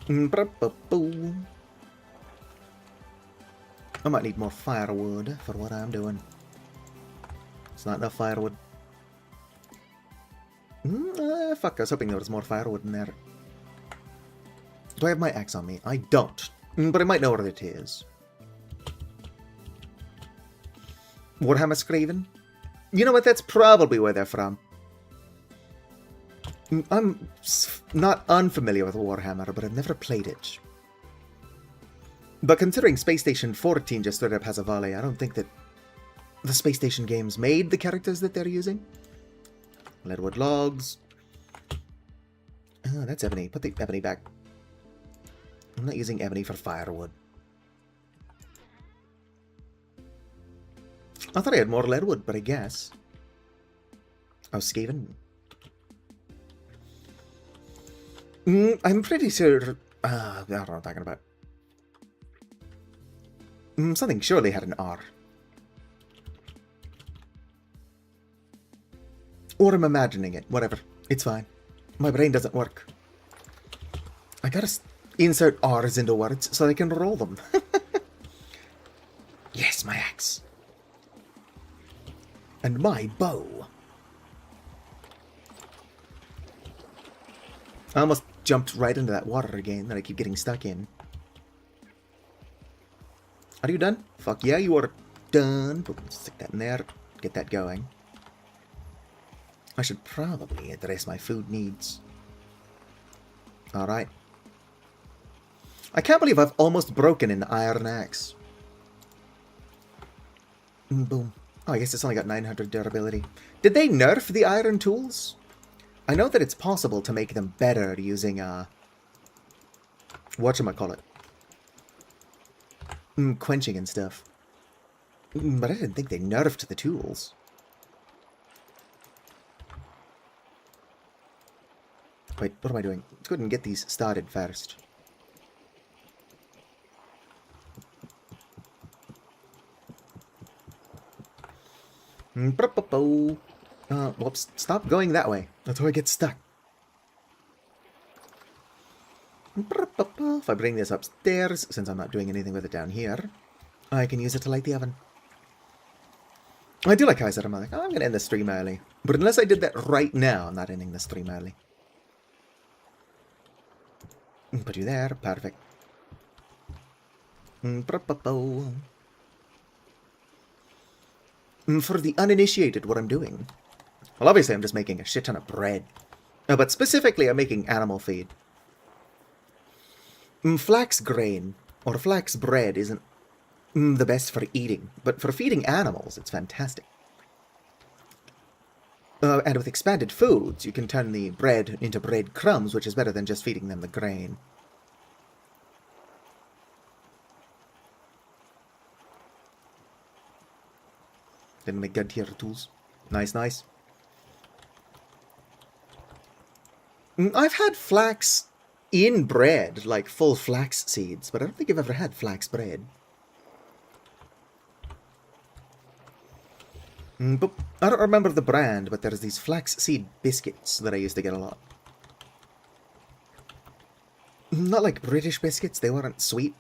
I might need more firewood for what I'm doing. It's not enough firewood. Fuck, I was hoping there was more firewood in there. Do I have my axe on me? I don't. But I might know where it is. Warhammer Scraven? You know what, that's probably where they're from. I'm not unfamiliar with Warhammer, but I've never played it. But considering Space Station 14 just straight up has a volley, I don't think that the Space Station games made the characters that they're using. Leadwood logs. Oh, that's ebony. Put the ebony back. I'm not using ebony for firewood. I thought I had more leadwood, but I guess. Oh, Skaven. I'm pretty sure... I don't know what I'm talking about. Something surely had an R. Or I'm imagining it. Whatever. It's fine. My brain doesn't work. I gotta insert R's into words so I can roll them. Yes, my axe. And my bow. I almost jumped right into that water again that I keep getting stuck in. Are you done? Fuck yeah, you are done. Stick that in there. Get that going. I should probably address my food needs. Alright. I can't believe I've almost broken an iron axe. Boom. Oh, I guess it's only got 900 durability. Did they nerf the iron tools? I know that it's possible to make them better using, whatchamacallit? Quenching and stuff. But I didn't think they nerfed the tools. Wait, what am I doing? Let's go ahead and get these started first. Whoops, stop going that way. That's where I get stuck. If I bring this upstairs, since I'm not doing anything with it down here, I can use it to light the oven. I do like how I said, I'm like, oh, I'm going to end the stream early. But unless I did that right now, I'm not ending the stream early. Put you there, perfect. For the uninitiated, what I'm doing. Well, obviously I'm just making a shit ton of bread. But specifically, I'm making animal feed. Flax grain, or flax bread, isn't the best for eating. But for feeding animals, it's fantastic. And with expanded foods, you can turn the bread into bread crumbs, which is better than just feeding them the grain. Then make good tier tools. Nice, nice. I've had flax in bread, like full flax seeds, but I don't think I've ever had flax bread. But I don't remember the brand, but there's these flax seed biscuits that I used to get a lot. Not like British biscuits, they weren't sweet,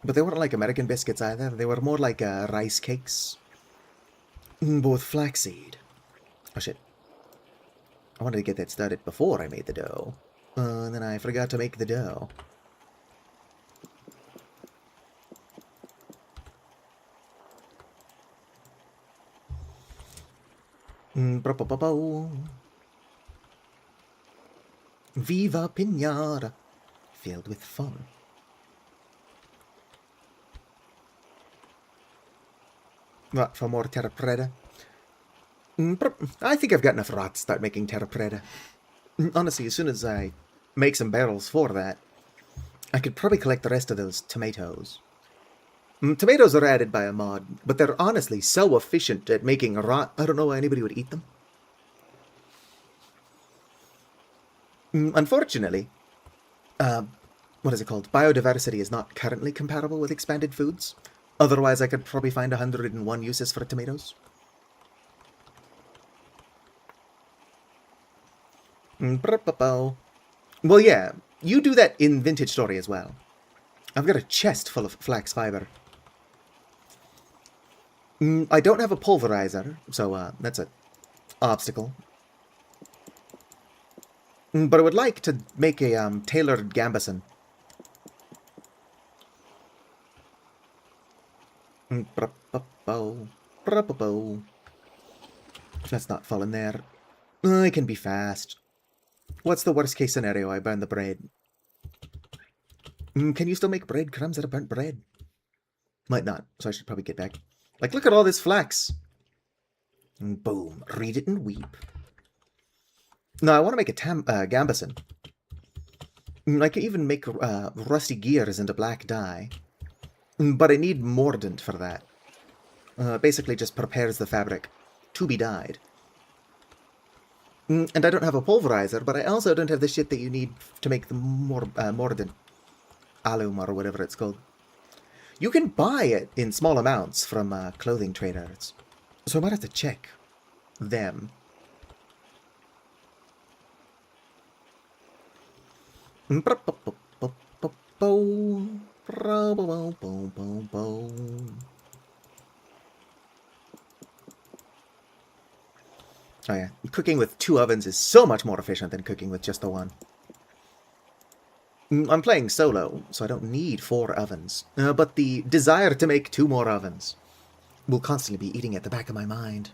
but they weren't like American biscuits either. They were more like rice cakes. Both flaxseed. Oh shit. I wanted to get that started before I made the dough. And then I forgot to make the dough. Viva Pinata! Filled with fun. What, for more terra preta? I think I've got enough rot to start making terra preta. Honestly, as soon as I make some barrels for that, I could probably collect the rest of those tomatoes. Tomatoes are added by a mod, but they're honestly so efficient at making rot, I don't know why anybody would eat them. Unfortunately, what is it called? Biodiversity is not currently compatible with expanded foods. Otherwise, I could probably find 101 uses for tomatoes. Well, yeah, you do that in Vintage Story as well. I've got a chest full of flax fiber. I don't have a pulverizer, so that's an obstacle. But I would like to make a tailored gambeson. Let's not fall in there. I can be fast. What's the worst case scenario? I burn the bread. Can you still make breadcrumbs out of burnt bread? Might not, so I should probably get back. Like, look at all this flax. Boom. Read it and weep. No, I want to make a gambeson. I can even make rusty gears into black dye. But I need mordant for that. Basically just prepares the fabric to be dyed. And I don't have a pulverizer, but I also don't have the shit that you need to make the mordant. Alum or whatever it's called. You can buy it in small amounts from clothing traders. So I might have to check them. Oh yeah, cooking with 2 ovens is so much more efficient than cooking with just the one. I'm playing solo, so I don't need 4 ovens. But the desire to make 2 more ovens will constantly be eating at the back of my mind.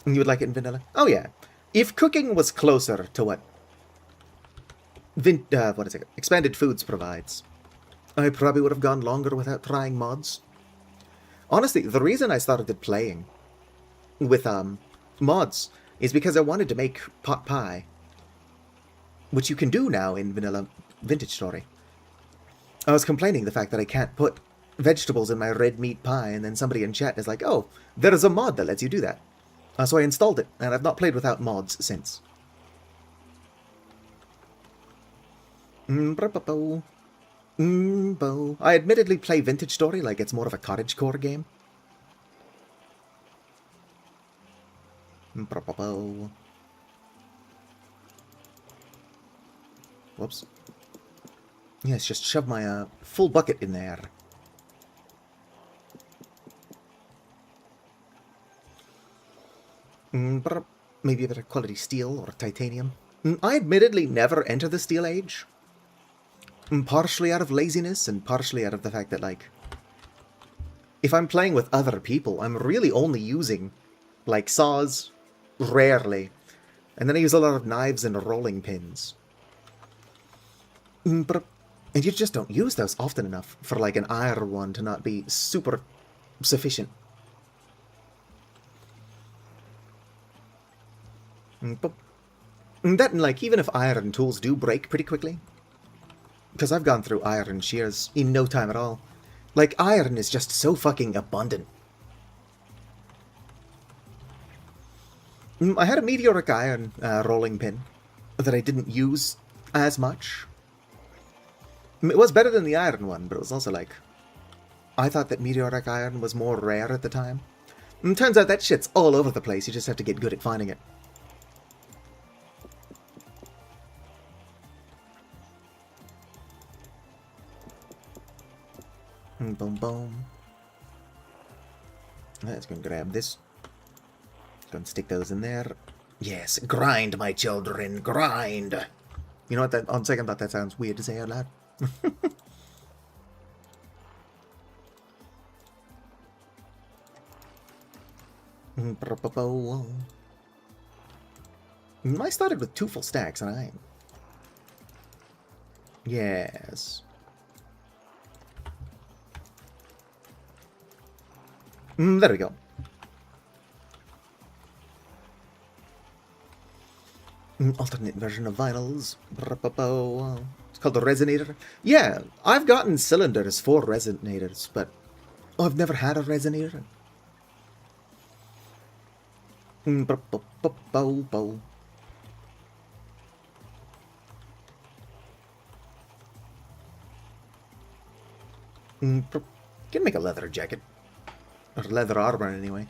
You would like it in vanilla? Oh yeah. If cooking was closer to what Expanded Foods provides, I probably would have gone longer without trying mods. Honestly, the reason I started playing with mods is because I wanted to make pot pie, which you can do now in vanilla Vintage Story. I was complaining the fact that I can't put vegetables in my red meat pie, and then somebody in chat is like, oh, there is a mod that lets you do that. So I installed it, and I've not played without mods since. I admittedly play Vintage Story like it's more of a cottagecore game. Whoops. Yes, just shove my full bucket in there. Maybe a bit of quality steel or titanium. I admittedly never enter the Steel Age. Partially out of laziness and partially out of the fact that, like, if I'm playing with other people, I'm really only using, like, saws, rarely. And then I use a lot of knives and rolling pins. And you just don't use those often enough for, like, an iron one to not be super sufficient. That, and, like, even if iron tools do break pretty quickly, because I've gone through iron shears in no time at all. Like, iron is just so fucking abundant. I had a meteoric iron rolling pin that I didn't use as much. It was better than the iron one, but it was also like, I thought that meteoric iron was more rare at the time. Turns out that shit's all over the place, you just have to get good at finding it. Boom, boom. Let's go and grab this. Go and stick those in there. Yes, grind, my children, grind. You know what? That on second thought, that sounds weird to say out loud. I started with 2 full stacks, and I... Yes. There we go. Alternate version of vinyls. It's called the resonator. Yeah, I've gotten cylinders for resonators, but I've never had a resonator. Can make a leather jacket. Or leather armor, anyway.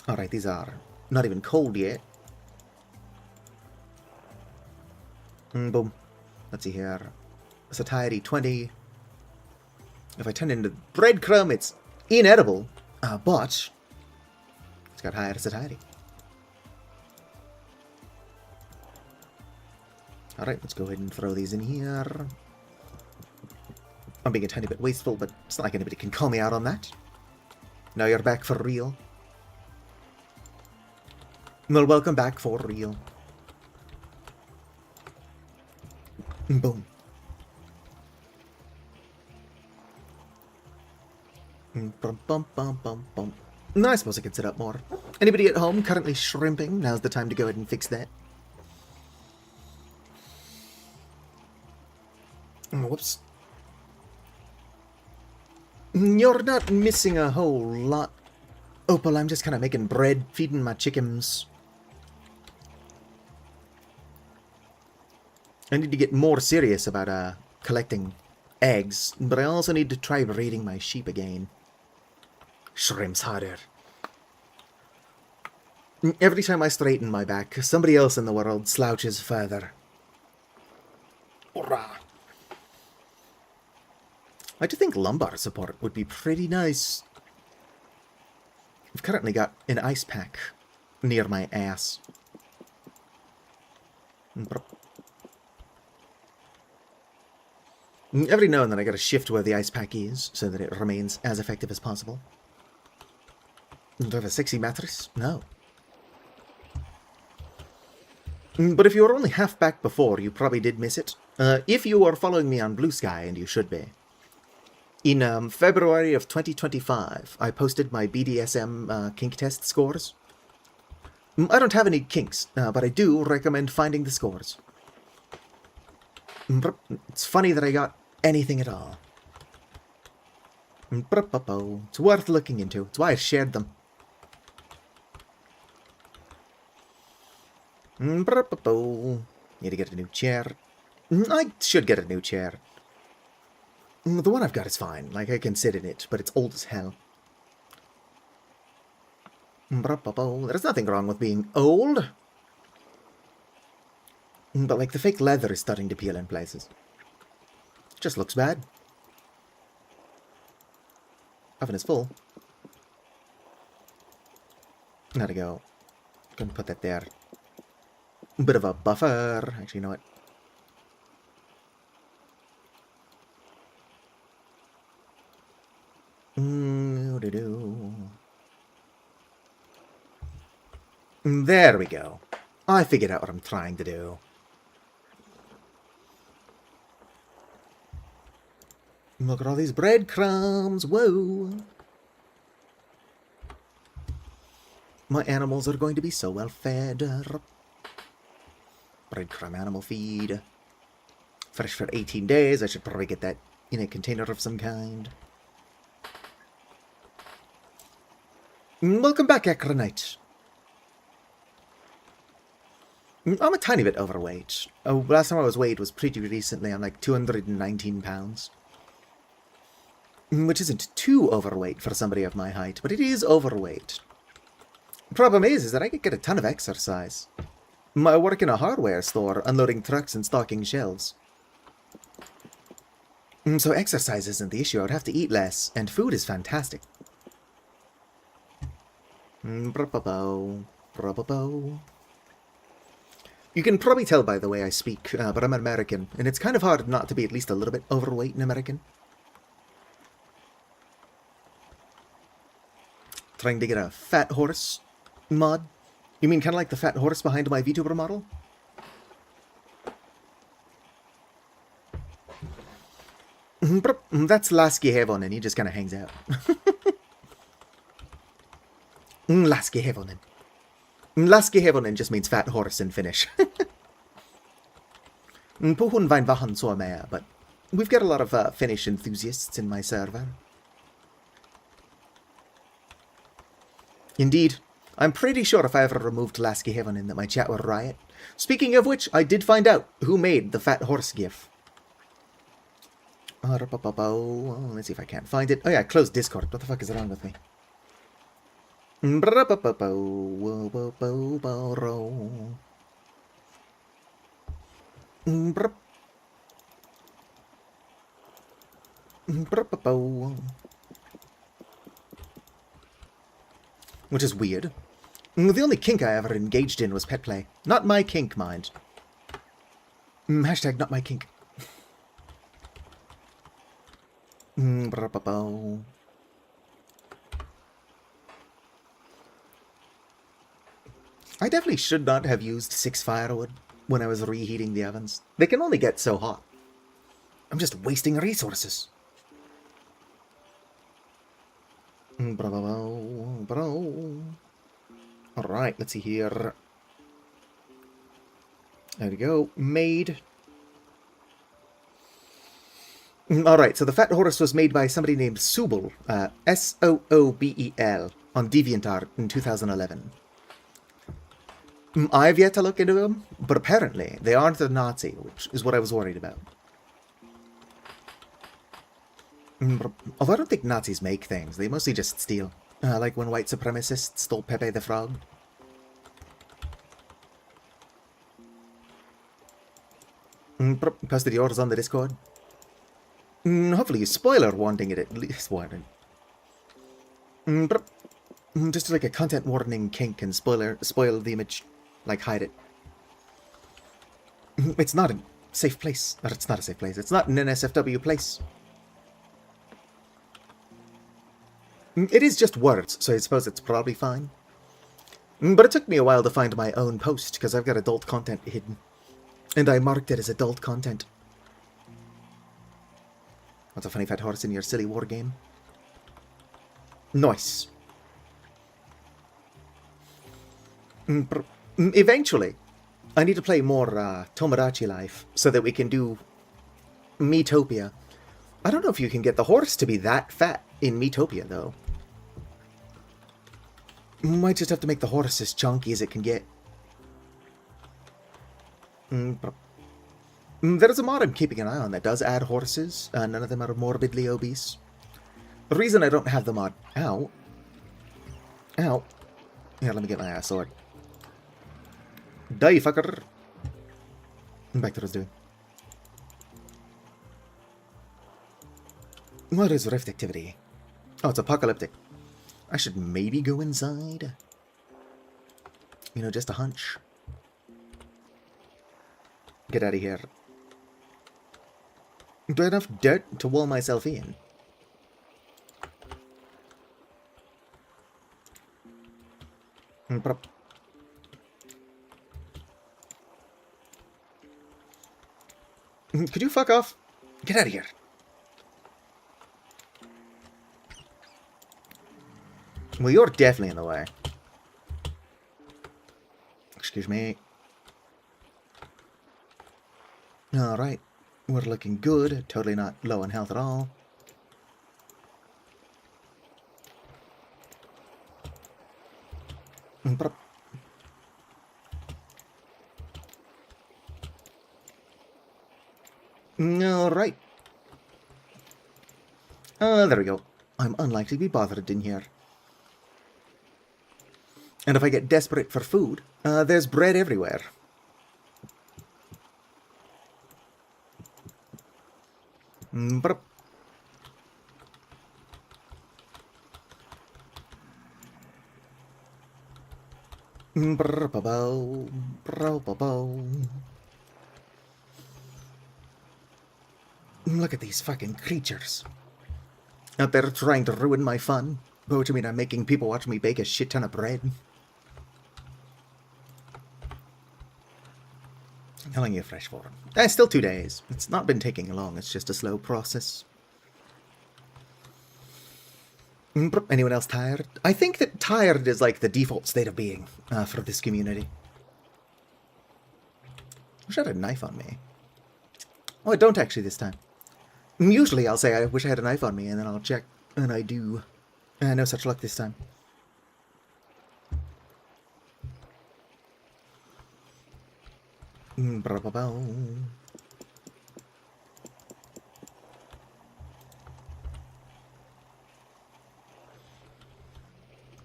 Alright, these are not even cold yet. Boom. Let's see here. Satiety 20. If I turn it into breadcrumb, it's inedible. But it's got higher satiety. Alright, let's go ahead and throw these in here. I'm being a tiny bit wasteful, but it's not like anybody can call me out on that. Now you're back for real. Well, welcome back for real. Boom. Bum, bum, bum, bum, bum. No, I suppose I could set up more. Anybody at home currently shrimping? Now's the time to go ahead and fix that. Whoops. You're not missing a whole lot, Opal. I'm just kind of making bread, feeding my chickens. I need to get more serious about collecting eggs, but I also need to try breeding my sheep again. Shrimp's harder. Every time I straighten my back, somebody else in the world slouches further. Hurrah! I do think lumbar support would be pretty nice. I've currently got an ice pack near my ass. Every now and then I gotta shift where the ice pack is so that it remains as effective as possible. Do I have a sexy mattress? No. But if you were only half back before, you probably did miss it. If you are following me on Blue Sky, and you should be, in February of 2025, I posted my BDSM kink test scores. I don't have any kinks, but I do recommend finding the scores. It's funny that I got anything at all. It's worth looking into. It's why I shared them. Need to get a new chair. I should get a new chair. The one I've got is fine. Like, I can sit in it, but it's old as hell. There's nothing wrong with being old. But, like, the fake leather is starting to peel in places. It just looks bad. Oven is full. There we go. Gonna put that there. A bit of a buffer. Actually, you know what? There we go. I figured out what I'm trying to do. Look at all these breadcrumbs. Whoa. My animals are going to be so well fed. Breadcrumb animal feed. Fresh for 18 days. I should probably get that in a container of some kind. Welcome back, Acronite. I'm a tiny bit overweight. Last time I was weighed was pretty recently. I'm like 219 pounds. Which isn't too overweight for somebody of my height, but it is overweight. Problem is that I could get a ton of exercise. I work in a hardware store, unloading trucks and stocking shelves. So exercise isn't the issue. I would have to eat less, and food is fantastic. Bra-ba-bow, bra-ba-bow. You can probably tell by the way I speak, but I'm an American, and it's kind of hard not to be at least a little bit overweight in American. Trying to get a fat horse mod? You mean kind of like the fat horse behind my VTuber model? That's Lasky Hevonen, he just kind of hangs out. Lasky Hevonen. Lasky Hevonen just means fat horse in Finnish. Puhun vain vähän suomea, but we've got a lot of Finnish enthusiasts in my server. Indeed. I'm pretty sure if I ever removed Lasky Hevonen that my chat would riot. Speaking of which, I did find out who made the fat horse gif. Let's see if I can't find it. Oh yeah, I closed Discord. What the fuck is wrong with me? Which is weird. The only kink I ever engaged in was pet play. Not my kink, mind. Hashtag not my kink. I definitely should not have used 6 firewood when I was reheating the ovens. They can only get so hot. I'm just wasting resources. Alright, let's see here. There we go. Made. Alright, so the fat horse was made by somebody named Soobel, Soobel, on DeviantArt in 2011. I've yet to look into them, but apparently they aren't a Nazi, which is what I was worried about. Although I don't think Nazis make things, they mostly just steal. Like when white supremacists stole Pepe the Frog. Posted yours on the Discord. Hopefully you spoiler wanting it at least warning. Just like a content warning kink and spoil the image. Like hide it. It's not a safe place. Or it's not a safe place. It's not an NSFW place. It is just words, so I suppose it's probably fine. But it took me a while to find my own post, because I've got adult content hidden. And I marked it as adult content. What's a funny fat horse in your silly war game? Nice. Eventually, I need to play more Tomodachi Life, so that we can do Miitopia. I don't know if you can get the horse to be that fat in Miitopia, though. Might just have to make the horse as chunky as it can get. There's a mod I'm keeping an eye on that does add horses. None of them are morbidly obese. The reason I don't have the mod... Ow. Ow. Here, let me get my ass sword. Die, fucker. Back to what I was doing. What is rift activity? Oh, it's apocalyptic. I should maybe go inside. You know, just a hunch. Get out of here. Do I have enough dirt to wall myself in? Could you fuck off? Get out of here. Well, you're definitely in the way. Excuse me. Alright. We're looking good. Totally not low on health at all. Alright. There we go. I'm unlikely to be bothered in here. And if I get desperate for food, there's bread everywhere. Brr. Brr, ba-bow. Brr, ba-bow. Look at these fucking creatures. Out there trying to ruin my fun. But what do you mean I'm making people watch me bake a shit ton of bread? How long are you fresh for? Still 2 days. It's not been taking long, it's just a slow process. Anyone else tired? I think that tired is like the default state of being for this community. Wish I had a knife on me. Oh, I don't actually this time. Usually I'll say I wish I had a knife on me, and then I'll check, and I do. No such luck this time.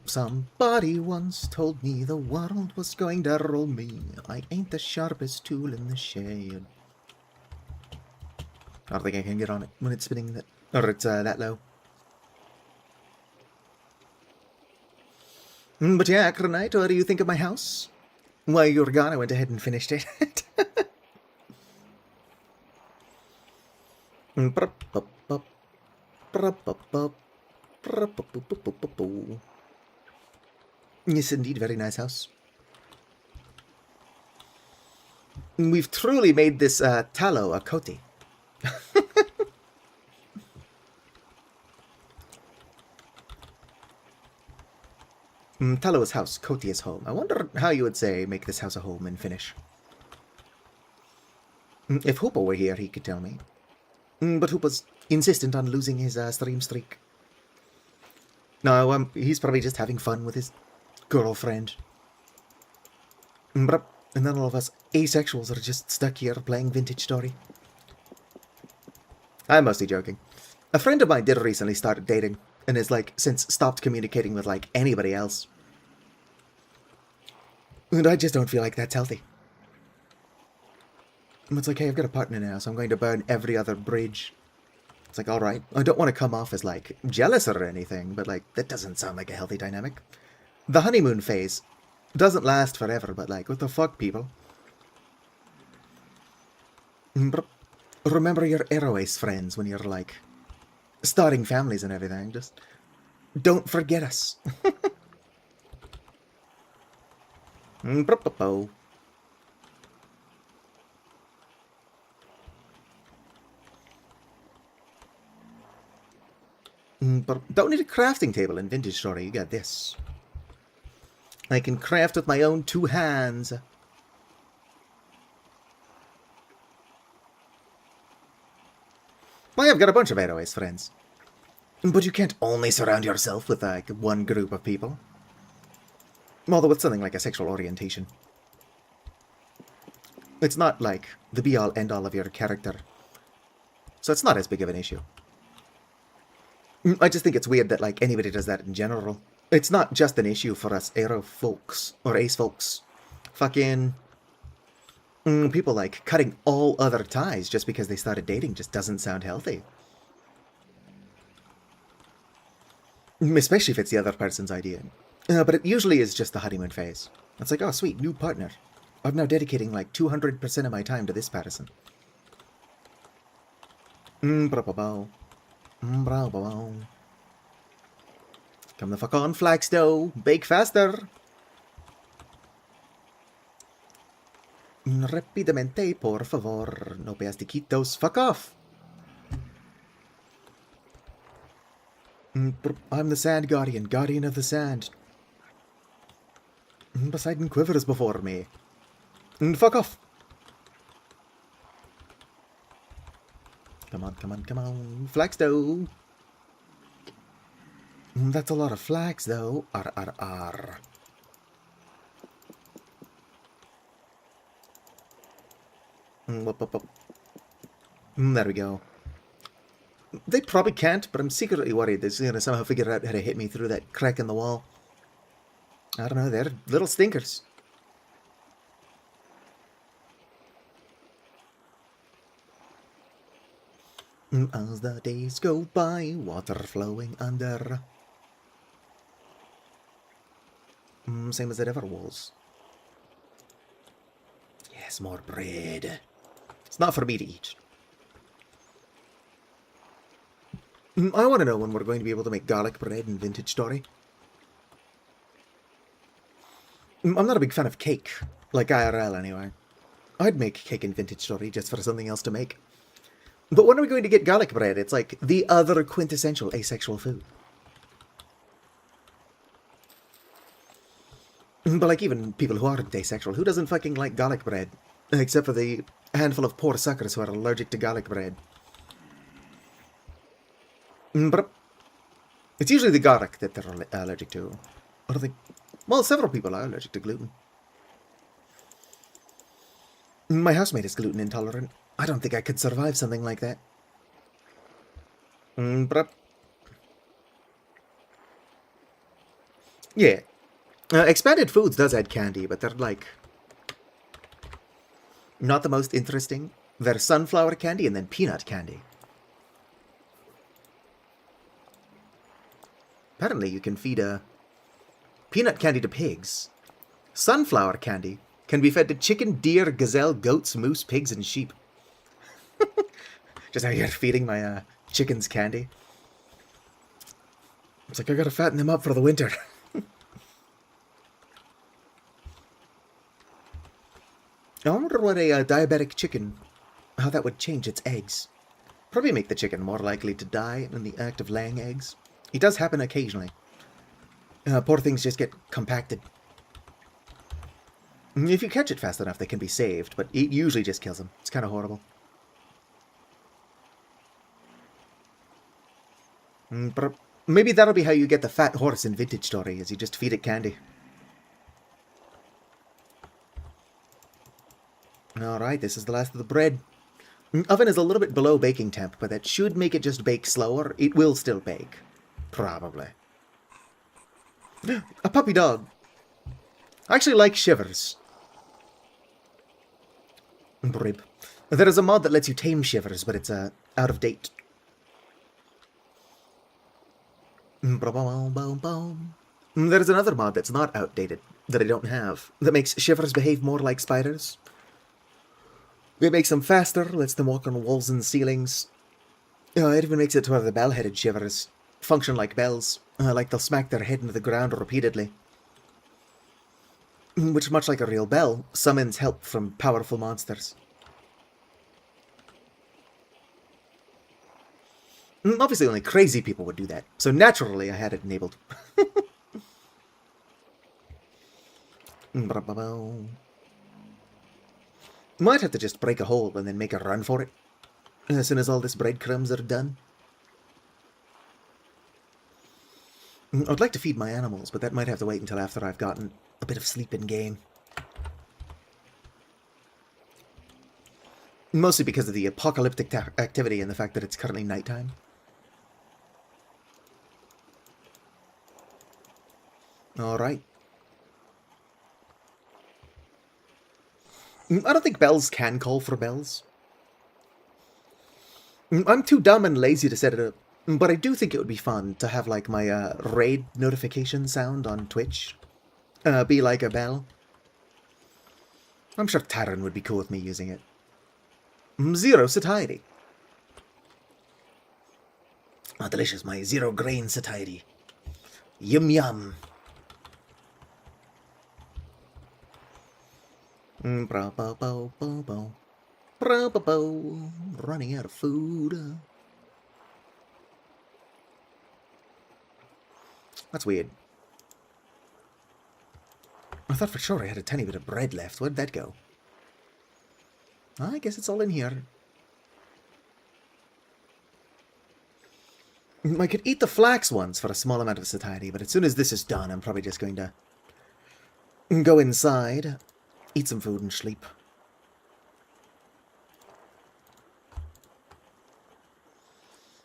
Somebody once told me the world was going to roll me. I ain't the sharpest tool in the shed. I don't think I can get on it when it's spinning that, or it's that low. But yeah, Akronite, what do you think of my house? While you were gone, I went ahead and finished it. Yes, indeed, very nice house. We've truly made this tallow a coty. Tallow is house, coty is home. I wonder how you would say make this house a home in Finnish. If Hoopa were here, he could tell me. But Hoopa's insistent on losing his stream streak. No, he's probably just having fun with his girlfriend. And then all of us asexuals are just stuck here playing Vintage Story. I'm mostly joking. A friend of mine did recently start dating, and has, like, since stopped communicating with, like, anybody else. And I just don't feel like that's healthy. And it's like, hey, I've got a partner now, so I'm going to burn every other bridge. It's like, alright, I don't want to come off as, like, jealous or anything, but, like, that doesn't sound like a healthy dynamic. The honeymoon phase doesn't last forever, but, like, what the fuck, people? Remember your Aeroace friends when you're, like, starting families and everything. Just don't forget us. Don't need a crafting table in Vintage Story. You got this. I can craft with my own 2 hands. Well, I've got a bunch of Aeroace friends. But you can't only surround yourself with, like, one group of people. Although it's something like a sexual orientation. It's not, like, the be-all, end-all of your character. So it's not as big of an issue. I just think it's weird that, like, anybody does that in general. It's not just an issue for us Aero folks, or Ace folks. Fucking... people, like, cutting all other ties just because they started dating just doesn't sound healthy. Especially if it's the other person's idea. But it usually is just the honeymoon phase. It's like, oh, sweet, new partner. I'm now dedicating, like, 200% of my time to this person. Come the fuck on, Flagstow. Bake faster. Rapidamente, por favor. No plastiquitos. Fuck off. I'm the Sand Guardian, Guardian of the Sand. Poseidon quivers before me. Fuck off. Come on, come on, come on. Flagstow. That's a lot of flags, though. R. There we go. They probably can't, but I'm secretly worried they're going to somehow figure out how to hit me through that crack in the wall. I don't know, they're little stinkers. As the days go by, water flowing under. Same as it ever was. Yes, more bread. It's not for me to eat. I want to know when we're going to be able to make garlic bread in Vintage Story. I'm not a big fan of cake, like IRL anyway. I'd make cake in Vintage Story just for something else to make. But when are we going to get garlic bread? It's like the other quintessential asexual food. But like even people who aren't asexual, who doesn't fucking like garlic bread? Except for the handful of poor suckers who are allergic to garlic bread. But it's usually the garlic that they're allergic to. Or they... Well, several people are allergic to gluten. My housemate is gluten intolerant. I don't think I could survive something like that. But... Yeah. Expanded Foods does add candy, but they're like... not the most interesting. They're sunflower candy and then peanut candy. Apparently you can feed peanut candy to pigs. Sunflower candy can be fed to chicken, deer, gazelle, goats, moose, pigs, and sheep. Just out here feeding my chickens candy. It's like I gotta fatten them up for the winter. I wonder what a diabetic chicken, how that would change its eggs. Probably make the chicken more likely to die in the act of laying eggs. It does happen occasionally. Poor things just get compacted. If you catch it fast enough, they can be saved, but it usually just kills them. It's kind of horrible. But maybe that'll be how you get the fat horse in Vintage Story, is you just feed it candy. Alright, this is the last of the bread. Oven is a little bit below baking temp, but that should make it just bake slower. It will still bake. Probably. A puppy dog. I actually like Shivers. Rib. There is a mod that lets you tame Shivers, but it's out of date. There is another mod that's not outdated, that I don't have, that makes Shivers behave more like spiders. It makes them faster, lets them walk on walls and ceilings. It even makes it to where the bell-headed Shivers function like bells, like they'll smack their head into the ground repeatedly. Which, much like a real bell, summons help from powerful monsters. Obviously only crazy people would do that, so naturally I had it enabled. Might have to just break a hole and then make a run for it, as soon as all this breadcrumbs are done. I'd like to feed my animals, but that might have to wait until after I've gotten a bit of sleep in game. Mostly because of the apocalyptic activity and the fact that it's currently nighttime. Alright. I don't think bells can call for bells. I'm too dumb and lazy to set it up. But I do think it would be fun to have, like, my raid notification sound on Twitch be like a bell. I'm sure Taran would be cool with me using it. Zero satiety. Oh, delicious, my zero grain satiety. Yum yum. Running out of food. That's weird. I thought for sure I had a tiny bit of bread left. Where'd that go? I guess it's all in here. I could eat the flax ones for a small amount of satiety, but as soon as this is done, I'm probably just going to go inside, eat some food, and sleep.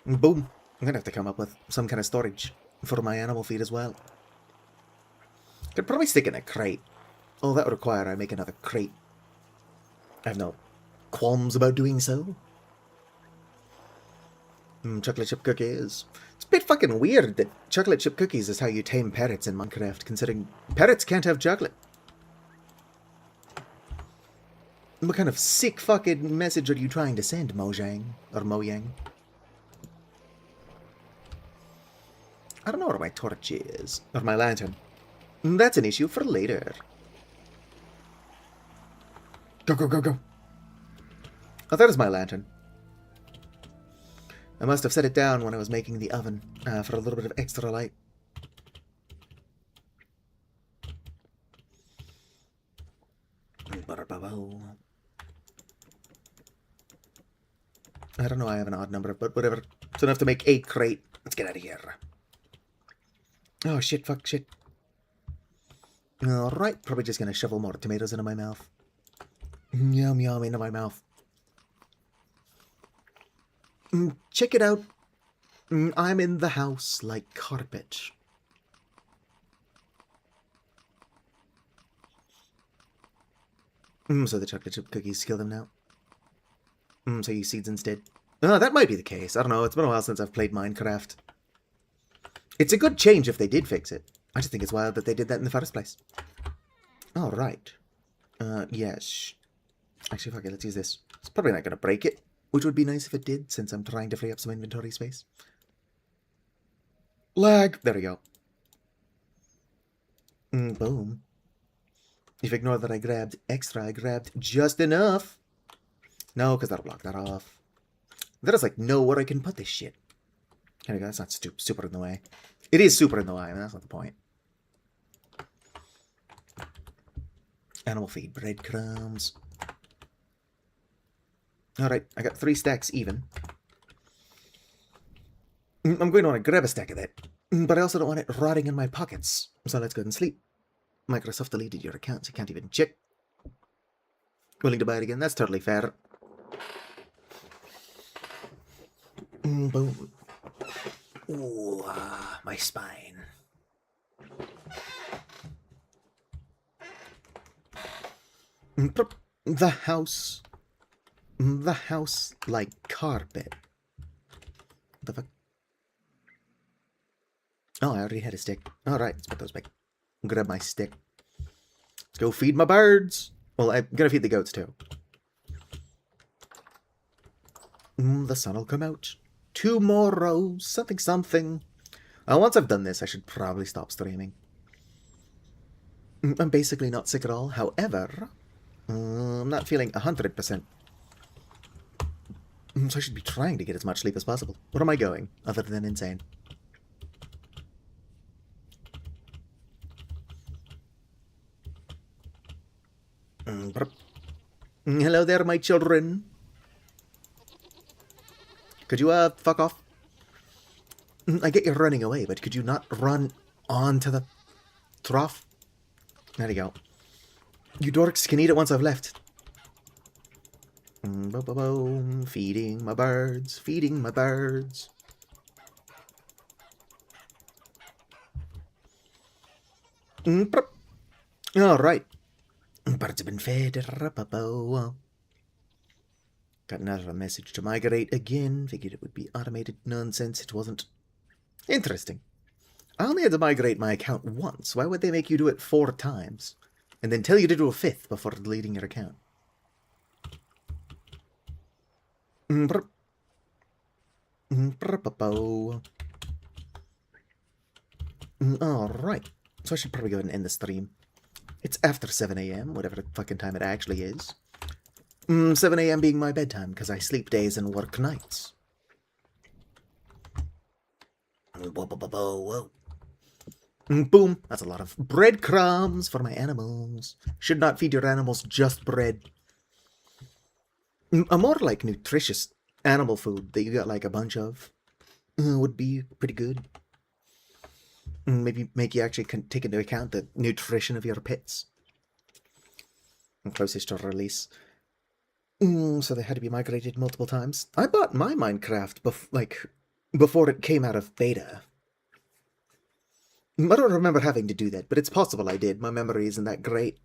Boom. I'm gonna have to come up with some kind of storage for my animal feed as well. Could probably stick it in a crate. Oh, that would require I make another crate. I have no qualms about doing so. Chocolate chip cookies. It's a bit fucking weird that chocolate chip cookies is how you tame parrots in Minecraft, considering parrots can't have chocolate. What kind of sick fucking message are you trying to send, Mojang? Or Mojang? I don't know where my torch is. Or my lantern. That's an issue for later. Go, go, go, go. Oh, that is my lantern. I must have set it down when I was making the oven for a little bit of extra light. I don't know, I have an odd number, but whatever. It's enough to make a crate. Let's get out of here. Oh, shit, fuck, shit. Alright, probably just gonna shovel more tomatoes into my mouth. Yum, yum, into my mouth. Check it out. I'm in the house like carpet. So the chocolate chip cookies kill them now. So use seeds instead. Oh, that might be the case. I don't know. It's been a while since I've played Minecraft. It's a good change if they did fix it. I just think it's wild that they did that in the first place. Alright. Yes. Actually, fuck it. Let's use this. It's probably not going to break it, which would be nice if it did, since I'm trying to free up some inventory space. Lag. There we go. Boom. If you ignore that I grabbed extra, I grabbed just enough. No, because that'll block that off. There's like nowhere I can put this shit. There we go. That's not super in the way. It is super in the way. I mean, that's not the point. Animal feed, breadcrumbs. Alright, I got 3 stacks even. I'm going to want to grab a stack of that. But I also don't want it rotting in my pockets. So let's go ahead and sleep. Microsoft deleted your account, so you can't even check. Willing to buy it again? That's totally fair. Boom. Ooh, my spine. The house. The house like carpet. The fuck? Oh, I already had a stick. Alright, let's put those back. Grab my stick. Let's go feed my birds. Well, I'm gonna feed the goats too. The sun will come out. Tomorrow. Something, something. Once I've done this, I should probably stop streaming. I'm basically not sick at all. However, I'm not feeling 100%. So I should be trying to get as much sleep as possible. Where am I going, other than insane? Hello there, my children. Could you, fuck off? I get you're running away, but could you not run onto the trough? There you go. You dorks can eat it once I've left. Feeding my birds, feeding my birds. Alright. Birds have been fed. Got another message to migrate again. Figured it would be automated nonsense. It wasn't. Interesting. I only had to migrate my account once. Why would they make you do it 4 times? And then tell you to do a 5th before deleting your account? Alright. So I should probably go ahead and end the stream. It's after 7 a.m., whatever fucking time it actually is. 7 a.m. being my bedtime, because I sleep days and work nights. Boom. That's a lot of breadcrumbs for my animals. Should not feed your animals just bread. A more, like, nutritious animal food that you got, like, a bunch of would be pretty good. Maybe make you actually take into account the nutrition of your pets. Closest to release. So they had to be migrated multiple times. I bought my Minecraft before it came out of beta. I don't remember having to do that, but it's possible I did. My memory isn't that great.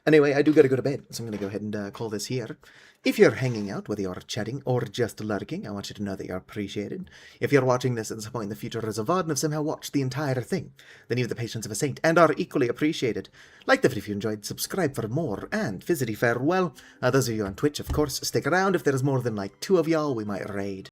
Anyway, I do gotta go to bed, so I'm gonna go ahead and call this here. If you're hanging out, whether you're chatting or just lurking, I want you to know that you're appreciated. If you're watching this at some point in the future as a VOD and have somehow watched the entire thing, then you have the patience of a saint and are equally appreciated. Like the video if you enjoyed, subscribe for more, and visity farewell. Those of you on Twitch, of course, stick around. If there's more than like 2 of y'all, we might raid.